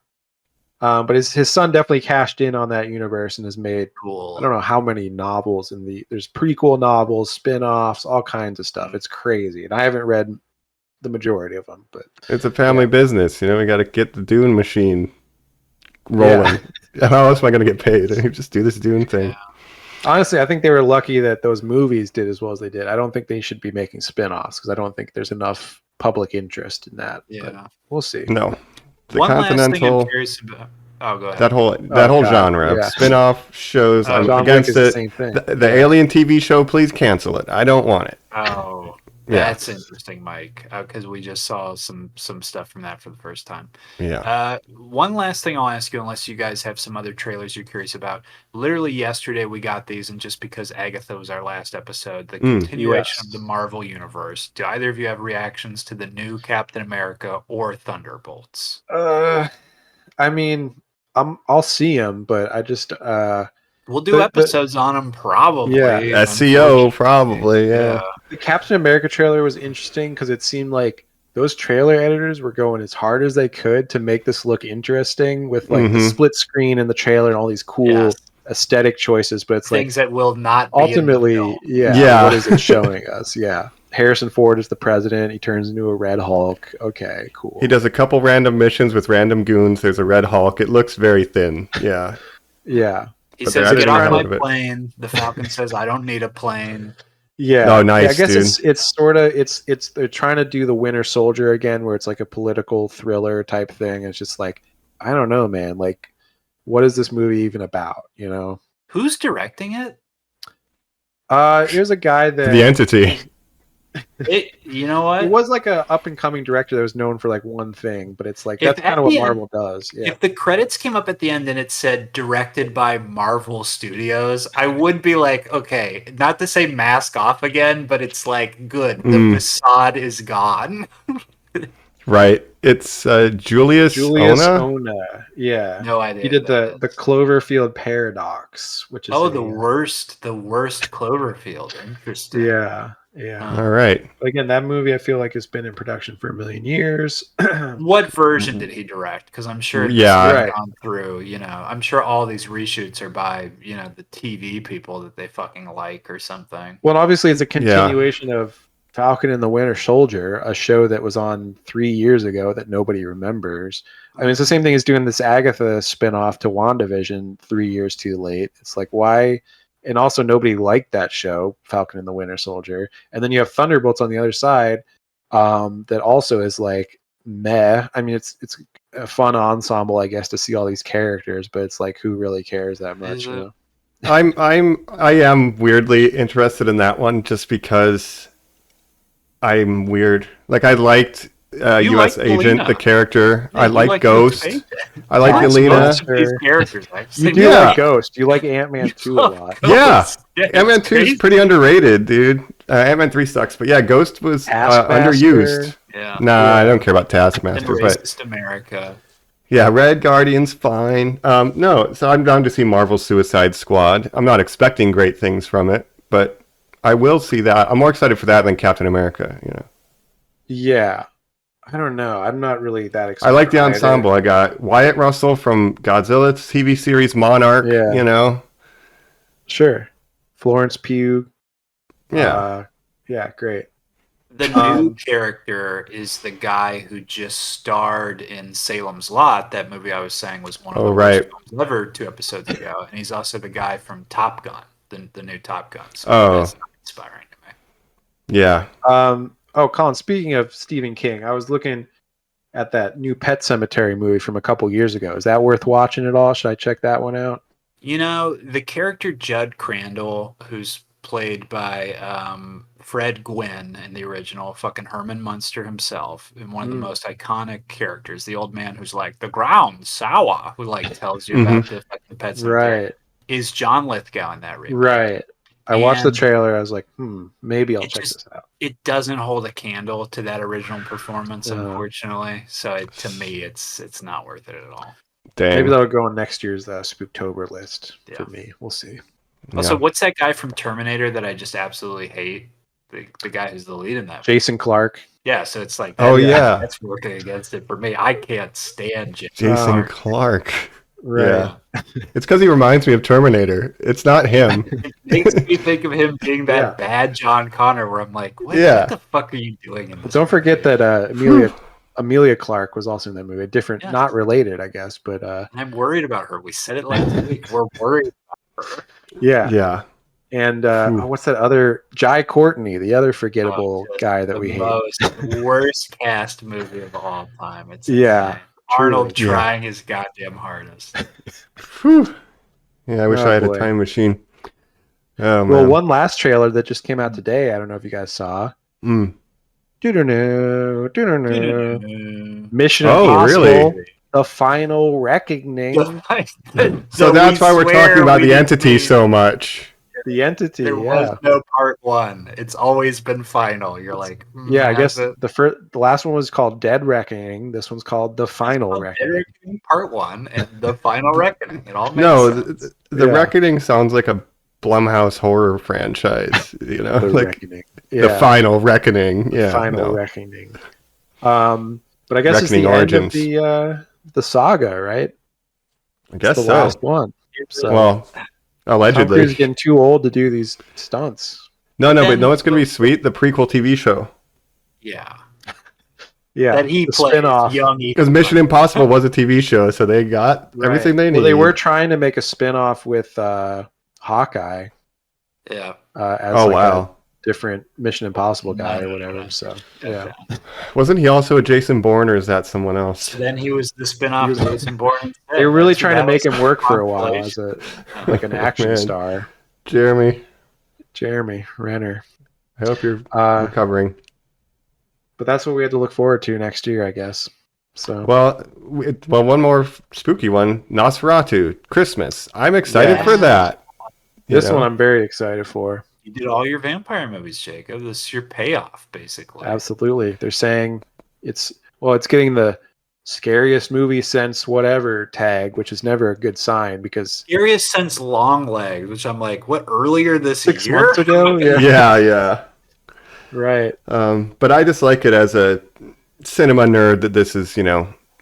But his son definitely cashed in on that universe and has made I don't know how many novels there's prequel novels, spin-offs, all kinds of stuff. It's crazy. And I haven't read the majority of them, but it's a family business. We got to get the Dune machine rolling. Yeah. How else am I going to get paid? Just do this Dune thing. Yeah. Honestly, I think they were lucky that those movies did as well as they did. I don't think they should be making spin-offs because I don't think there's enough public interest in that. Yeah. But we'll see. No. One last thing I'm curious about. Oh, go ahead. That whole God, genre of yeah. spin-off shows. I'm John Wick against is the it. same thing. The Alien TV show, please cancel it. I don't want it. Oh, Yeah. that's interesting, Mike, because we just saw some stuff from that for the first time. Yeah. One last thing I'll ask you, unless you guys have some other trailers you're curious about. Literally yesterday we got these, and just because Agatha was our last episode, the continuation of the Marvel Universe. Do either of you have reactions to the new Captain America or Thunderbolts? I mean, I'll see him, but I just We'll do episodes on them probably. Yeah. SEO probably. Yeah. The Captain America trailer was interesting because it seemed like those trailer editors were going as hard as they could to make this look interesting with like the split screen in the trailer and all these cool aesthetic choices. But it's things like that will not be ultimately, in the film. yeah. What is it showing us? Yeah. Harrison Ford is the president. He turns into a Red Hulk. Okay, cool. He does a couple random missions with random goons. There's a Red Hulk. It looks very thin. Yeah. Yeah. He But says, they're "Get adding off around my it. plane." The Falcon says, "I don't need a plane." Yeah. Oh, nice, I guess dude. it's sort of it's they're trying to do the Winter Soldier again, where it's like a political thriller type thing. It's just like, I don't know, man. Like, what is this movie even about? You know? Who's directing it? Here's a guy that The Entity. You know what? He was like a up and coming director that was known for like one thing, but it's like If that's kind at of what the end- Marvel does. Yeah. If the credits came up at the end and it said directed by Marvel Studios, I would be like, okay, not to say mask off again, but it's like, good. The facade is gone. Right. It's Julius Ona. Ona. Yeah. No idea. He did who that the is. Cloverfield Paradox, which is the worst Cloverfield. Interesting. Yeah. Yeah. All right. But again, that movie I feel like has been in production for a million years. What version did he direct? Because I'm sure Yeah. gone through, I'm sure all these reshoots are by, the TV people that they fucking like or something. Well, obviously it's a continuation of Falcon and the Winter Soldier, a show that was on 3 years ago that nobody remembers. I mean, it's the same thing as doing this Agatha spinoff to WandaVision 3 years too late. It's like, why? And also nobody liked that show, Falcon and the Winter Soldier. And then you have Thunderbolts on the other side, that also is like meh. I mean, it's a fun ensemble, I guess, to see all these characters, but it's like, who really cares that much? You know? I am weirdly interested in that one just because I'm weird. Like I liked U.S. liked Agent, Yelena. the character. Yeah, I you like like Ghost. Ghost. I like Yelena. Most of these characters, You do Yeah. like Ghost. You like Ant-Man 2 a lot. Yeah. it's Ant-Man 2 is crazy. pretty underrated, dude. Ant-Man 3 sucks, but yeah, Ghost was Taskmaster. underused. Yeah. Nah, I don't care about And Taskmaster, but racist America. yeah, Red Guardian's fine. No, so I'm down to see Marvel's Suicide Squad. I'm not expecting great things from it, but I will see that. I'm more excited for that than Captain America, Yeah. I don't know. I'm not really that excited. I like the either. ensemble. I got Wyatt Russell from Godzilla's TV series Monarch, Yeah. Sure. Florence Pugh. Yeah. Yeah, great. The new character is the guy who just starred in Salem's Lot, that movie I was saying was one of the worst films ever 2 episodes ago. And he's also the guy from Top Gun, the new Top Gun. So that's not inspiring to me. Yeah. Colin, speaking of Stephen King, I was looking at that new Pet Cemetery movie from a couple years ago. Is that worth watching at all? Should I check that one out? The character Judd Crandall, who's played by Fred Gwynn in the original, fucking Herman Munster himself, and one of the most iconic characters, the old man who's like, the ground sour, who like tells you about the fucking Pet Cemetery, Right. is John Lithgow in that remake. Right. I watched the And trailer. I was like, maybe I'll check this out. It doesn't hold a candle to that original performance, No. unfortunately. So to me, it's not worth it at all. Dang. Maybe that'll go on next year's Spooktober list for Yeah. me. We'll see. Also, Yeah. what's that guy from Terminator that I just absolutely hate? The guy who's the lead in that. Jason Clark. Yeah, so it's like, Oh, yeah. that's working against it for me. I can't stand Jason Clark. Right. Yeah. It's because he reminds me of Terminator. It's not him. It makes me think of him being that bad John Connor, where I'm like, what the fuck are you doing in this? Don't forget that Amelia Clark was also in that movie. Different, not related, I guess, but I'm worried about her. We said it last week. We're worried about her. yeah. Yeah. And what's that other Jai Courtney, the other forgettable guy that we hate? Most worst cast movie of all time. It's Yeah. insane. Arnold Truly. trying his goddamn hardest. Whew. Yeah, I wish Oh, I had boy. a time machine. Oh Well, man. one last trailer that just came out today. I don't know if you guys saw. Mm. Mission Oh, Impossible: really? The Final Reckoning. So that's why we're talking about the entity so so much. The Entity. There Yeah. was no part one. It's always been final. You're like, Yeah, I has guess it? the last one was called Dead Reckoning. This one's called The Final Well, Dead Reckoning. Reckoning Part One and the Final Reckoning. It all makes No, sense. the Yeah. Reckoning sounds like a Blumhouse horror franchise. You know, The like Reckoning. the Yeah. Final Reckoning. The Yeah, Final no. Reckoning. But I guess Reckoning it's the Origins. end of the saga, right? I guess The so. last one. So Well, Tom allegedly. Cruise is getting too old to do these stunts. No, but And no, it's gonna be sweet. The prequel TV show. Yeah. Yeah, That he the plays spin-off. young Because Mission Impossible was a TV show, so they got everything they need. Well, they were trying to make a spin-off with Hawkeye Yeah. as Oh like a wow! different Mission Impossible guy or whatever. So yeah, Wasn't he also a Jason Bourne, or is that someone else? Then he was the spin-off of Jason Bourne. they were really That's- trying to that make was him work for a while constellation. as like an action Man. star. Jeremy, Jeremy Renner. I hope you're recovering. But that's what we had to look forward to next year, I guess. So Well, one more spooky one: Nosferatu, Christmas. I'm excited Yeah. for that. this one I'm very excited for. You did all your vampire movies, Jacob. This is your payoff, basically. Absolutely. They're saying it's getting the scariest movie since whatever tag, which is never a good sign because Scariest since Long Legs, which I'm like, what, earlier this 6 year? months ago, yeah. Yeah. Right. But I just like it as a cinema nerd that this is,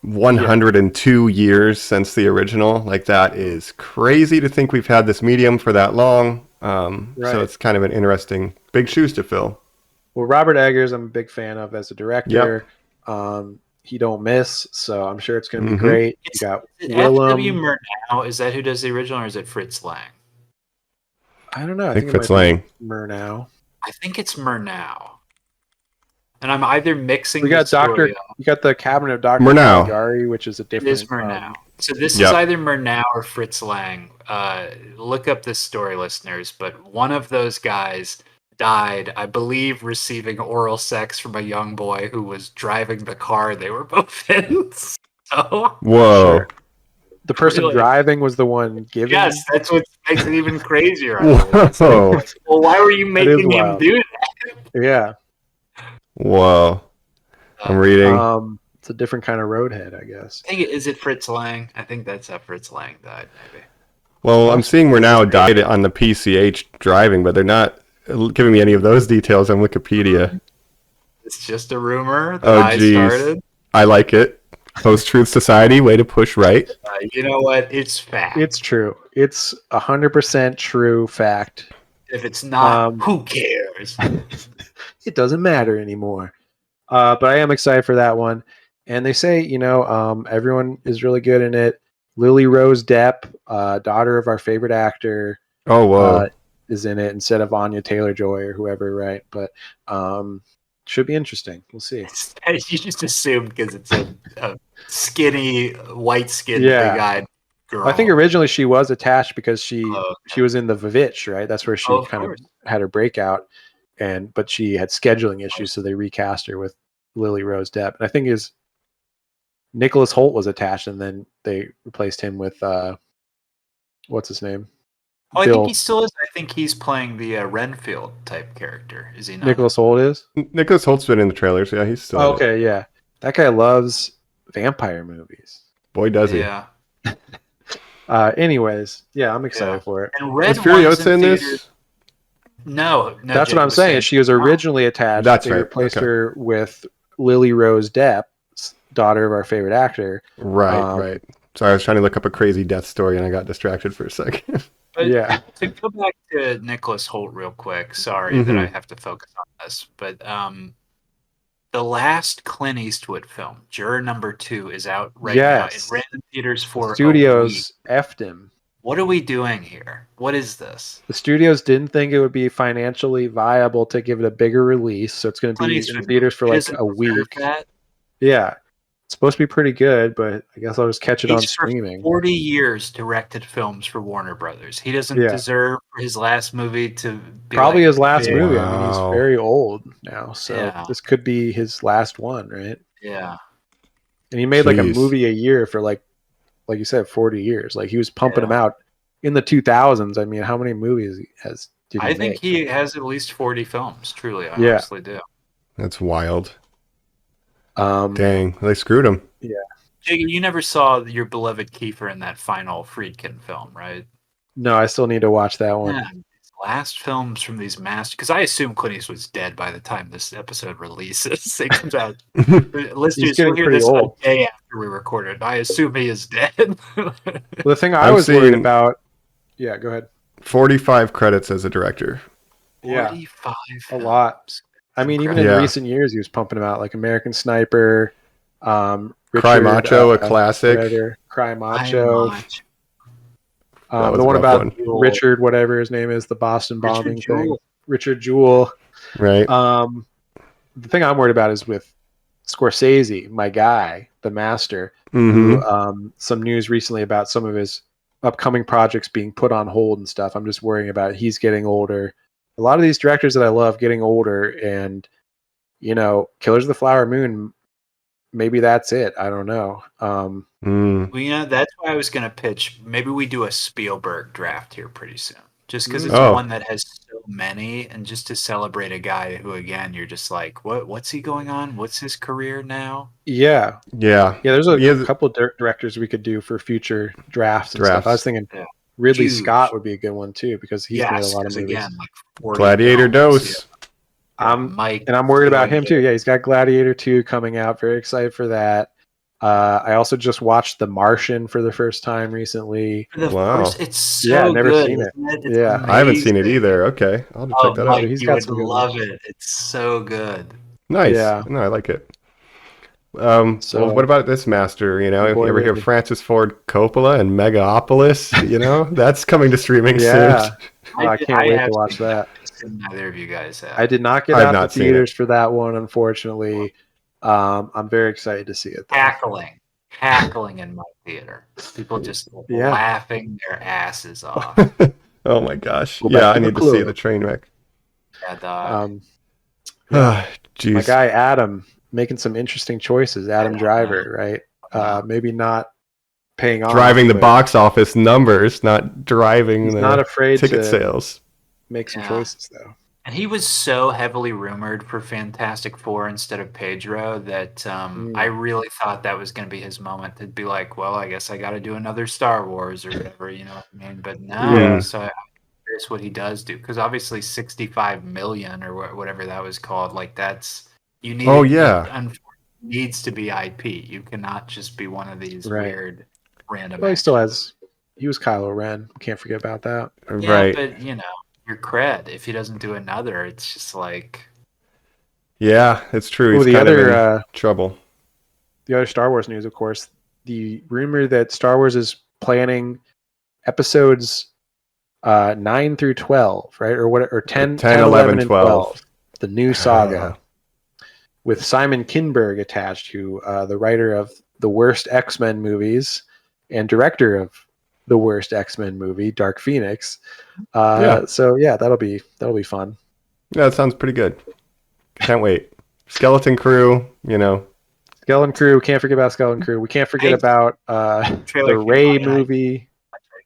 102 years since the original. Like, that is crazy to think we've had this medium for that long. Right. So it's kind of an interesting, big shoes to fill. Well, Robert Eggers, I'm a big fan of as a director. He don't miss, so I'm sure it's going to be Mhm. great. It's- You got Is it Willem. F.W. Murnau? Is that who does the original, or is it Fritz Lang? I don't know. I think think Fritz it might Lang. be Murnau. I think it's Murnau. And I'm either mixing We got the story up. You got the Cabinet of Dr. Murnau. Caligari, which is a It different. is Murnau. So this Yep. is either Murnau or Fritz Lang. Look up this story, listeners. But one of those guys died, I believe, receiving oral sex from a young boy who was driving the car they were both in. So, Whoa. Sure. The person Really? driving was the one giving. yes, that's what makes it even crazier. Whoa. Well, why were you is making him wild. do that? Yeah. Whoa. I'm reading. It's a different kind of roadhead, I guess. I think is it Fritz Lang? I think that's how Fritz Lang died, maybe. Well, I'm seeing we're now died on the PCH driving, but they're not giving me any of those details on Wikipedia. It's just a rumor that Oh, I geez. started. I like it. Post-Truth Society, way to push right. You know what? It's fact. It's true. It's 100% true fact. If it's not, Um, who cares? It doesn't matter anymore. But I am excited for that one. And they say, everyone is really good in it. Lily Rose Depp, daughter of our favorite actor, Oh, whoa. is in it instead of Anya Taylor-Joy or whoever, right? But should be interesting. We'll see. You just assumed because it's a skinny, white-skinned, Yeah. big-eyed girl. I think originally she was attached because she Oh, was in the Vivitch, right? That's where she Oh, of kind course. of had her breakout, but she had scheduling issues, so they recast her with Lily Rose Depp. And I think Nicholas Holt was attached, and then they replaced him with what's his name? Oh, I Bill. think he still is. I think he's playing the Renfield type character. Is he not? Nicholas Holt is. Nicholas Holt's been in the trailers. Yeah, he's still. in it. Okay, yeah, that guy loves vampire movies. Boy, does he. Yeah. Anyways, yeah, I'm excited Yeah. for it. And Red Is Furiosa One's in theaters. this? No, That's Jake what I'm was saying. She was originally attached. That's they right, replaced okay. her with Lily Rose Depp, daughter of our favorite actor. Right, Um, right. Sorry, I was trying to look up a crazy death story and I got distracted for a second. But Yeah. To go back to Nicholas Holt real quick, sorry that Mhm. I have to focus on this, but the last Clint Eastwood film, Juror Number 2, is out right now. It Yes. ran in theaters for a week. Studios effed him. What are we doing here? What is this? The studios didn't think it would be financially viable to give it a bigger release, so it's going to Clint be in Eastwood theaters for he like doesn't a deserve week. that. Yeah. supposed to be pretty good, but I guess I'll just catch it on He's for streaming. 40 years directed films for Warner Brothers. He doesn't Yeah. deserve for his last movie to be Probably like his last big. movie. I mean, he's Wow. very old now, so Yeah. this could be his last one, right? Yeah. And he made like a Jeez. movie a year for like you said, 40 years. Like he was pumping Yeah. them out in the 2000s. I mean, how many movies did he I think make? he has at least 40 films. Truly, I Yeah. honestly do. That's wild. Um, Dang, they screwed him. Jiggy, you never saw your beloved Kiefer in that final Friedkin film, right? no, I still need to watch that one. Yeah, these last films from these masters, because I assume Clint Eastwood's dead by the time this episode releases. It comes out. Listeners getting will hear pretty this old. a day after we record it. I assume he is dead. Well, the thing I I'm was worried seeing- about. Yeah, go ahead. 45 credits as a director. Yeah, 45 a lot. films. I mean, even Yeah. in recent years, he was pumping them out, like American Sniper, Cry Richard, Macho, a classic. whatever, Cry I Macho, watch That was the a one rough about one. Richard, whatever his name is, the Boston Richard bombing thing. Jewell. Richard Jewell. Right. The thing I'm worried about is with Scorsese, my guy, the master. hmm Who, some news recently about some of his upcoming projects being put on hold and stuff. I'm just worrying about he's getting older. A lot of these directors that I love getting older, and Killers of the Flower Moon, maybe that's it. I don't know. Mm. Well, that's why I was going to pitch. Maybe we do a Spielberg draft here pretty soon. Just because it's Oh. one that has so many, and just to celebrate a guy who, again, you're just like, what's he going on? What's his career now? Yeah. Yeah. There's a Yeah. couple directors we could do for future drafts and stuff. I was thinking Yeah. Ridley Huge. Scott would be a good one too, because he's made a lot of 'cause movies. again, like 40 Gladiator films, Dose. Mike, And I'm worried about him too. Yeah, he's got Gladiator 2 coming out. Very excited for that. I also just watched The Martian for the first time recently. Wow. It's so Yeah, I've never good, seen it. isn't it? It's Yeah. I haven't seen it amazing. either. Okay. I'll have to Oh, check that Mike, out. He's you got would some good love it. It's so good. Nice. Yeah. No, I like it. So- Well, what about this master? If you Boy, ever hear Ridley. Francis Ford Coppola and Megapolis, that's coming to streaming Yeah. soon. I can't wait to have watch seen that. Neither of you guys have. I did not get I've out not to seen theaters for that one, unfortunately. I'm very excited to see it. though. Cackling in my theater. People just Yeah. laughing their asses off. Oh my gosh. Go back Yeah, I to the need to see club. the train wreck. Yeah, dog. Um, Jeez. my guy Adam making some interesting choices. Adam Yeah. Driver, right? Maybe not paying off. Driving the but box office numbers, not driving He's the not afraid ticket to sales. make some Yeah. choices, though. And he was so heavily rumored for Fantastic Four instead of Pedro that I really thought that was going to be his moment. To be like, well, I guess I got to do another Star Wars or whatever, you know what I mean? But no, Yeah. so I'm curious what he does do, because obviously 65 million or whatever that was called, like that's you need. Oh, yeah. it unfortunately needs to be IP. You cannot just be one of these Right. weird random. Well, he still actors. he was Kylo Ren. Can't forget about that. Yeah, Right. but your cred. If he doesn't do another, it's just like. Yeah, it's true. Well, He's the kind of other in trouble. the other Star Wars news, of course, the rumor that Star Wars is planning episodes 9 through 12, right? Or 10, 11, and 12. The new saga with Simon Kinberg attached, who the writer of the worst X-Men movies and director of the worst X-Men movie, Dark Phoenix. So yeah, that'll be fun. Yeah, that sounds pretty good. Can't wait. Skeleton Crew, Skeleton Crew, can't forget about Skeleton Crew. We can't forget about Trailer the came Ray out, and I- movie.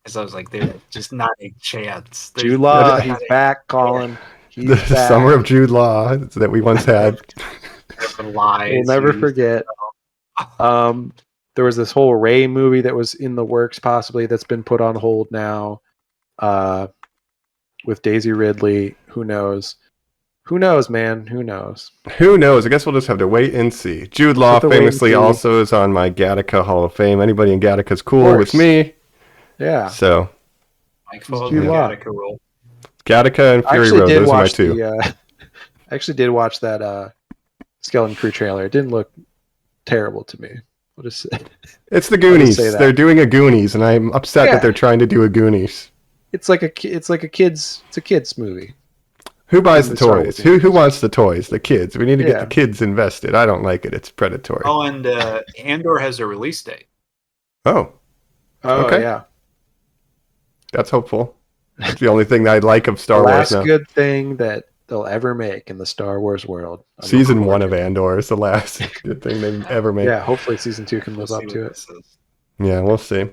Because I was like, there's just not a chance. There's Jude Law, not he's a back, Colin. He's the back. summer of Jude Law that we once had. chance for lies. We'll never used. forget. There was this whole Ray movie that was in the works, possibly, that's been put on hold now. With Daisy Ridley, who knows? Who knows, man? Who knows? Who knows? I guess we'll just have to wait and see. Jude Law Have to wait and famously see. also is on my Gattaca Hall of Fame. Anybody in Gattaca's cool course. with me. Yeah. So Mike follows Jude the Law. Gattaca rule. Gattaca and I Fury actually Road, did those are my watch two. I actually did watch that Skeleton Crew trailer. It didn't look terrible to me. I'll just say. It's the Goonies. say that. They're doing a Goonies, and I'm upset Yeah. that they're trying to do a Goonies. It's like a kids movie. Who buys the Star Wars toys? Who wants the toys? The kids. We need to get the kids invested. I don't like it. It's predatory. Oh, and Andor has a release date. Oh, okay. Yeah. That's hopeful. That's the only thing that I like of Star Wars now. Last good thing that they'll ever make in the Star Wars world. Season 1 of Andor is the last good thing they've ever made. Yeah, hopefully season 2 can live up to it. Yeah, we'll see.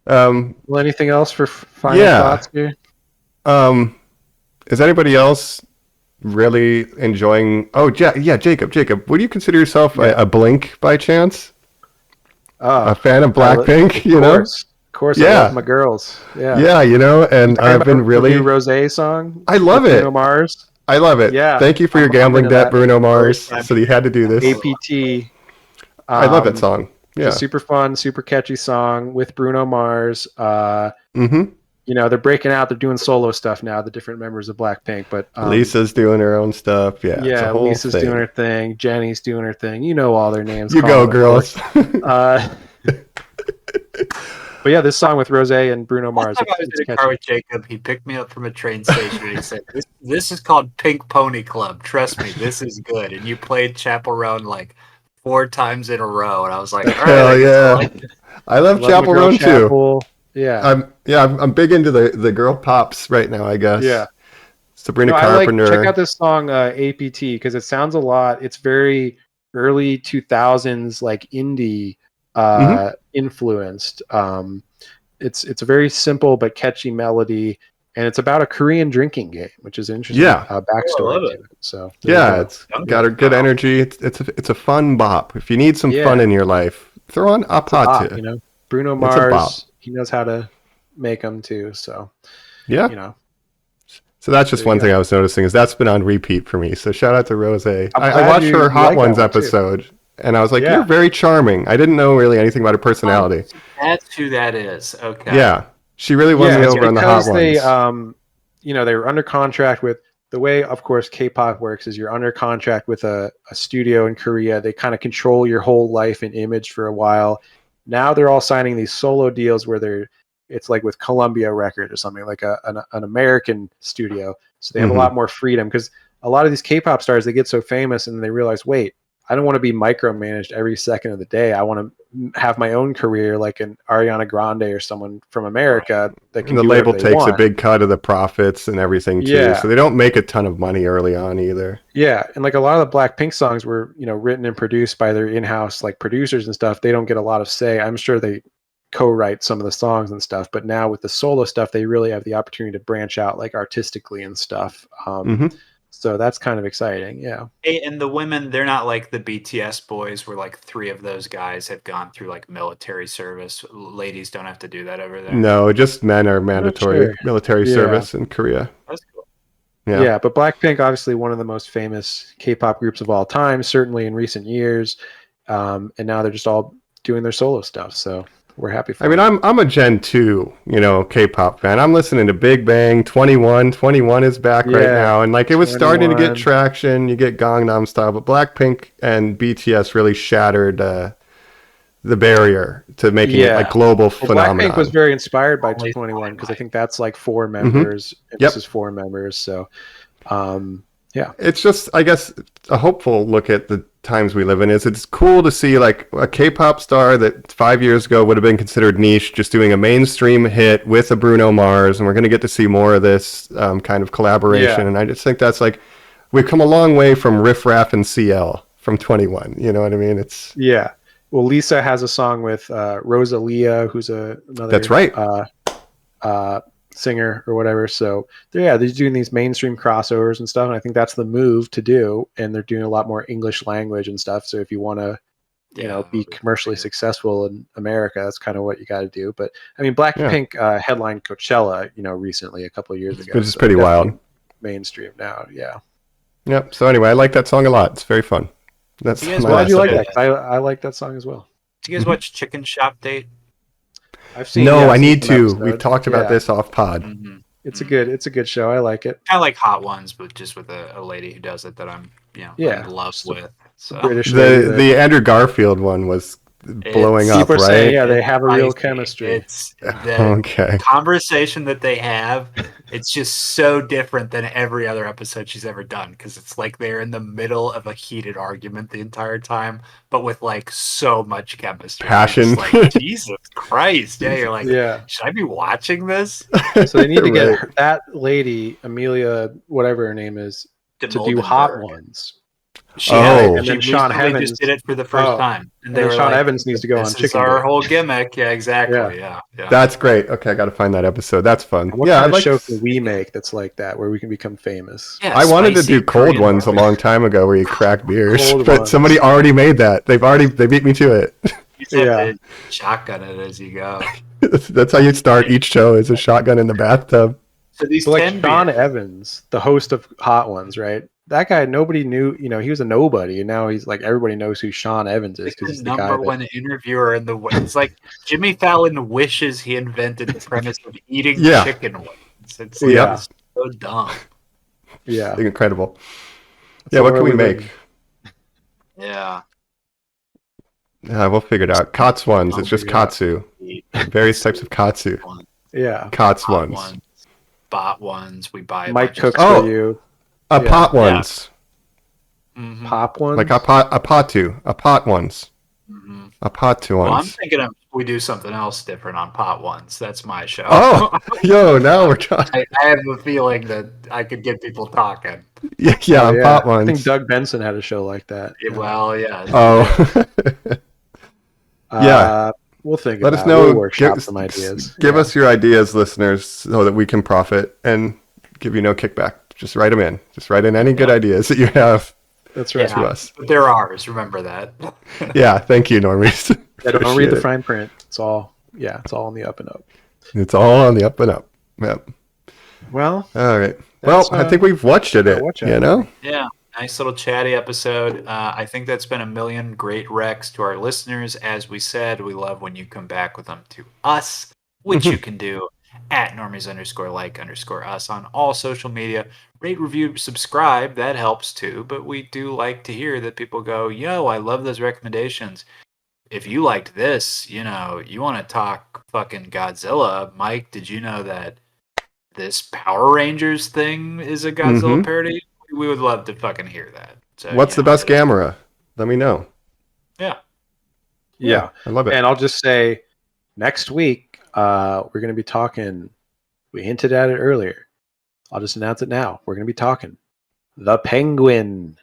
Well, anything else for final thoughts here? Is anybody else really enjoying... Oh, Jacob. Would you consider yourself a Blink by chance? A fan of Blackpink, you know? Of course, I love my girls. Yeah, you know, and I've been really... The Rosé song? I love it. Bruno Mars? I love it. Yeah. Thank you for your gambling debt, Bruno Mars. So you had to do this. APT. I love that song. Yeah. It's a super fun, super catchy song with Bruno Mars. Mm-hmm. You know, they're breaking out. They're doing solo stuff now, the different members of Blackpink. But Lisa's doing her own stuff. Yeah, yeah, Lisa's doing her thing. Jenny's doing her thing. You know all their names. You go, girls. But yeah, this song with Rosé and Bruno Mars. I was in a car with Jacob. He picked me up from a train station and he said, this is called Pink Pony Club. Trust me, this is good. And you played Chaperone like 4 times in a row. And I was like, all right. Hell yeah. I love Chaperone too. Yeah. I'm big into the girl pops right now, I guess. Yeah. Sabrina Carpenter. Check out this song APT because it sounds a lot. It's very early 2000s like indie influenced. It's a very simple but catchy melody, and it's about a Korean drinking game, which is interesting. Backstory to it. So it's got a good energy. It's a fun bop. If you need some fun in your life, throw on Apata. You know, Bruno Mars. He knows how to make them too. So yeah, you know. So that's just one thing I was noticing is that's been on repeat for me. So shout out to Rosé. I watched her Hot Ones episode. And I was like, you're very charming. I didn't know really anything about her personality. That's who that is. Okay. Yeah. She really won me over on the Hot Ones. They, they were under contract with, the way, of course, K-pop works is you're under contract with a studio in Korea. They kind of control your whole life and image for a while. Now they're all signing these solo deals where it's like with Columbia Records or something, like an American studio. So they have a lot more freedom because a lot of these K-pop stars, they get so famous and they realize, wait, I don't want to be micromanaged every second of the day. I want to have my own career like an Ariana Grande or someone from America that can the label takes a big cut of the profits and everything too. Yeah. So they don't make a ton of money early on either. Yeah. And like a lot of the Blackpink songs were, written and produced by their in-house like producers and stuff. They don't get a lot of say. I'm sure they co-write some of the songs and stuff, but now with the solo stuff, they really have the opportunity to branch out like artistically and stuff. So that's kind of exciting, yeah. Hey, and the women, they're not like the BTS boys where like 3 of those guys have gone through like military service. Ladies don't have to do that over there. No, just men are mandatory military service in Korea. That's cool. Yeah, but Blackpink, obviously one of the most famous K-pop groups of all time, certainly in recent years. And now they're just all doing their solo stuff, so we're happy for them. I'm a Gen 2, K-pop fan. I'm listening to Big Bang, 21. 21 is back right now. And like it was 21. Starting to get traction. You get Gangnam Style. But Blackpink and BTS really shattered the barrier to making it a global phenomenon. Blackpink was very inspired by 21 because I think that's like 4 members. And this is 4 members. So, it's just, I guess, a hopeful look at the times we live in is it's cool to see like a K-pop star that 5 years ago would have been considered niche just doing a mainstream hit with a Bruno Mars, and we're going to get to see more of this kind of collaboration. And I just think that's like we've come a long way from Riff Raff and CL from 21. You know what I mean? It's well, Lisa has a song with Rosalia, who's another that's right singer or whatever. So they're doing these mainstream crossovers and stuff, and I think that's the move to do. And they're doing a lot more English language and stuff. So if you want to be commercially successful in America, that's kind of what you got to do. But I mean, Blackpink headlined Coachella recently, a couple of years ago, which is pretty wild. Mainstream now. Yep. So anyway, I like that song a lot. It's very fun. That's why do you like that? I like that song as well. Do you guys watch Chicken Shop Date? I've seen. No, I need to. We've talked about this off pod. Mm-hmm. It's a good show. I like it. I like Hot Ones, but just with a lady who does it that I'm in love with. So British the Andrew Garfield one was blowing up, People are right? saying, yeah, they have a real Spicy. chemistry. It's the Okay. conversation that they have. It's just so different than every other episode she's ever done because it's like they're in the middle of a heated argument the entire time, but with like so much chemistry. Passion. You're just like, Jesus Christ. Yeah, you're like, Yeah. should I be watching this? So they need to get Right. that lady, Amelia, whatever her name is, to do Hot Ones. She Oh. had, And she then Sean recently Evans- just did it for the first Oh. time. And then were Sean like, Evans needs to go on this is Chicken our Bake. whole gimmick. Yeah, exactly. Yeah. Yeah. That's great. Okay, I got to find that episode. That's fun. What Yeah, kind I'd of like show to- can we make that's like that, where we can become famous? Yeah, I wanted to spicy do cold Korean ones a barbecue. long time ago where you crack beers, Cold but ones. somebody already made that. They beat me to it. You just have Yeah. to shotgun it as you go. That's how you start each show, is a shotgun in the bathtub. So these So like 10 Sean beers, Evans, the host of Hot Ones, right? That guy, nobody knew. He was a nobody, and now he's like everybody knows who Sean Evans is like because the he's the guy. number That, one interviewer in the world. It's like Jimmy Fallon wishes he invented the premise of eating Yeah. chicken wings. It's Yeah. so dumb. yeah. Incredible. That's Yeah, what the can we world we live make? Yeah. We'll figure it out. Kots ones. It's just figure it out. katsu. Various types of katsu. in. Yeah. Kots Hot ones. Bot ones. We buy a Mike bunch cooks of Oh. for you. A Yeah. pot ones. Mhm. Pop ones. Like a pot ones. Mhm. A pot Well, I'm ones. thinking of we do something else different on pot ones. That's my show. Oh, yo, now we're talking. I have a feeling that I could get people talking. Yeah, Oh, on pot I think ones. Doug Benson had a show like that. Yeah, well, yeah. Oh, yeah. We'll think. Let about us it. know. We'll workshop some ideas. Give Yeah. us your ideas, listeners, so that we can profit and give you no kickback. Just write them in. Just write in any good ideas that you have That's right. to us. But they're ours. Remember that. Yeah, thank you, Normies. Yeah, don't read Appreciate the it. fine print. It's all. Yeah, it's all on the up and up. It's all on the up and up. Yep. Well, All right. Well, That's, I think we've watched it. Whatcha. You know. Yeah. Nice little chatty episode. I think that's been a million great recs to our listeners. As we said, we love when you come back with them to us, which you can do at normies_like_us on all social media. Rate, review, subscribe. That helps too. But we do like to hear that people go, yo, I love those recommendations. If you liked this, you want to talk fucking Godzilla. Mike, did you know that this Power Rangers thing is a Godzilla parody? We would love to fucking hear that. So, What's the best camera? Let me know. Yeah. yeah. I love it. And I'll just say, next week we're going to be talking. We hinted at it earlier. I'll just announce it now. We're going to be talking The Penguin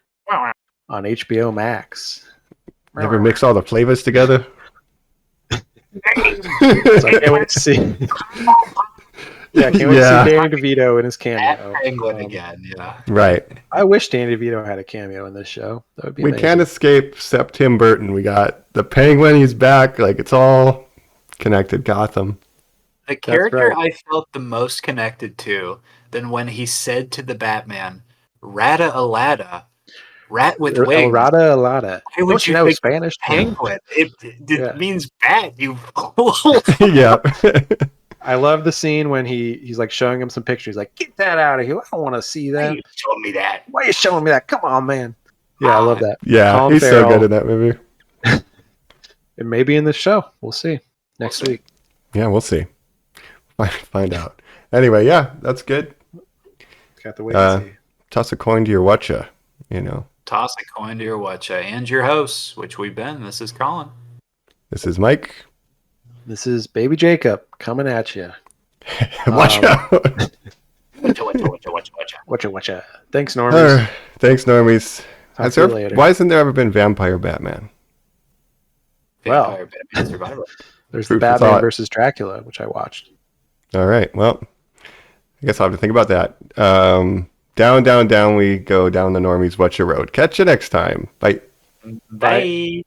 on HBO Max. Never mix all the flavors together. So I can't wait to see. Yeah, I can't wait Yeah. to see Danny DeVito in his At cameo. Penguin again, yeah. Right. I wish Danny DeVito had a cameo in this show. That would be We amazing. can't escape except Tim Burton. We got the Penguin. He's back. Like, it's all connected. Gotham. The character right. I felt the most connected to than when he said to the Batman, Rata Alada, rat with wings. Alada, Alada. Why would Don't you you know think Spanish? Penguin. It Yeah. means bat, you fool. Yeah. I love the scene when he's like showing him some pictures. He's like, get that out of here. I don't want to see Why that. you told me that? Why are you showing me that? Come on, man. Yeah, I love that. Yeah. Colin He's so Farrell. good in that movie. It may be in this show. We'll see next week. Yeah, we'll see. Find out. Anyway, yeah, that's good. Got the wait and see. Toss a coin to your Whatcha, Toss a coin to your Whatcha. And your hosts, which we've been. This is Colin. This is Mike. This is Baby Jacob coming at you. Watch out. Whatcha. Thanks, Normies. Thanks, Normies. Talk to you later. Why hasn't there ever been Vampire Batman? Well. Vampire Batman Survivor. There's the Food for Batman thought. versus Dracula, which I watched. All right. Well, I guess I'll have to think about that. Down we go down the Normies Whatcha road. Catch you next time. Bye. Bye.